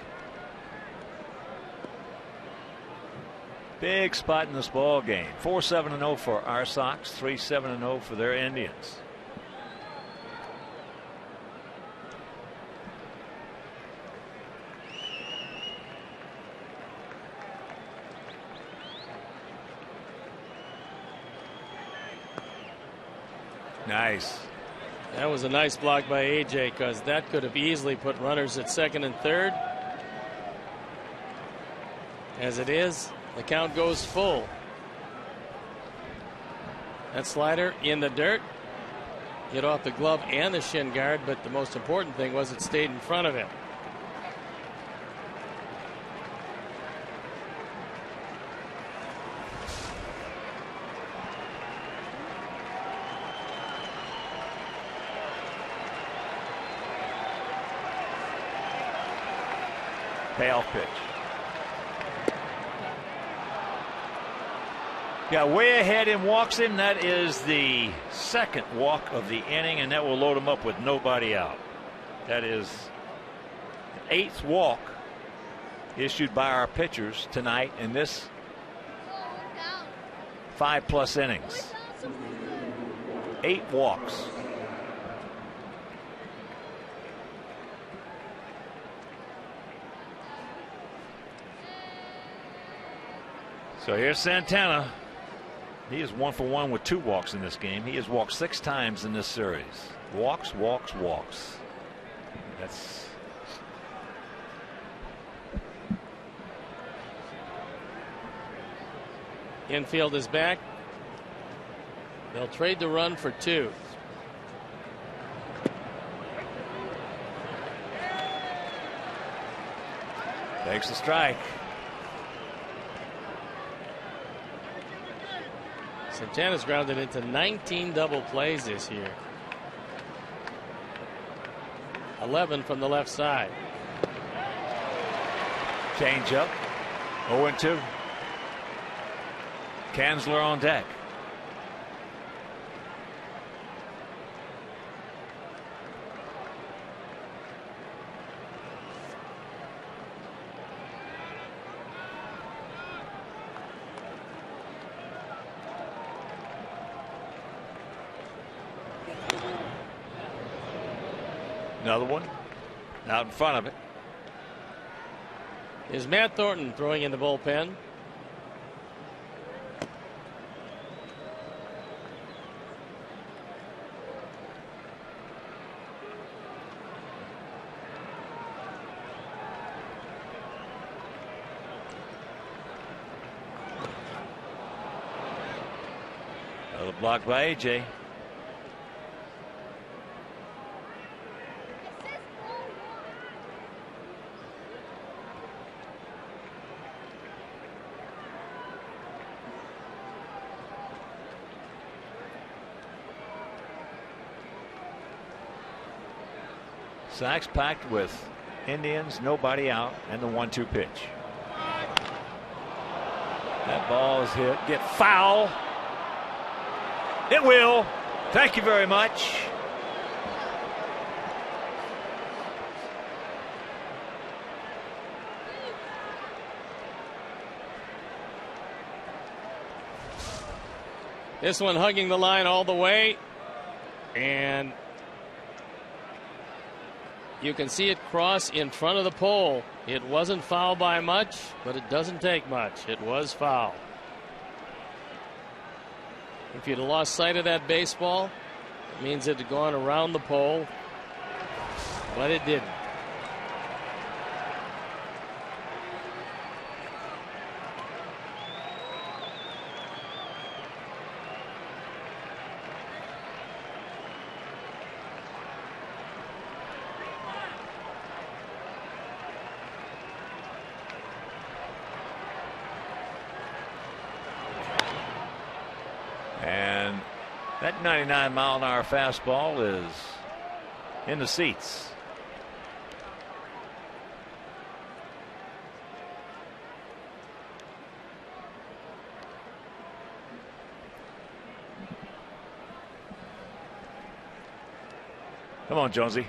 Big spot in this ball game. 4-7-0 for our Sox, 3-7-0 for their Indians. Nice. That was a nice block by AJ, because that could have easily put runners at second and third. As it is, the count goes full. That slider in the dirt. Hit off the glove and the shin guard, but the most important thing was it stayed in front of him. Payoff pitch. Got way ahead and walks him. That is the second walk of the inning, and that will load him up with nobody out. That is the 8th walk issued by our pitchers tonight in this 5+ innings. 8 walks. So here's Santana. He is 1 for 1 with 2 walks in this game. He has walked 6 times in this series. Walks, walks, walks. That's infield is back. They'll trade the run for 2. takes the strike. Santana's grounded into 19 double plays this year. 11 from the left side. Change up. 0-2. Kanzler on deck. Another one out in front of it. Is Matt Thornton throwing in the bullpen? Another block by AJ. Sacks packed with Indians, nobody out, and the 1-2 pitch. That ball is hit. Get foul. It will. Thank you very much. This one hugging the line all the way. And you can see it cross in front of the pole. It wasn't foul by much, but it doesn't take much. It was foul. If you'd have lost sight of that baseball, it means it had gone around the pole, but it didn't. And that 99-mile-an-hour fastball is in the seats. Come on, Jonesy.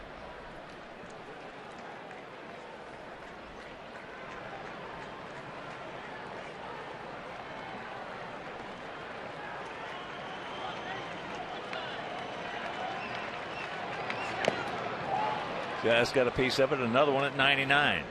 Just got a piece of it. Another one at 99.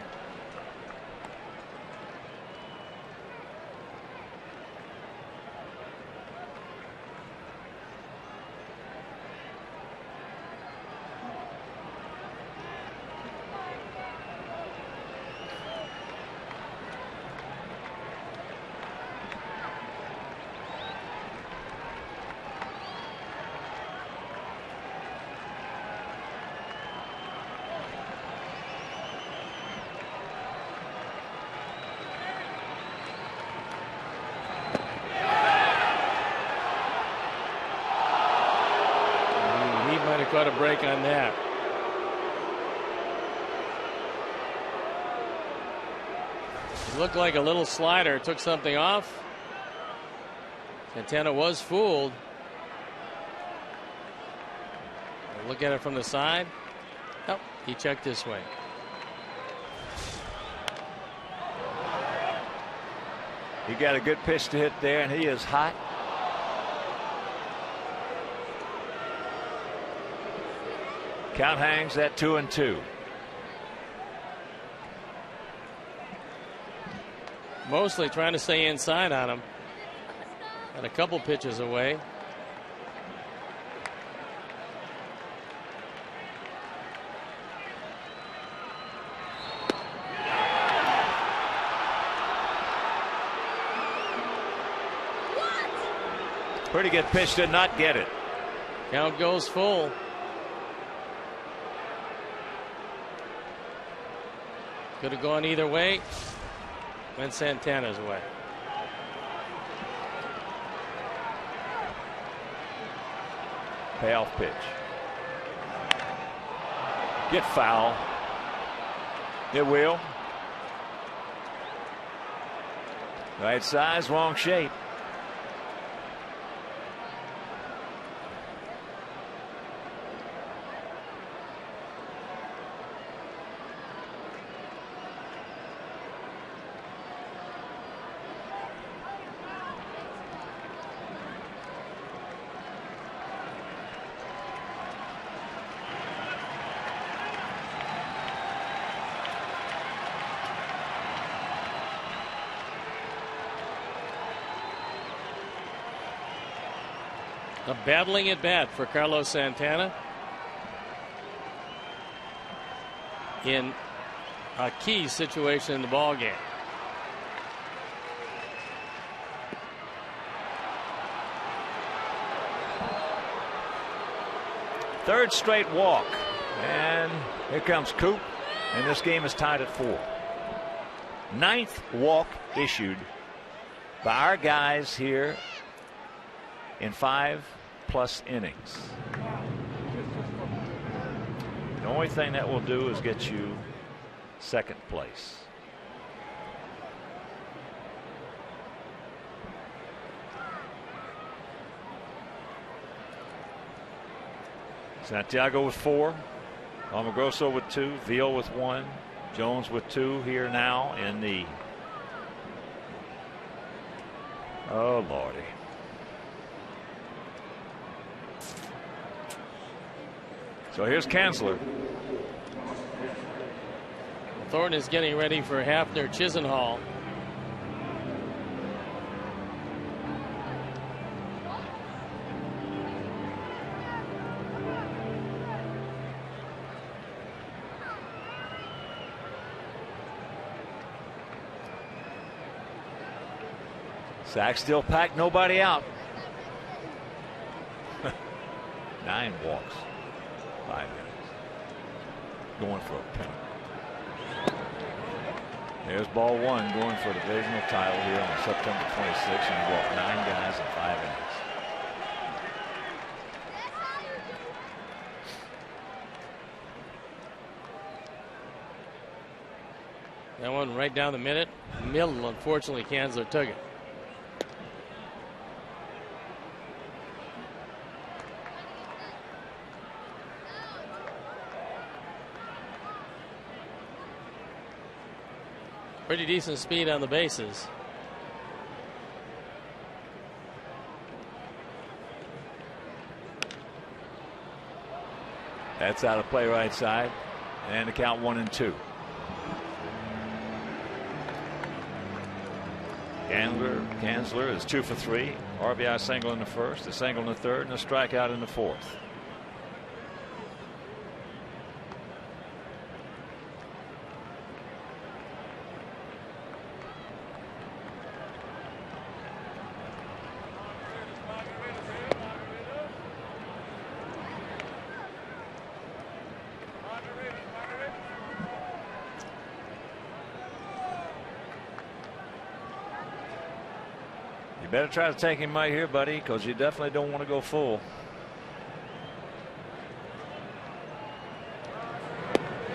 Got a break on that. It looked like a little slider. Took something off. Santana was fooled. Look at it from the side. Nope, he checked this way. He got a good pitch to hit there, and he is hot. Count hangs at 2-2. Mostly trying to stay inside on him. And a couple pitches away. Pretty good pitch, did not get it. Count goes full. Could have gone either way. Went Santana's way. Payoff pitch. Get foul. It will. Right size, wrong shape. A battling at bat for Carlos Santana in a key situation in the ball game. Third straight walk, and here comes Coop, and this game is tied at 4. Ninth walk issued by our guys here in 5+ innings. The only thing that will do is get you second place. Santiago with 4, Almagroso with 2, Veal with 1, Jones with 2 here now in the. Oh Lordy. So here's Kanzler. Thornton is getting ready for Hafner Chisenhall. Sack still packed, nobody out. 9 walks, 5 innings. Going for a pennant. There's ball 1 going for a divisional title here on September 26th, and he walked 9 guys in 5 innings. That one right down the middle. Unfortunately, Kanzler took it. Pretty decent speed on the bases. That's out of play right side, and the count 1-2. Kanzler is 2 for 3. RBI single in the first, a single in the third, and a strikeout in the fourth. Better try to take him right here, buddy, because you definitely don't want to go full.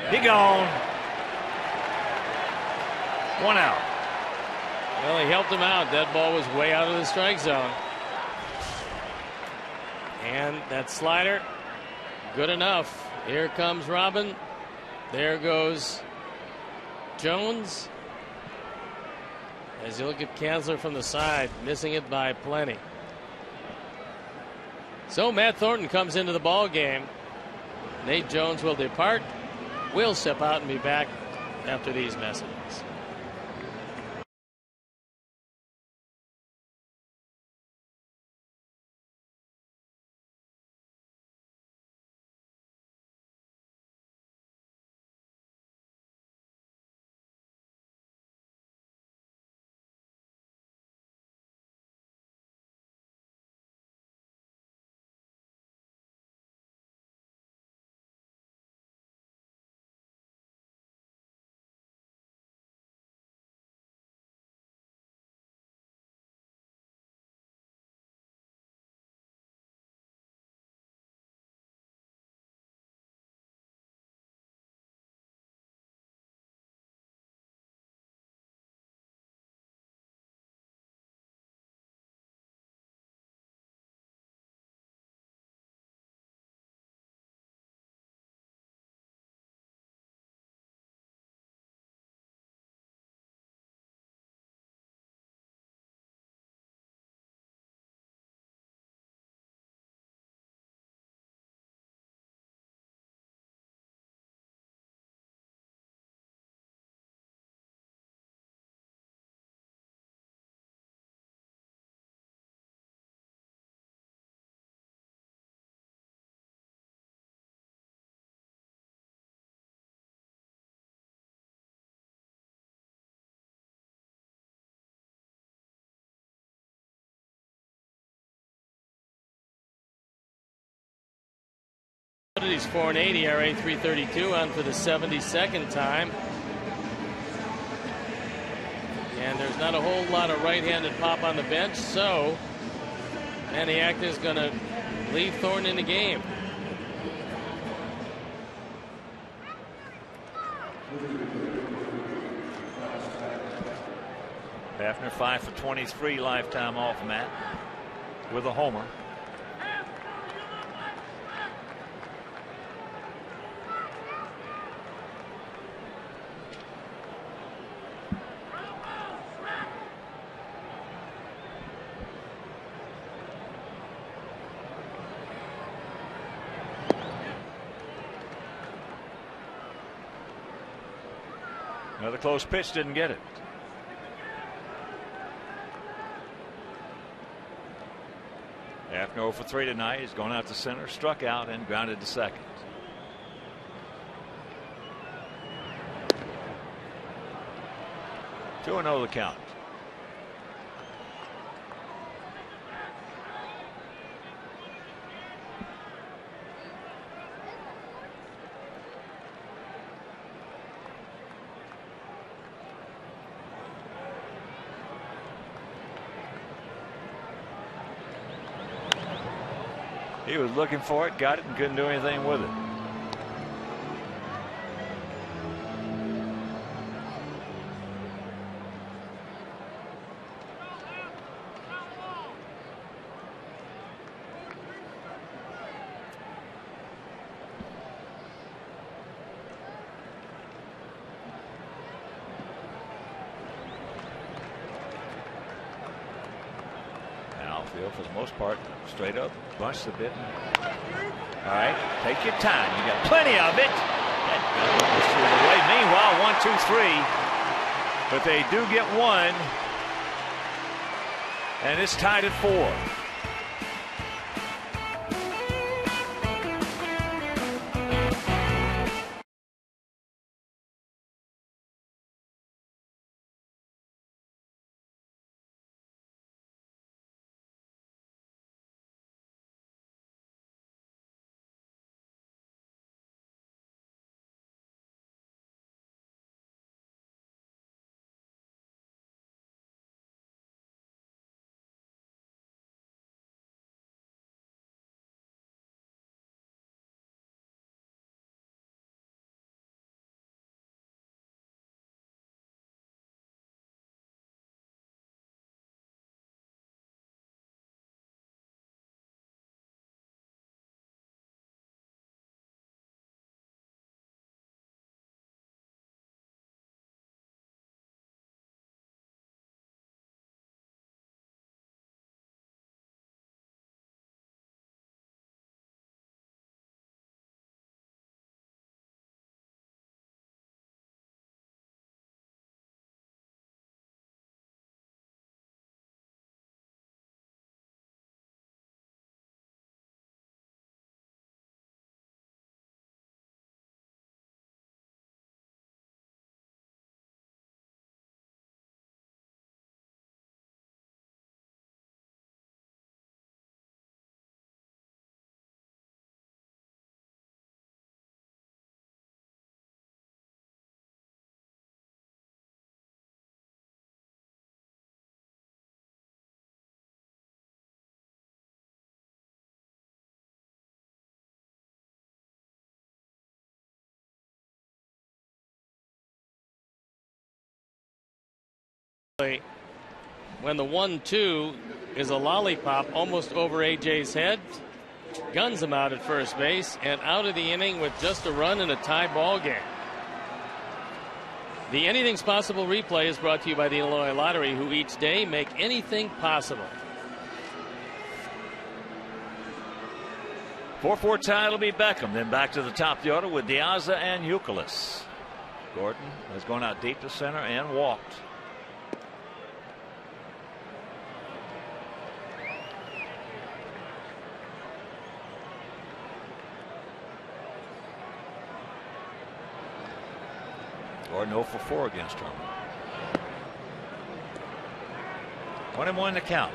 He gone. 1 out. Well, he helped him out. That ball was way out of the strike zone. And that slider, good enough. Here comes Robin. There goes Jones. As you look at Kanzler from the side, missing it by plenty. So Matt Thornton comes into the ball game. Nate Jones will depart. We'll step out and be back after these messages. He's 4-8 ERA, 3.32 on for the 72nd time. And there's not a whole lot of right-handed pop on the bench, so Manny Acta is going to leave Thornton in the game. Hafner 5 for 23 lifetime off Matt with a homer. Another close pitch, didn't get it. Hafner 0 for 3 tonight. He's gone out to center, struck out, and grounded to second. Two 2-0 the count. He was looking for it, got it, and couldn't do anything with it. Outfield, for the most part, straight up, bunched a bit. All right, take your time. You got plenty of it. Meanwhile, 1, 2, 3. But they do get one. And it's tied at 4. When the 1-2 is a lollipop almost over AJ's head, guns him out at first base and out of the inning with just a run in a tie ball game. The Anything's Possible replay is brought to you by the Illinois Lottery, who each day make anything possible. 4-4 tie will be Beckham. Then back to the top of the order with Diaza and Youkilis. Gordon has gone out deep to center and walked. Gordon 0 for 4 against him. 1-1 to count.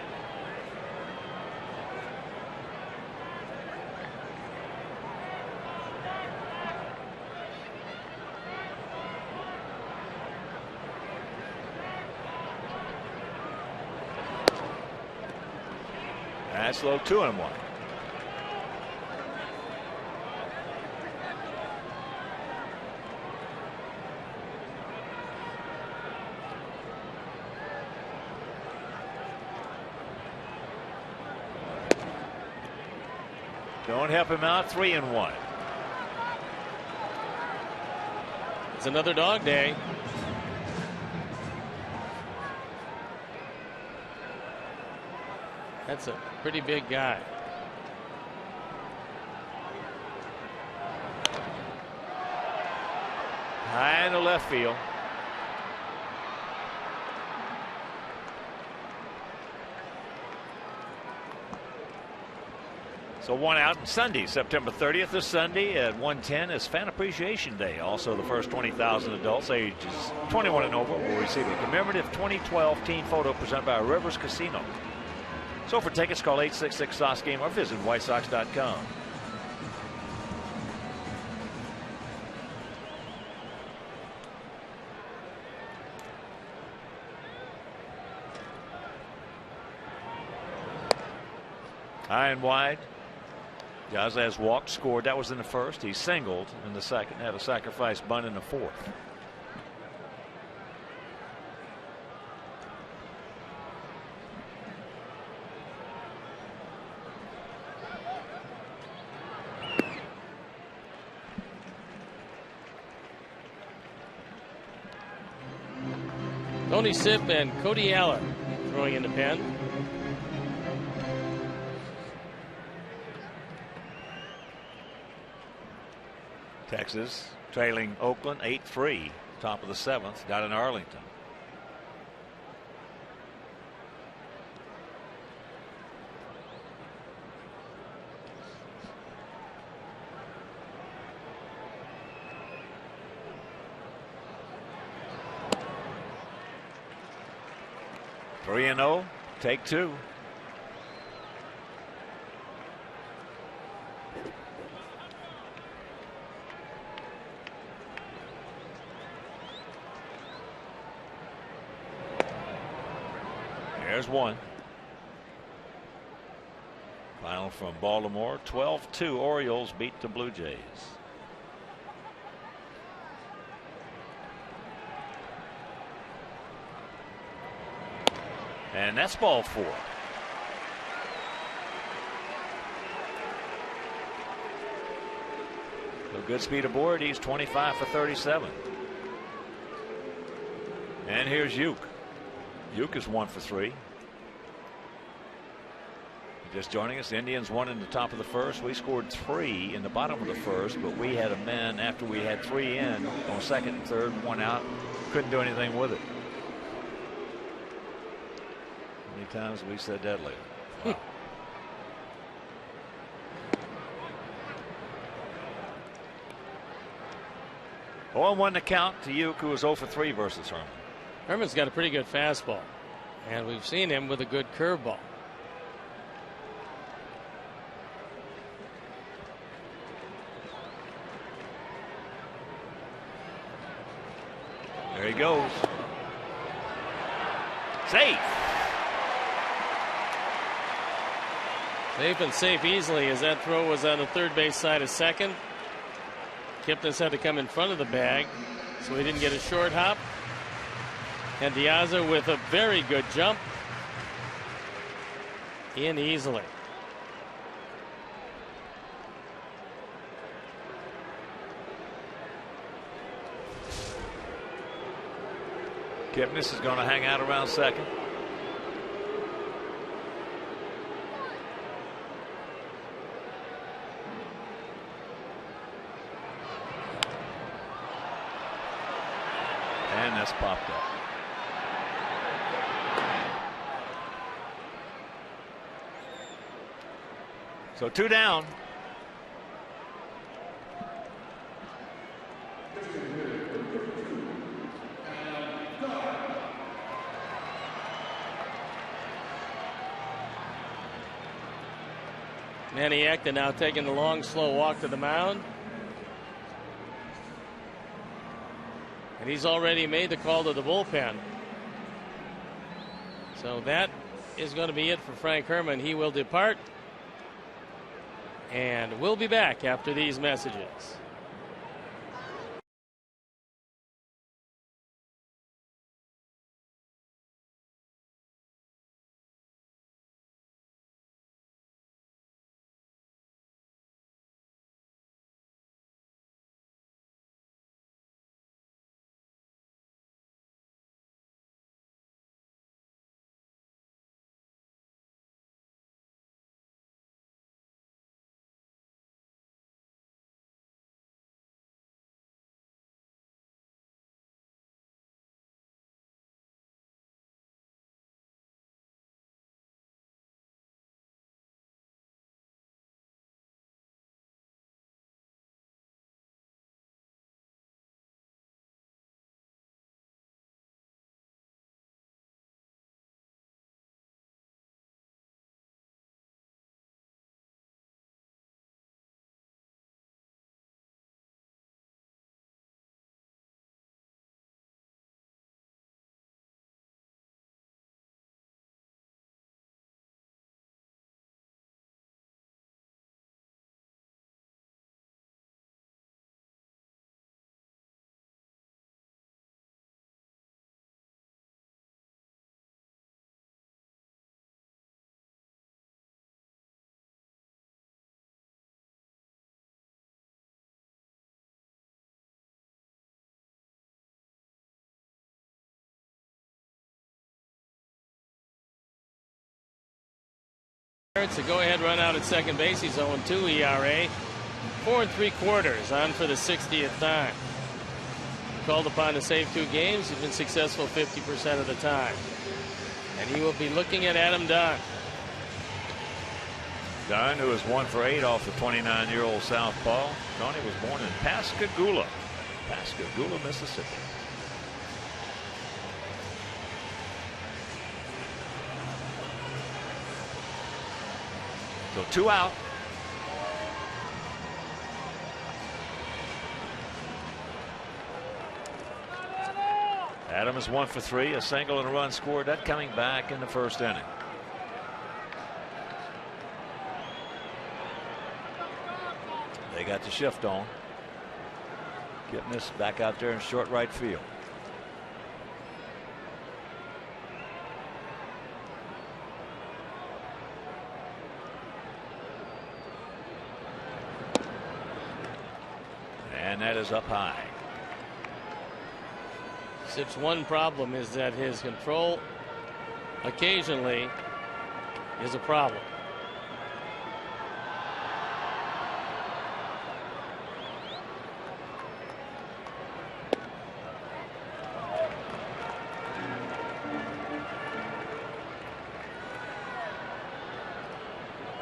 That's low. 2-1. Don't help him out. 3-1. It's another dog day. That's a pretty big guy. High in the left field. So 1 out. And Sunday, September 30th, this Sunday at 1:10 is Fan Appreciation Day. Also, the first 20,000 adults ages 21 and over will receive a commemorative 2012 team photo presented by Rivers Casino. So for tickets, call 866-SOX-GAME or visit whitesox.com. High and wide. Jazz walked, scored. That was in the first. He singled in the second, had a sacrifice bunt in the fourth. Tony Sipp and Cody Allen throwing in the pen. Texas trailing Oakland 8-3, top of the seventh, got in Arlington. Three and 0, take two. There's one. Final from Baltimore, 12-2. Orioles beat the Blue Jays. And that's ball four. So good speed aboard. He's 25 for 37. And here's Uke. Uke is 1 for 3. Just joining us, the Indians won in the top of the first. We scored 3 in the bottom of the first, but we had a man after we had 3 in on second and third, 1 out. Couldn't do anything with it. How many times have we said that lately? Wow. Oh, 1 to count to Uke, who was 0 for 3 versus Herman. Herman's got a pretty good fastball, and we've seen him with a good curveball. There he goes. Safe. Safe and safe easily, as that throw was on the third base side of second. Kipnis had to come in front of the bag, so he didn't get a short hop. And Diaza with a very good jump in easily. Kipnis is going to hang out around second. And that's popped up. So 2 down. Manny Ekta now taking the long, slow walk to the mound. And he's already made the call to the bullpen. So that is going to be it for Frank Herman. He will depart. And we'll be back after these messages. It's a go-ahead run out at second base. He's 0-2 ERA. 4 3/4 on for the 60th time. Called upon to save 2 games. He's been successful 50% of the time. And he will be looking at Adam Dunn. Dunn, who is 1 for 8 off the 29-year-old southpaw. Donnie was born in Pascagoula, Mississippi. So 2 out. Adam is 1 for 3, a single and a run scored. That coming back in the first inning. They got the shift on. Getting this back out there in short right field. And that is up high. Sip's one problem is that his control occasionally is a problem.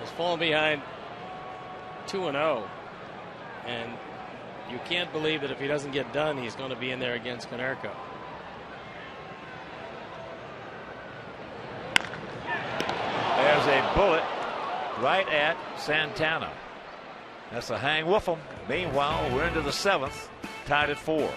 He's fallen behind 2-0, and you can't believe that if he doesn't get done, he's going to be in there against Konerko. There's a bullet right at Santana. That's a hang with him. Meanwhile, we're into the 7th, tied at 4.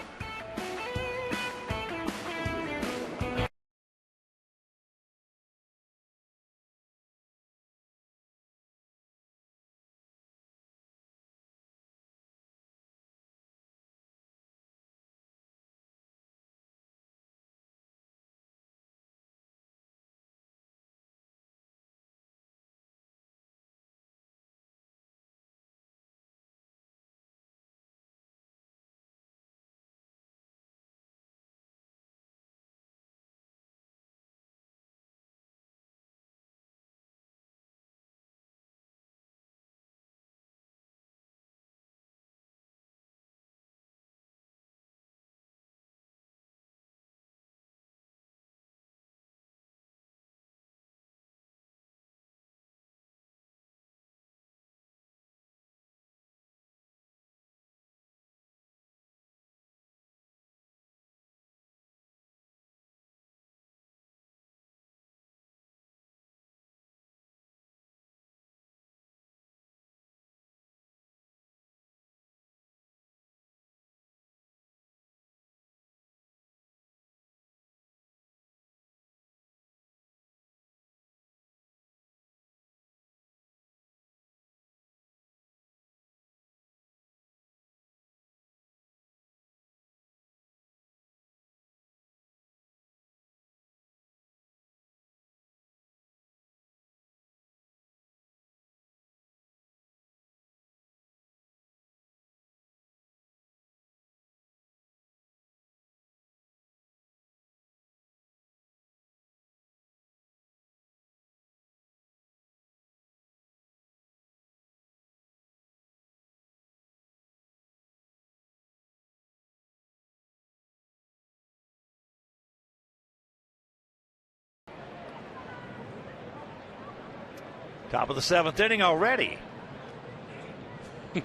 Top of the 7th inning already.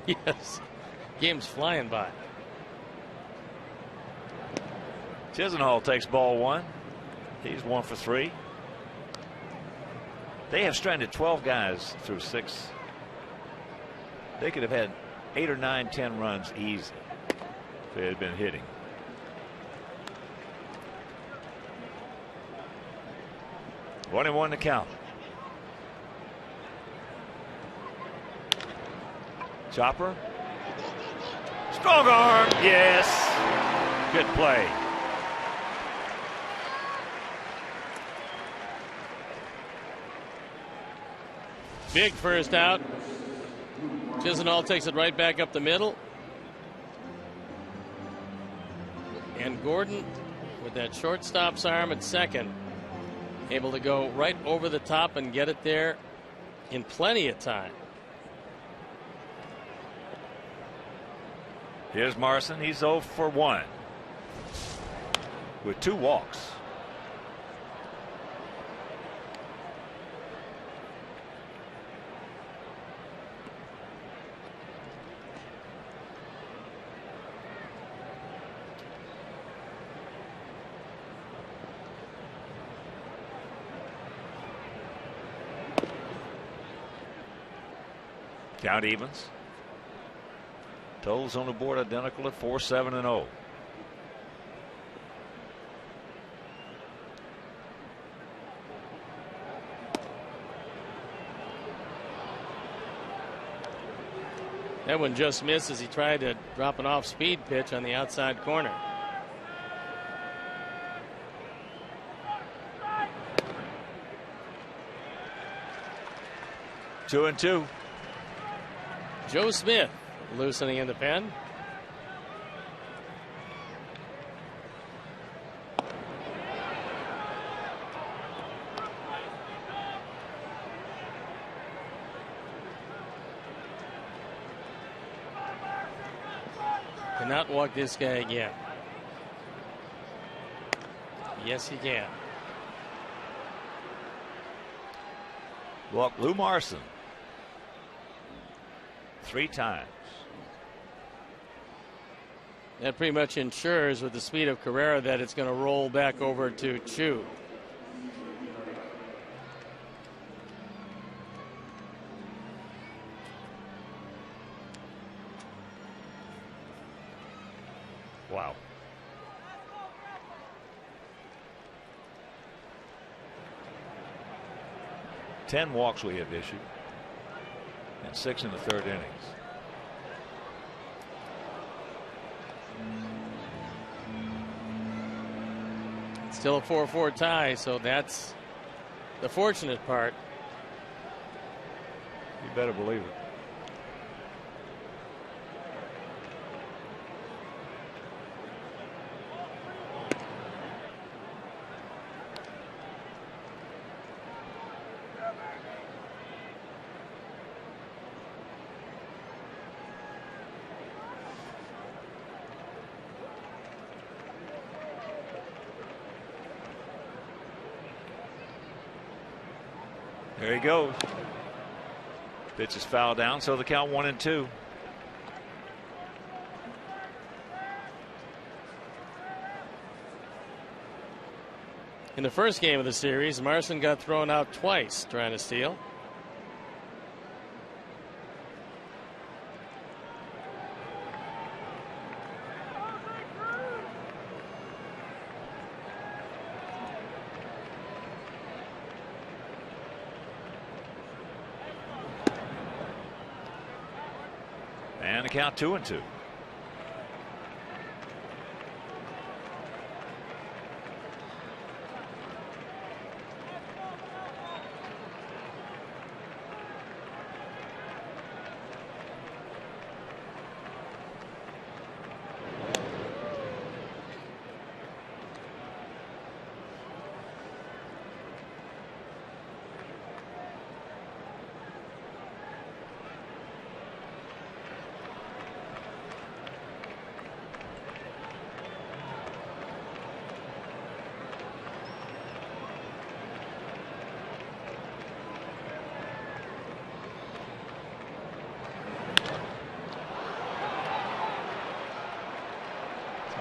Yes. Game's flying by. Chisenhall takes ball 1. He's 1 for 3. They have stranded 12 guys through 6. They could have had 8 or 9, 10 runs easy if they had been hitting. One and 1 to count. Chopper. Strong arm. Yes. Good play. Big first out. Chisenhall takes it right back up the middle. And Gordon, with that shortstop's arm at second, able to go right over the top and get it there in plenty of time. Here's Morrison. He's 0 for 1 with 2 walks. Count evens. Totals on the board identical at 4, 7, and 0. That one just missed as he tried to drop an off-speed pitch on the outside corner. Two and two. Joe Smith loosening in the pen. Cannot walk this guy again. Yes, he can. Walk Lou Morrison 3 times. That pretty much ensures with the speed of Carrera that it's going to roll back over to Chu. Wow. Ten walks we have issued, and 6 in the 3rd innings. Still a 4-4 tie, so that's the fortunate part. You better believe it. There he goes. Pitch is fouled down, so the count 1-2. In the first game of the series, Morrison got thrown out twice trying to steal. And the count 2-2.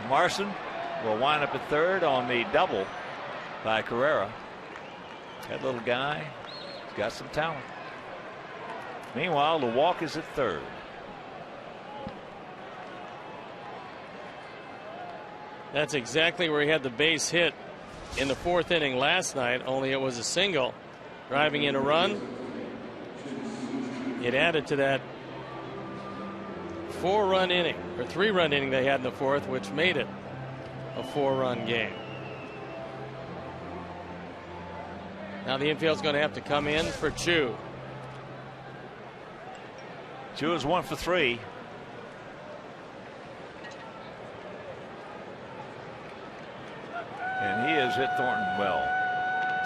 Morrison will wind up at third on the double by Carrera. That little guy has got some talent. Meanwhile, the walk is at third. That's exactly where he had the base hit in the 4th inning last night, only it was a single. Driving in a run. It added to that 4-run inning, or 3-run inning they had in the 4th, which made it a 4-run game. Now the infield's going to have to come in for Chu. Chu is 1 for 3. And he has hit Thornton well.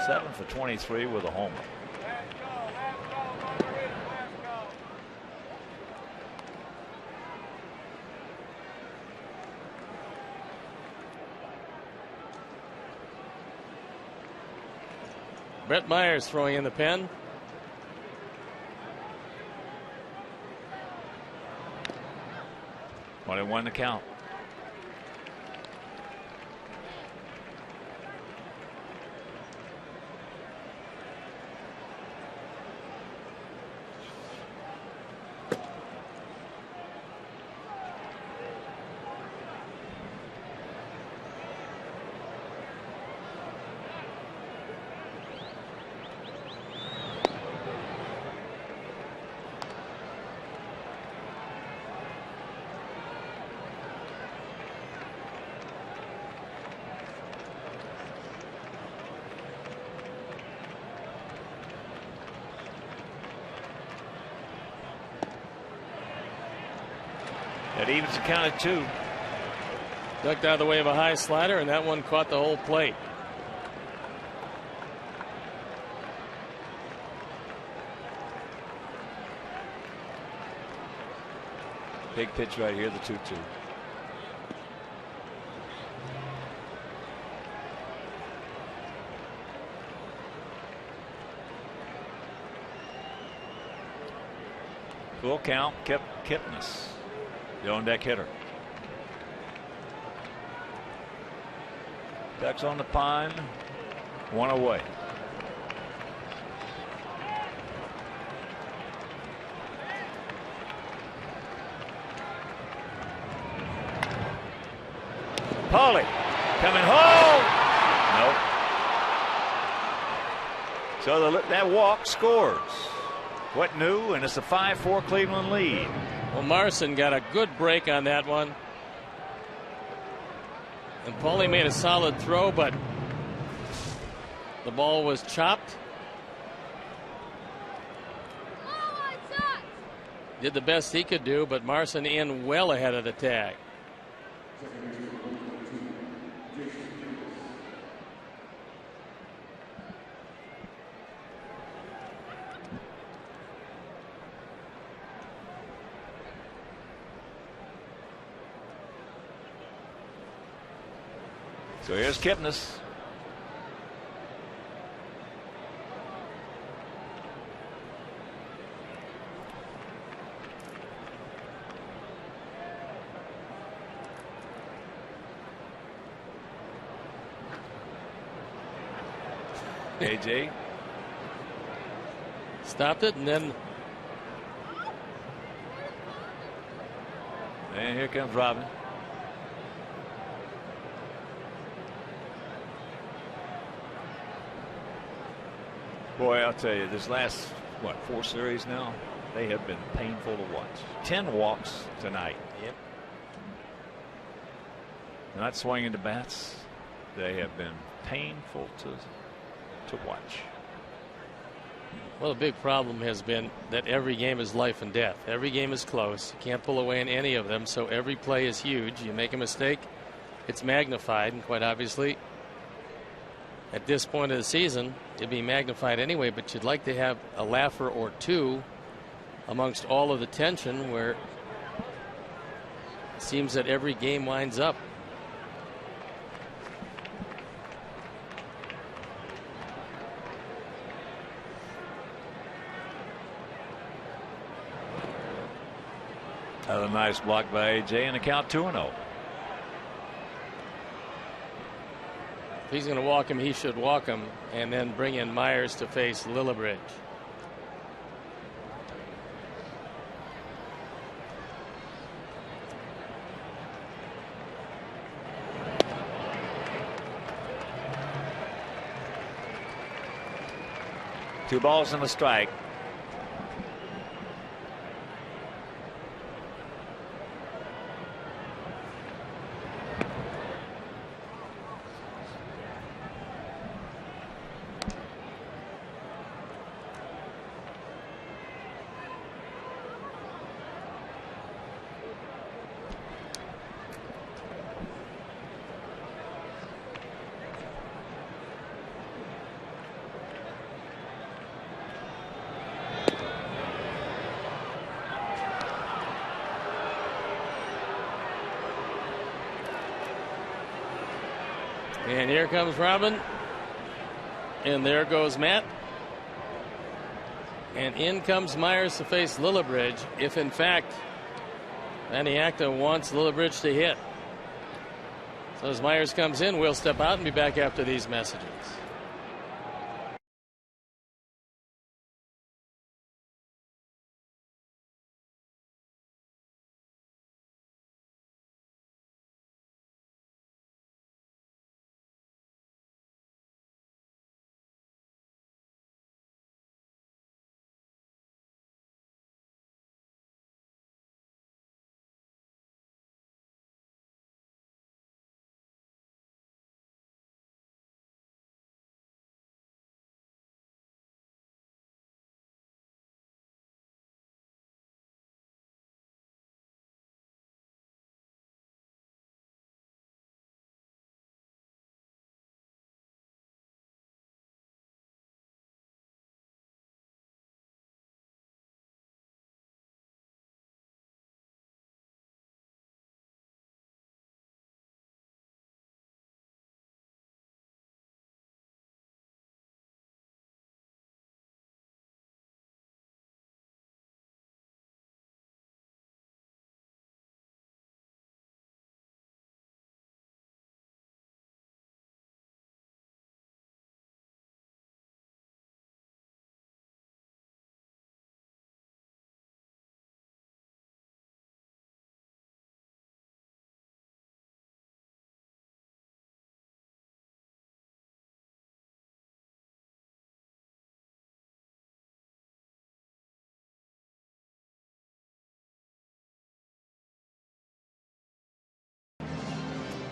7 for 23 with a homer. Brett Myers throwing in the pen. One and one to count. That evens the count at 2. Ducked out of the way of a high slider, and that one caught the whole plate. Big pitch right here, the 2-2. Full count, Kipnis, the on-deck hitter. Ducks on the pine, one away. Paulie coming home. Nope. So that walk scores. What new? And it's a 5-4 Cleveland lead. Well, Marson got a good break on that one. And Paulie made a solid throw, but the ball was chopped. Did the best he could do, but Marson in well ahead of the tag. So here's Kipnis. AJ stopped it, and then here comes Robin. Boy, I'll tell you, this last, 4 series now, they have been painful to watch. 10 walks tonight. Yep. Not swinging the bats. They have been painful to watch. Well, the big problem has been that every game is life and death. Every game is close. You can't pull away in any of them, so every play is huge. You make a mistake, it's magnified, and quite obviously, at this point of the season, it'd be magnified anyway, but you'd like to have a laugher or two amongst all of the tension where it seems that every game winds up. Another nice block by AJ, and the count 2-0. If he's going to walk him, he should walk him and then bring in Myers to face Lillibridge. Two balls and a strike. And here comes Robin. And there goes Matt. And in comes Myers to face Lillibridge, if in fact Aniakta wants Lillibridge to hit. So as Myers comes in, we'll step out and be back after these messages.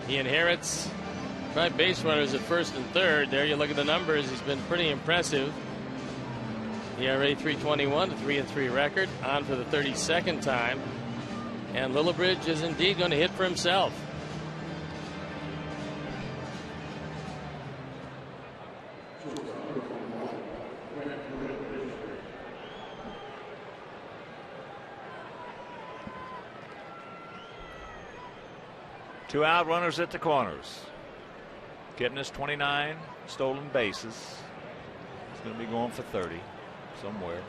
He inherits 5 base runners at first and third. There you look at the numbers. He's been pretty impressive. ERA 3.21, a 3-3 record, on for the 32nd time. And Lillibridge is indeed going to hit for himself. Two out runners at the corners. Kipnis 29 stolen bases. He's going to be going for 30 somewhere.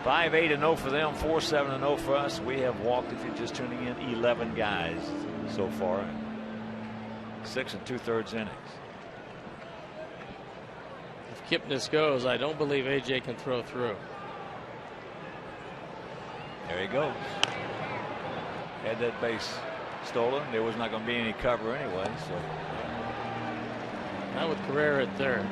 Five, 8-0 for them, 4-7-0 for us. We have walked, if you're just tuning in, 11 guys so far. 6 2/3 innings. If Kipnis goes, I don't believe AJ can throw through. There he goes. Had that base stolen. There was not going to be any cover anyway. So not with Carrera at third.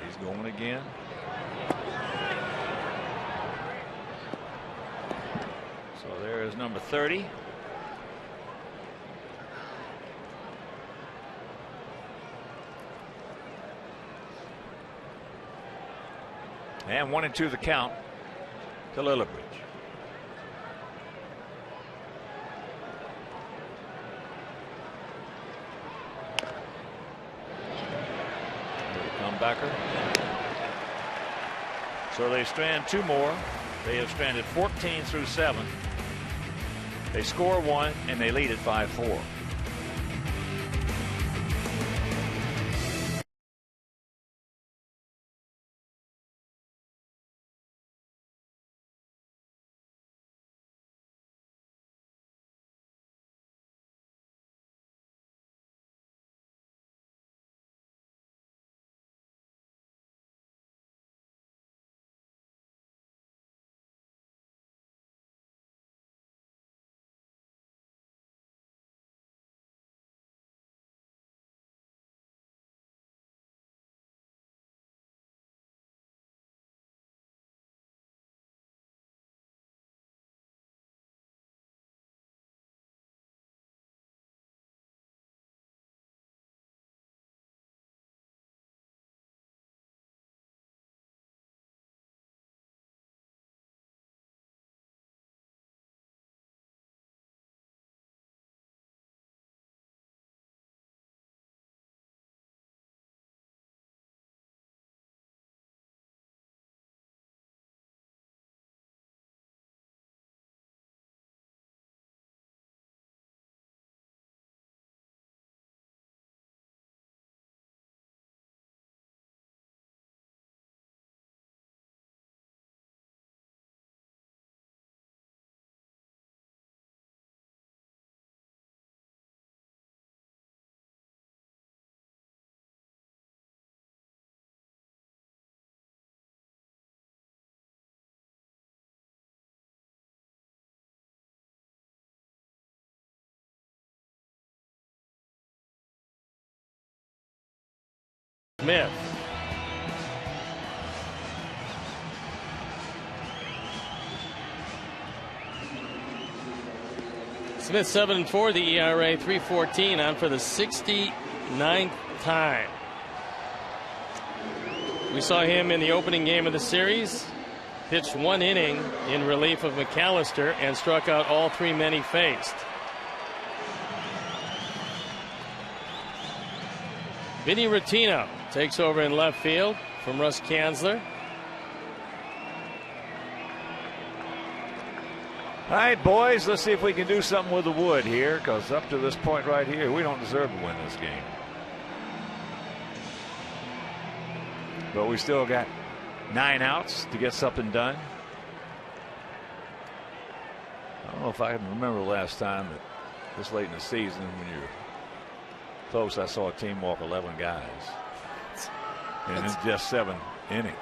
He's going again. There is number 30. And 1-2 the count to Lillibridge. Comebacker. So they strand 2 more. They have stranded 14 through 7. They score 1 and they lead at 5-4. Smith. Smith 7-4, the ERA 3.14, on for the 69th time. We saw him in the opening game of the series. Pitched 1 inning in relief of McAllister and struck out all 3 men he faced. Vinny Rottino takes over in left field from Russ Kanzler. All right, boys, let's see if we can do something with the wood here, because up to this point right here, we don't deserve to win this game. But we still got 9 outs to get something done. I don't know if I can remember the last time that this late in the season, when you're close, I saw a team walk 11 guys in just 7 innings.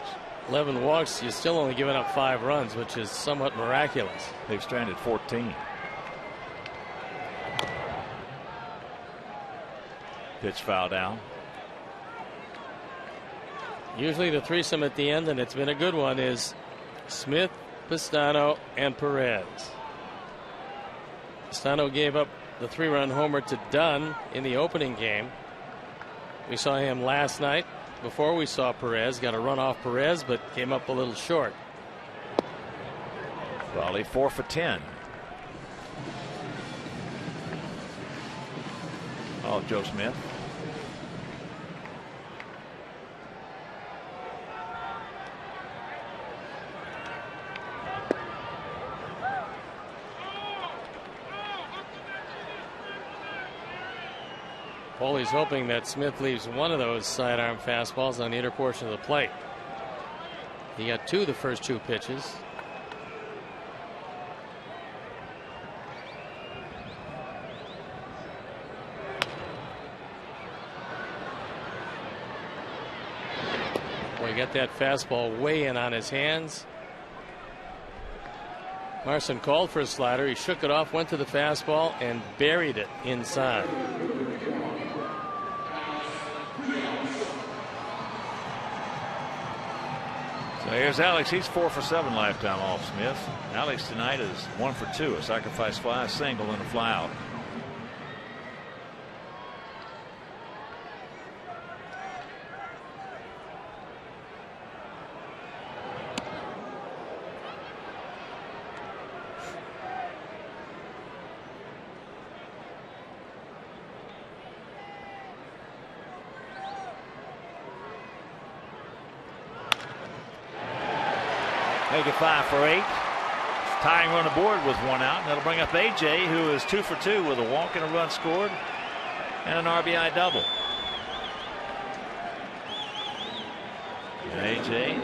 11 walks, you're still only giving up 5 runs, which is somewhat miraculous. They've stranded 14. Pitch foul down. Usually the threesome at the end, and it's been a good one, is Smith, Pistano, and Perez. Pistano gave up the 3-run homer to Dunn in the opening game. We saw him last night. Before we saw Perez, got a run off Perez, but came up a little short. Volley 4 for 10. Oh, Joe Smith. Foley's hoping that Smith leaves one of those sidearm fastballs on the inner portion of the plate. He got 2 the first 2 pitches. Boy, he got that fastball way in on his hands. Marson called for a slider. He shook it off, went to the fastball, and buried it inside. So here's Alex. He's 4 for 7 lifetime off Smith. Alex tonight is 1 for 2. A sacrifice fly, a single, and a fly out. Make it 5 for 8. Tying run aboard with 1 out. And that'll bring up A.J., who is 2 for 2 with a walk and a run scored and an RBI double. And A.J.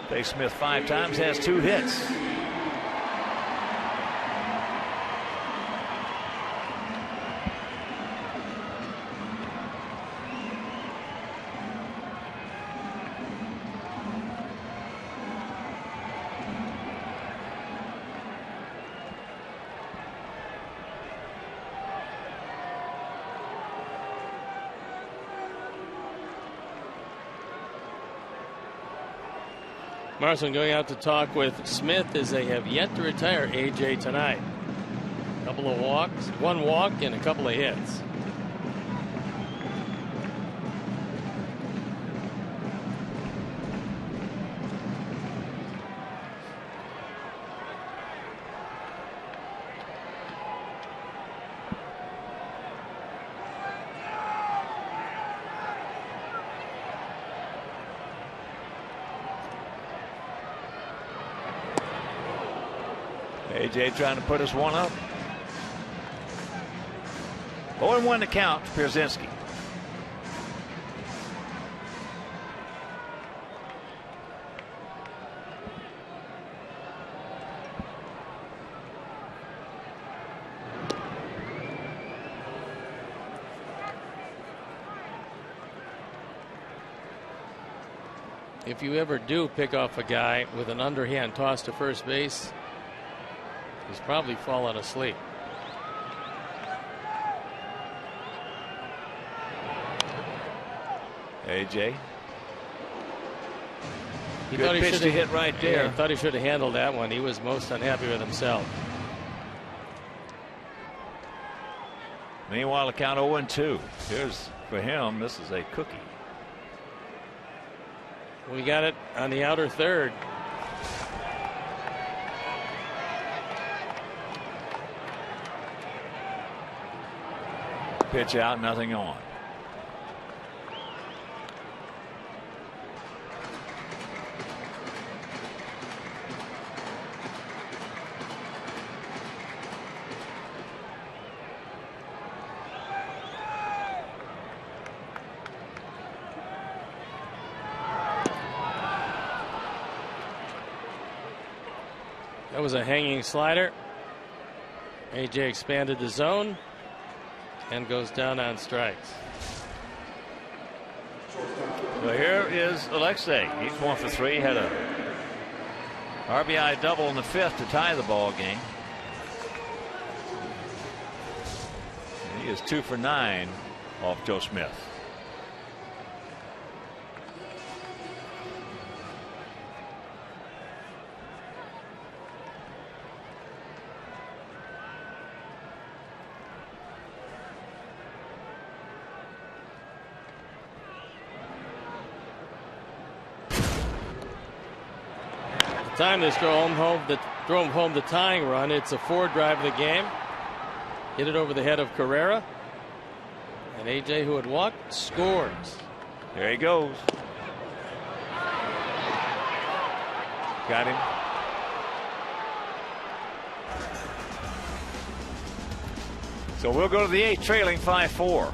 faced Smith 5 times, has 2 hits. Marson going out to talk with Smith as they have yet to retire A.J. tonight. A couple of walks, 1 walk, and a couple of hits. A.J. trying to put us 1 up. 0-1 to count for Pierzynski. If you ever do pick off a guy with an underhand toss to first base, he's probably fallen asleep. AJ. He Good thought he pitch should to have hit right there. Yeah, he thought he should have handled that one. He was most unhappy with himself. Meanwhile, the count 0-2. Here's for him. This is a cookie. We got it on the outer third. Pitch out, nothing on. That was a hanging slider. AJ expanded the zone and goes down on strikes. Well, here is Alexei. He's 1 for 3. Had a RBI double in the 5th to tie the ball game. And he is 2 for 9 off Joe Smith. Time this drove home the tying run. It's a Ford drive of the game. Hit it over the head of Carrera. And AJ, who had walked, scores. There he goes. Got him. So we'll go to the 8th, trailing 5-4.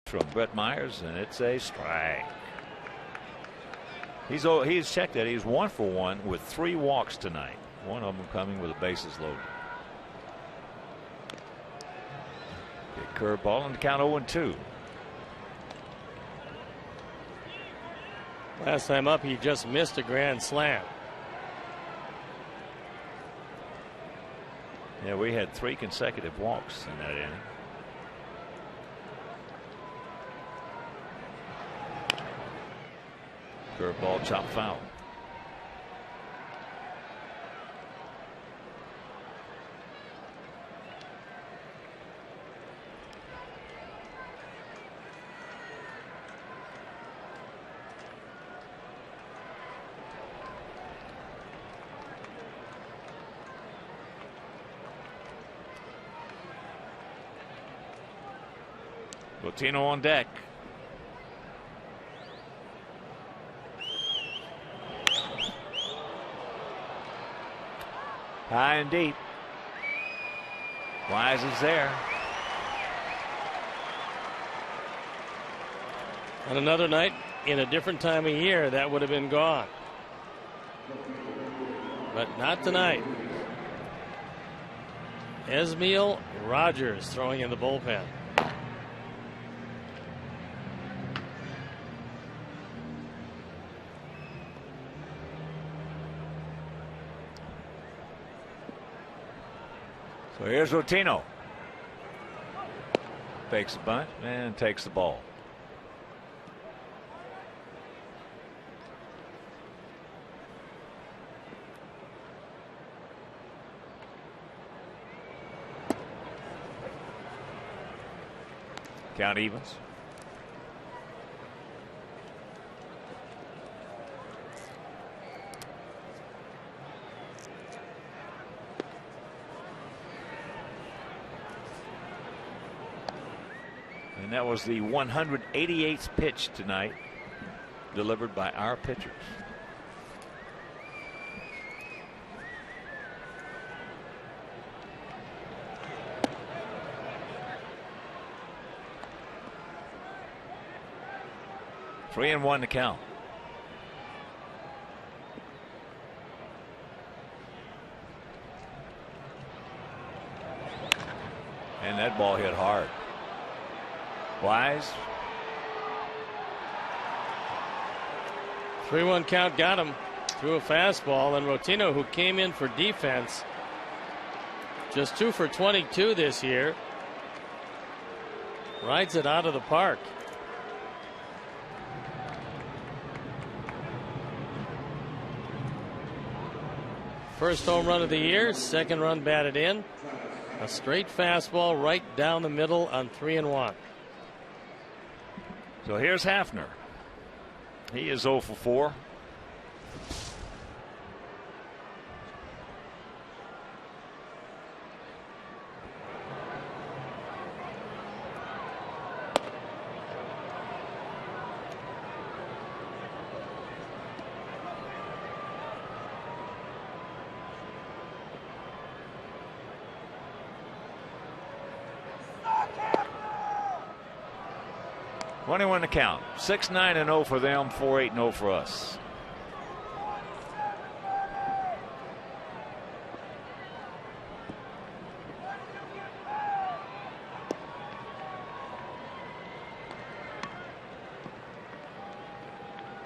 From Brett Myers, and it's a strike. He's checked that. He's 1 for 1 with 3 walks tonight. One of them coming with the bases loaded. Big curveball, and the count 0-2. Last time up, he just missed a grand slam. Yeah, we had 3 consecutive walks in that inning. Curveball, chop foul. Coutinho on deck. High and deep. Wise is there. On another night, in a different time of year, that would have been gone. But not tonight. Esmiel Rogers throwing in the bullpen. So here's Coutinho. Fakes a bunt and takes the ball. Count evens. And that was the 188th pitch tonight, delivered by our pitchers. Three and one to count. And that ball hit hard. Wise. 3-1 count got him through a fastball, and Coutinho, who came in for defense, just 2 for 22 this year, rides it out of the park. First home run of the year, second run batted in. A straight fastball right down the middle on 3-1. So here's Hafner. He is 0 for 4. One to count. 6-9-0 for them, 4-8-0 for us.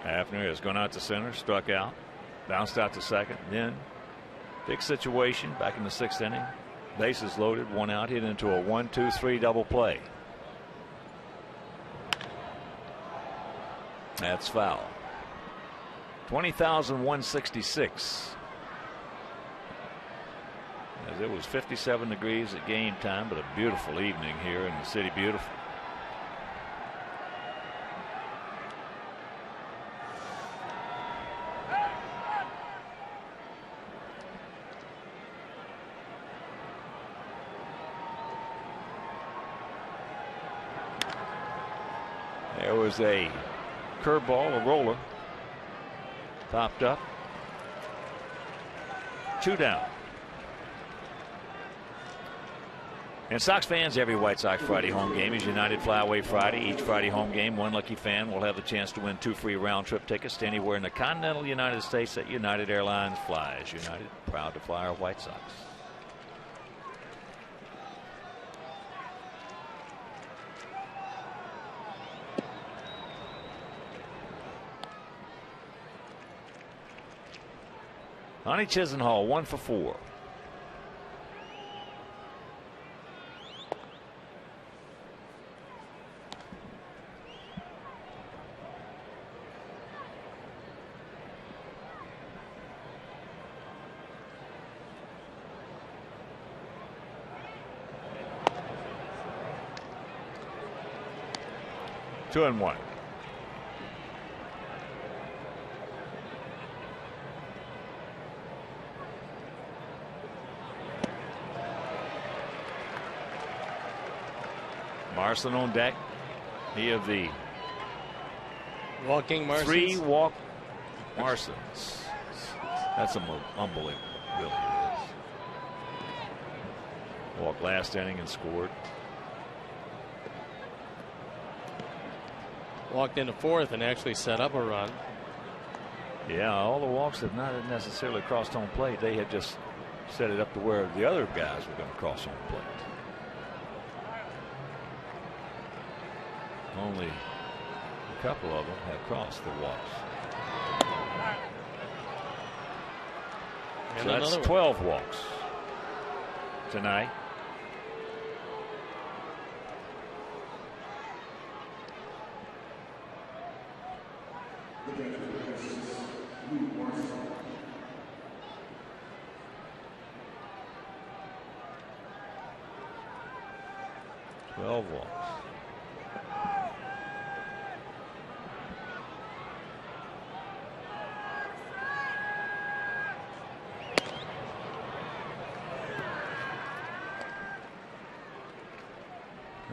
Hafner has gone out to center, struck out, bounced out to second. Then big situation back in the 6th inning. Bases loaded, 1 out, hit into a 1-2-3 double play. That's foul. 20,166. As it was 57 degrees at game time, but a beautiful evening here in the city. Beautiful. There was a curveball, a roller, popped up. 2 down. And Sox fans, every White Sox Friday home game is United Flyaway Friday. Each Friday home game, one lucky fan will have the chance to win 2 free round-trip tickets to anywhere in the continental United States that United Airlines flies. United, proud to fly our White Sox. Honey Chisenhall 1 for 4. Two and 1. Marson on deck. He of the walking Marsons. 3 walk Marsons. That's unbelievable. Really is. Walked last inning and scored. Walked into 4th and actually set up a run. Yeah, all the walks have not necessarily crossed home plate. They had just set it up to where the other guys were going to cross home plate. Only a couple of them have crossed the walks. And so that's another 12 walks tonight. Walks.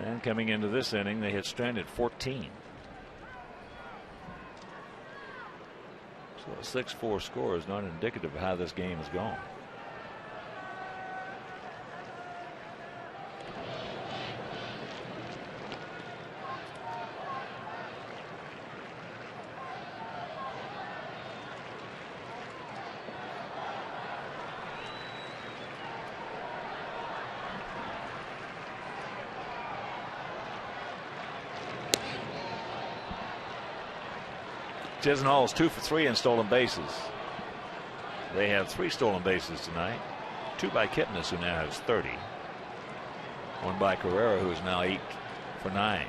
And coming into this inning, they had stranded 14. So a 6-4 score is not indicative of how this game has gone. Chisenhall is 2 for 3 in stolen bases. They have 3 stolen bases tonight. 2 by Kipnis, who now has 30. 1 by Carrera, who is now 8 for 9.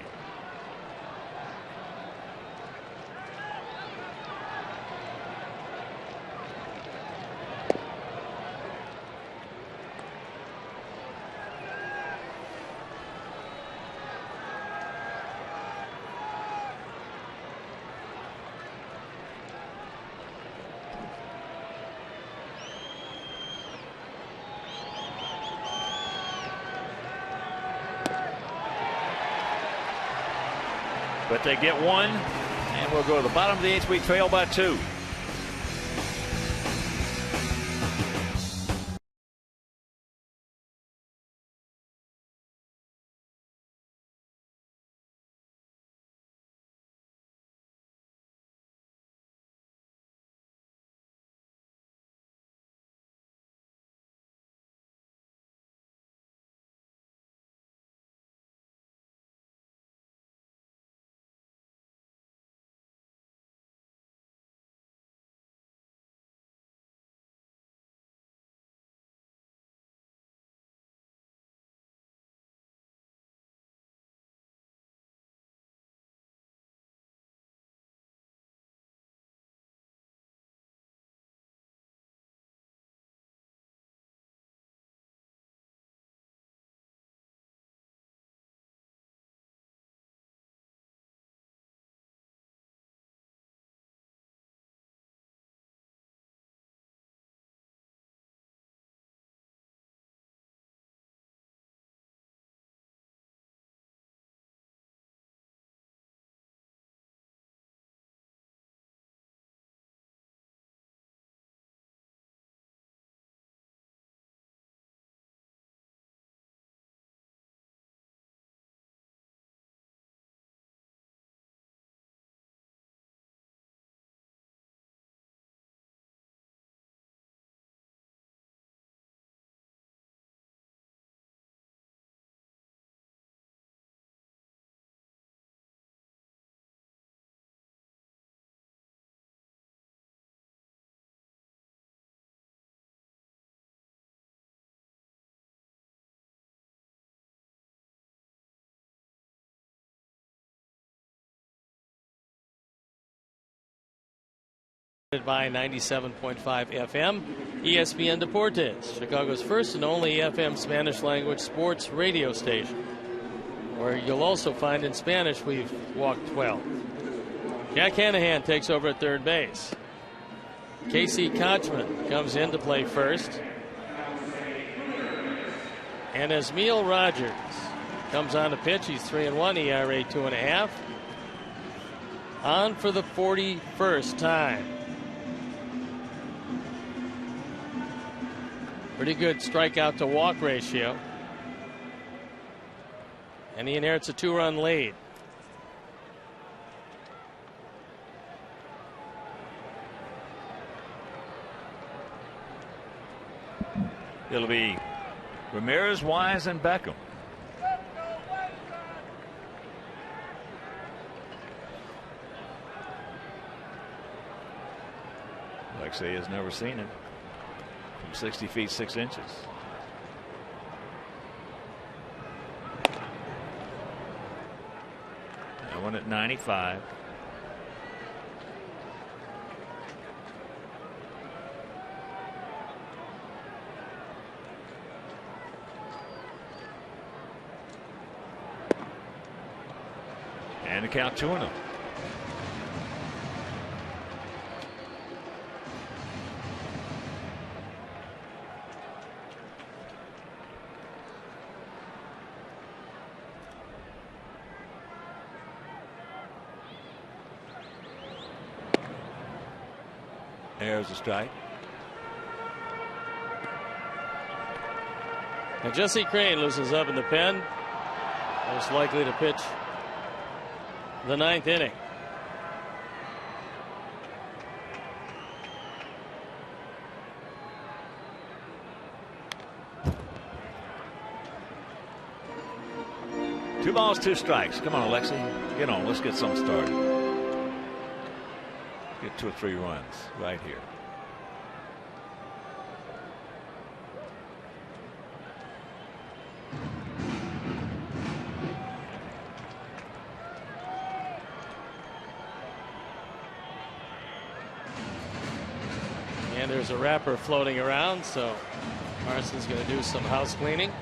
But they get 1, and we'll go to the bottom of the 8th. We trail by 2. By 97.5 FM, ESPN Deportes, Chicago's first and only FM Spanish language sports radio station, where you'll also find in Spanish we've walked 12. Jack Hanahan takes over at third base. Casey Kochman comes in to play first. And Esmil Rogers comes on the pitch. He's 3-1, ERA 2.5. On for the 41st time. Pretty good strikeout to walk ratio. And he inherits a 2-run lead. It'll be Ramirez, Wise, and Beckham. Alexei has never seen him from 60 feet 6 inches. That one at 95. And the count 2-0. There's a strike. And Jesse Crane loosens up in the pen. Most likely to pitch the 9th inning. Two balls, 2 strikes. Come on, Alexei. Get on. Let's get something started. Get 2 or 3 runs right here. And there's a wrapper floating around, so Marston's going to do some house cleaning.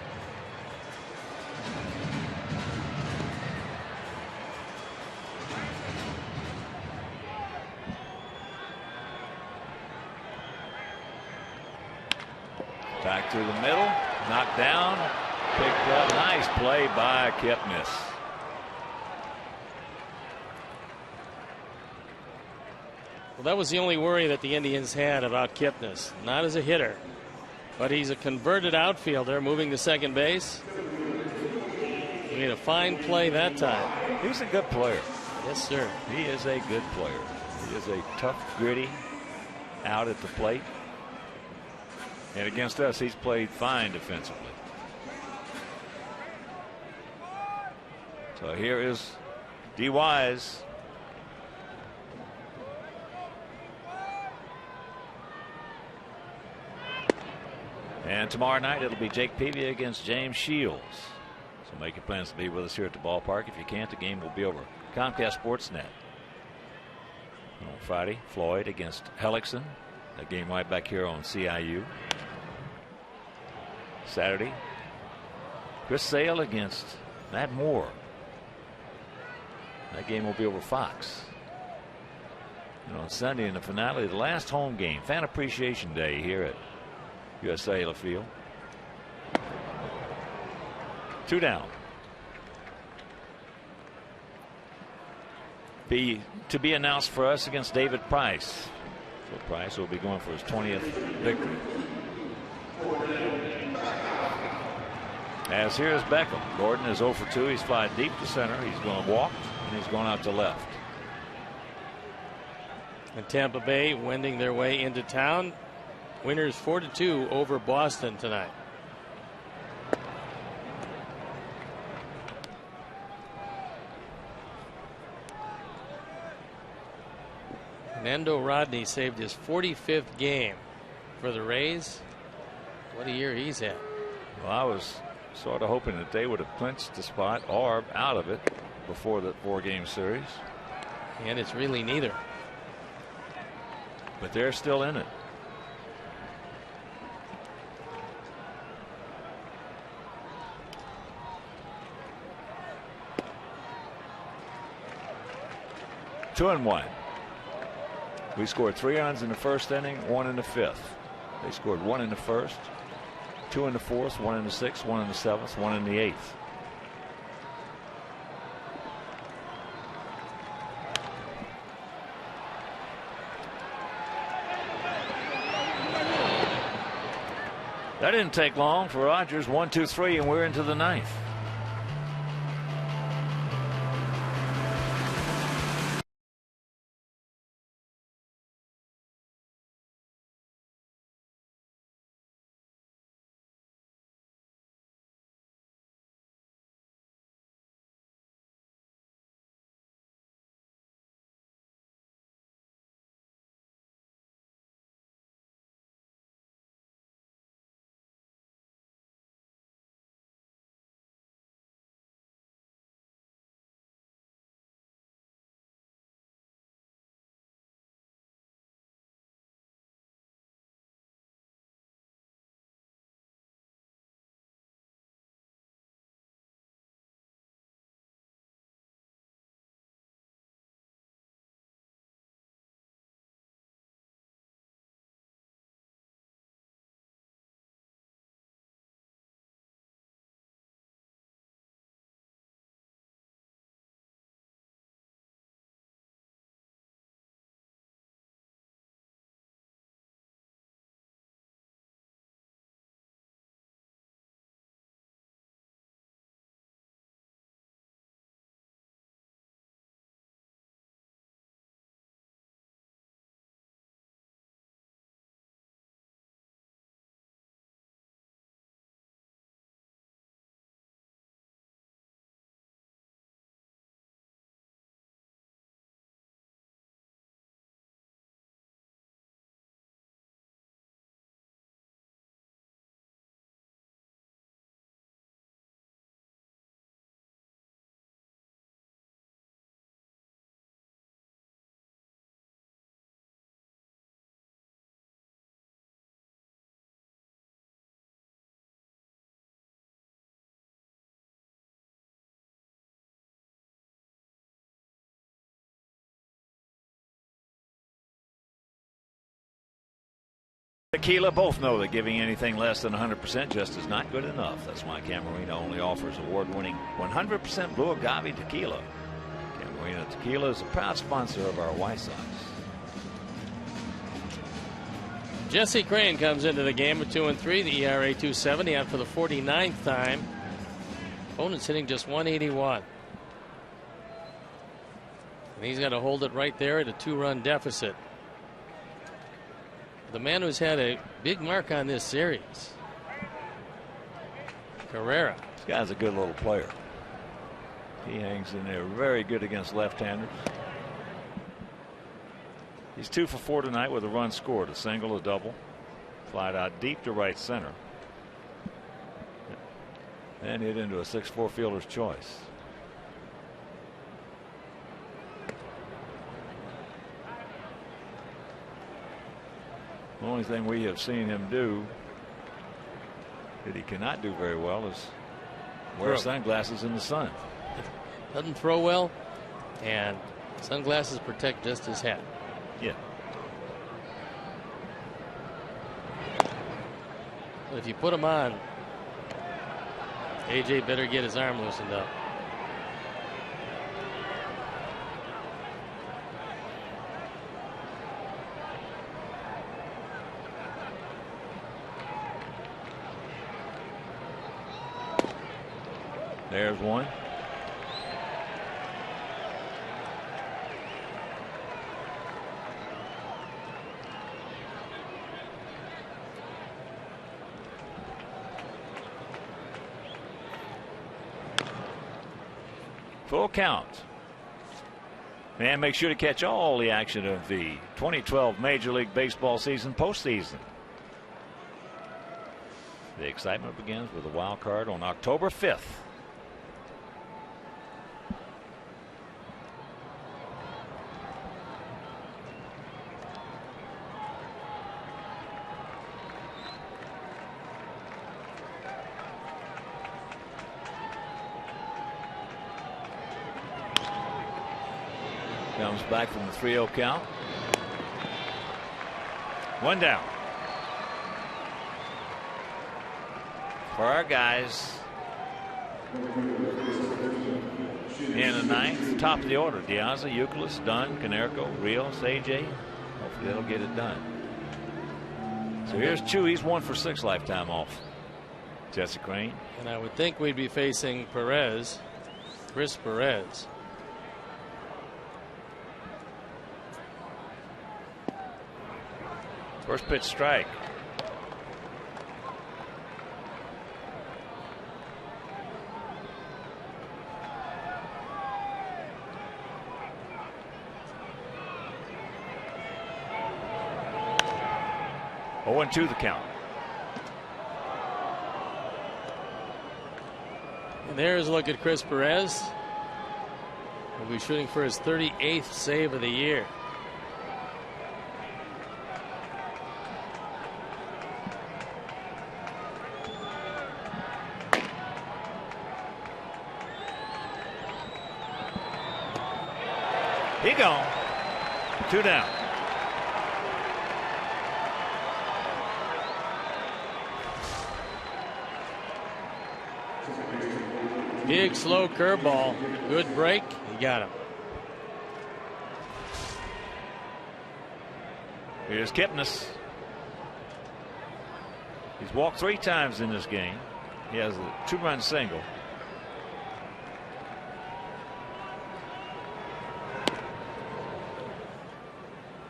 Back through the middle, knocked down, picked up. Nice play by Kipnis. Well, that was the only worry that the Indians had about Kipnis. Not as a hitter, but he's a converted outfielder moving to second base. He made a fine play that time. He's a good player. Yes, sir. He is a good player. He is a tough, gritty, out at the plate. And against us, he's played fine defensively. So here is D. Wise. And tomorrow night it'll be Jake Peavy against James Shields. So make your plans to be with us here at the ballpark. If you can't, the game will be over Comcast Sportsnet. On Friday, Floyd against Hellickson. That game right back here on CIU. Saturday, Chris Sale against Matt Moore. That game will be over Fox. And on Sunday in the finale, the last home game, Fan Appreciation Day here at US Cellular Field. 2 down. To be announced for us against David Price. So Price will be going for his 20th victory. As here is Beckham. Gordon is 0 for 2. He's flying deep to center. He's going to walk, and he's going out to left. And Tampa Bay wending their way into town. Winners 4-2 over Boston tonight. Nando Rodney saved his 45th game for the Rays. What a year he's had. Well, I was sort of hoping that they would have clinched the spot or out of it before the 4-game series. And it's really neither. But they're still in it. Two and 1. We scored 3 runs in the first inning, 1 in the 5th. They scored 1 in the first, 2 in the 4th, 1 in the 6th, 1 in the 7th, 1 in the 8th. That didn't take long for Rogers. 1, 2, 3, and we're into the ninth. Tequila both know that giving anything less than 100% just is not good enough. That's why Camarena only offers award-winning 100% blue agave tequila. Camarena Tequila is a proud sponsor of our White Sox. Jesse Crane comes into the game with 2 and 3. The ERA 270 out for the 49th time. Opponent's hitting just 181. And he's got to hold it right there at a 2-run deficit. The man who's had a big mark on this series, Carrera. This guy's a good little player. He hangs in there, very good against left-handers. He's 2 for 4 tonight with a run scored, a single, a double, flied out deep to right center, and hit into a 6-4 fielder's choice. The only thing we have seen him do that he cannot do very well is wear sunglasses in the sun. Doesn't throw well, and sunglasses protect just his hat. Yeah. But if you put them on, AJ better get his arm loosened up. There's one. Full count. And make sure to catch all the action of the 2012 Major League Baseball season postseason. The excitement begins with a wild card on October 5th. Comes back from the 3-0 count. One down. For our guys in the ninth, top of the order, Diaza, Euclid, Dunn, Canerco, Rios, AJ. Hopefully they'll get it done. So here's Chu. He's 1 for 6 lifetime off Jesse Crain. And I would think we'd be facing Perez, Chris Perez. First pitch strike. Oh, 1-2 the count. And there's a look at Chris Perez. He'll be shooting for his 38th save of the year. He gone. 2 down. Big slow curveball. Good break. He got him. Here's Kipnis. He's walked 3 times in this game. He has a 2-run single.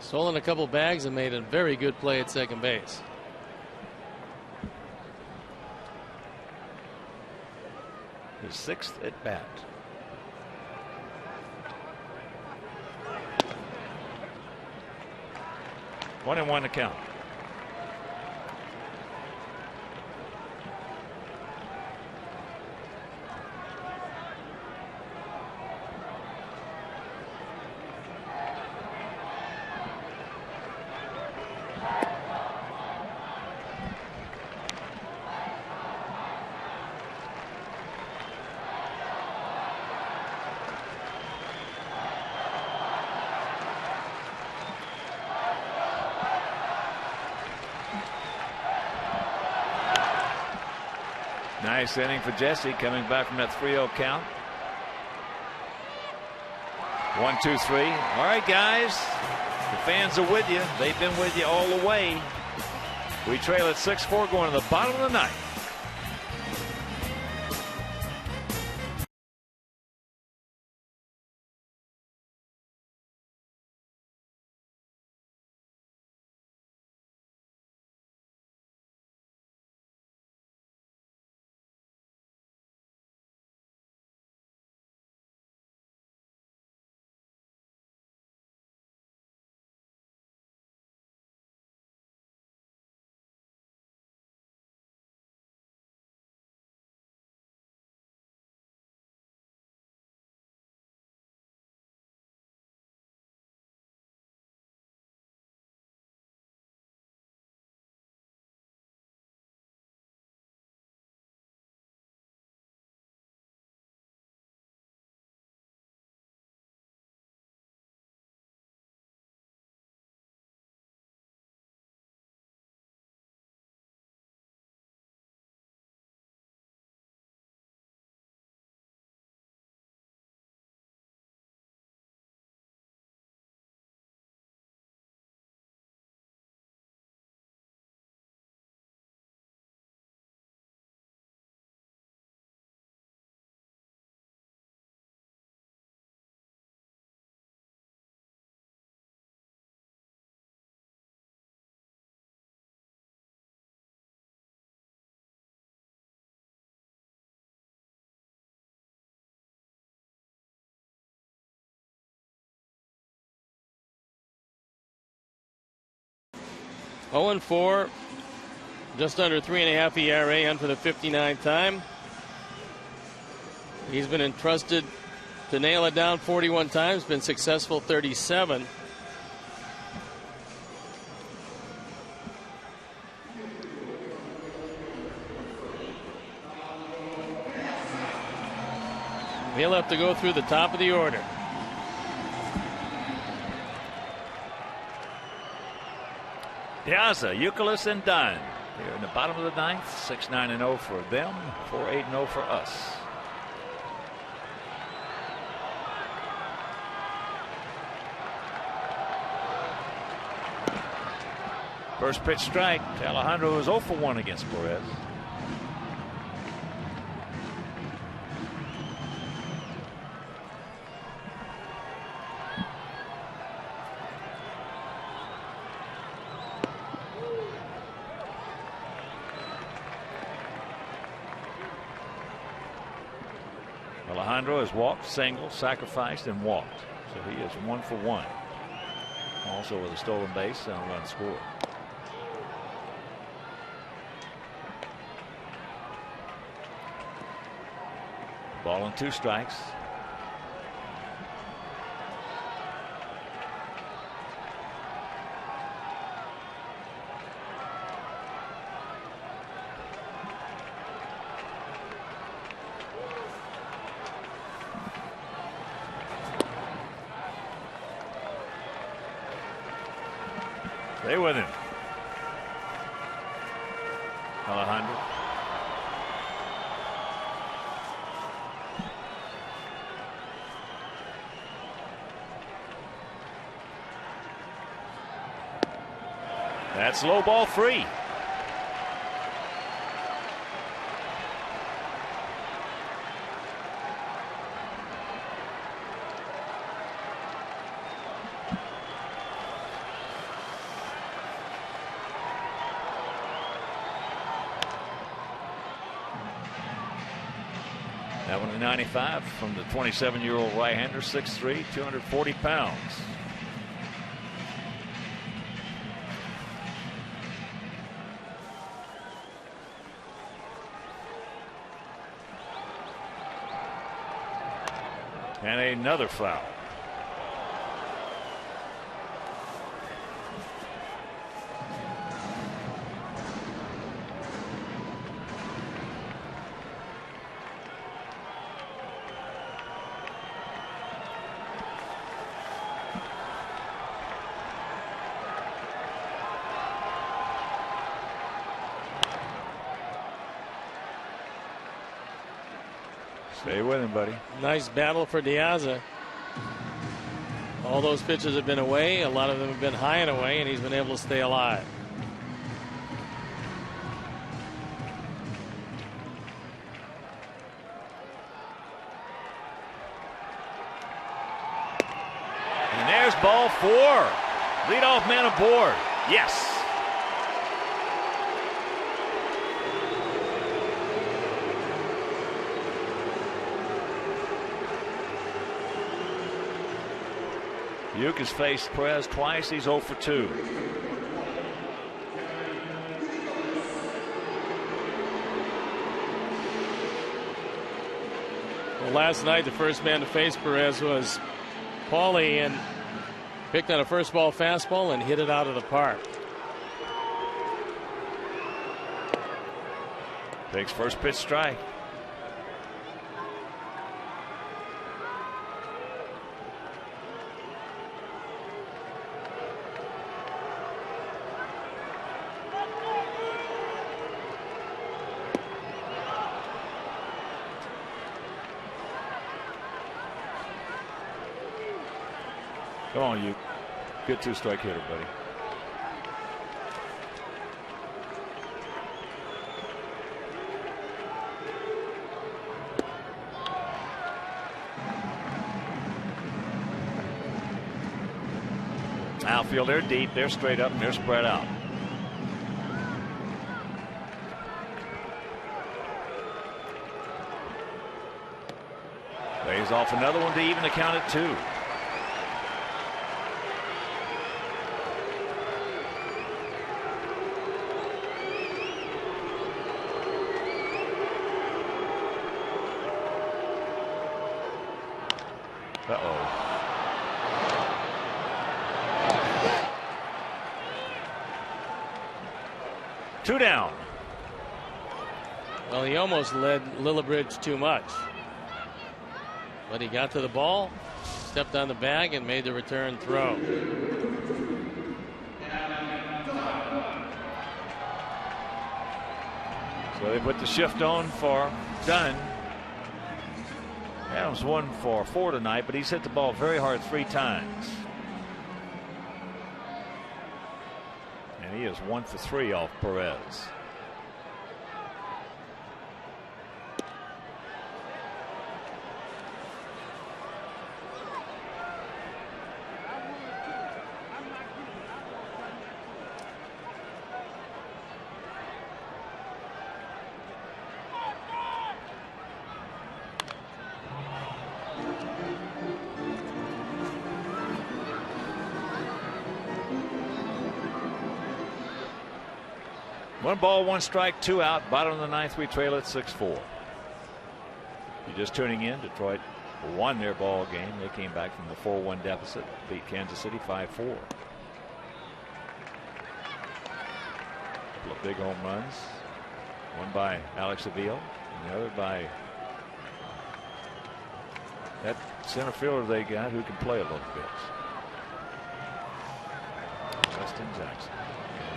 Stolen a couple bags and made a very good play at second base. His 6th at bat. 1-1 to count. Nice inning for Jesse, coming back from that 3-0 count. 1, 2, 3. All right, guys. The fans are with you. They've been with you all the way. We trail at 6-4 going to the bottom of the ninth. Oh and 4, just under 3.5 ERA, on for the 59th time. He's been entrusted to nail it down 41 times, been successful 37. He'll have to go through the top of the order. Piazza, Youkilis, and Dunn here in the bottom of the ninth. 6-9-0 for them, 4-8-0 for us. First pitch strike. Alejandro is 0 for 1 against Perez. Alejandro has walked, singled, sacrificed, and walked. So he is 1 for 1. Also with a stolen base and a run scored. Ball and 2 strikes. Stay with him. Alejandro. That's low ball 3. That one at 95 from the 27-year-old right-hander, 6'3", 240 pounds. And another foul. Stay with him, buddy. Nice battle for De Aza. All those pitches have been away. A lot of them have been high and away, and he's been able to stay alive. And there's ball 4. Leadoff man aboard. Yes. Buick has faced Perez twice. He's 0 for 2. Well, last night, the first man to face Perez was Paulie, and picked on a first ball fastball and hit it out of the park. Takes first pitch strike. Come on, you. Good 2-strike hitter, buddy. Outfield, they're deep, they're straight up, and they're spread out. Lays off another one to even the count at 2. Uh-oh. Two down. Well, he almost led Lillibridge too much. But he got to the ball, stepped on the bag, and made the return throw. So they put the shift on for Dunn. Adams 1 for 4 tonight, but he's hit the ball very hard 3 times. And he is 1 for 3 off Perez. One ball, one strike, 2 out. Bottom of the ninth, we trail at 6-4. You're just tuning in. Detroit won their ball game. They came back from the 4-1 deficit, beat Kansas City 5-4. Couple of big home runs. One by Alex Avila, and the other by that center fielder they got who can play a little bit. Justin Jackson.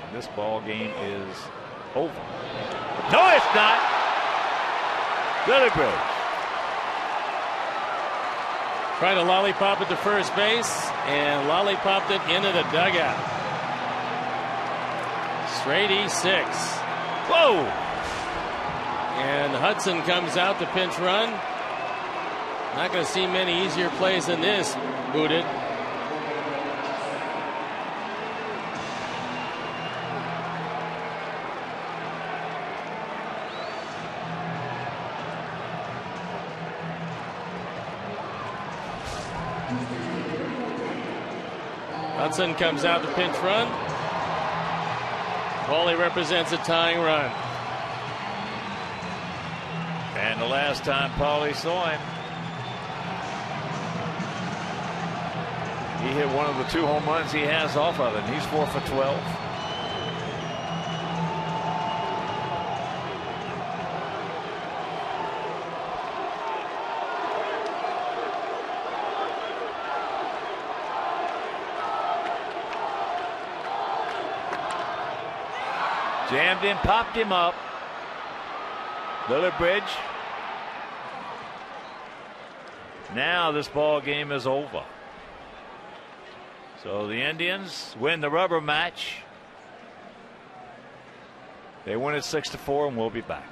And this ball game is over. No, it's not. Lily Bridge. Tried to lollipop it to first base and lollipopped it into the dugout. Straight E6. Whoa! And Hudson comes out to pinch run. Not going to see many easier plays than this, booted. Hudson comes out to pinch run. Paulie represents a tying run. And the last time Paulie saw him, he hit one of the 2 home runs he has off of it. He's 4 for 12. Jammed him, popped him up. Lily Bridge. Now this ball game is over. So the Indians win the rubber match. They win it 6-4, and we'll be back.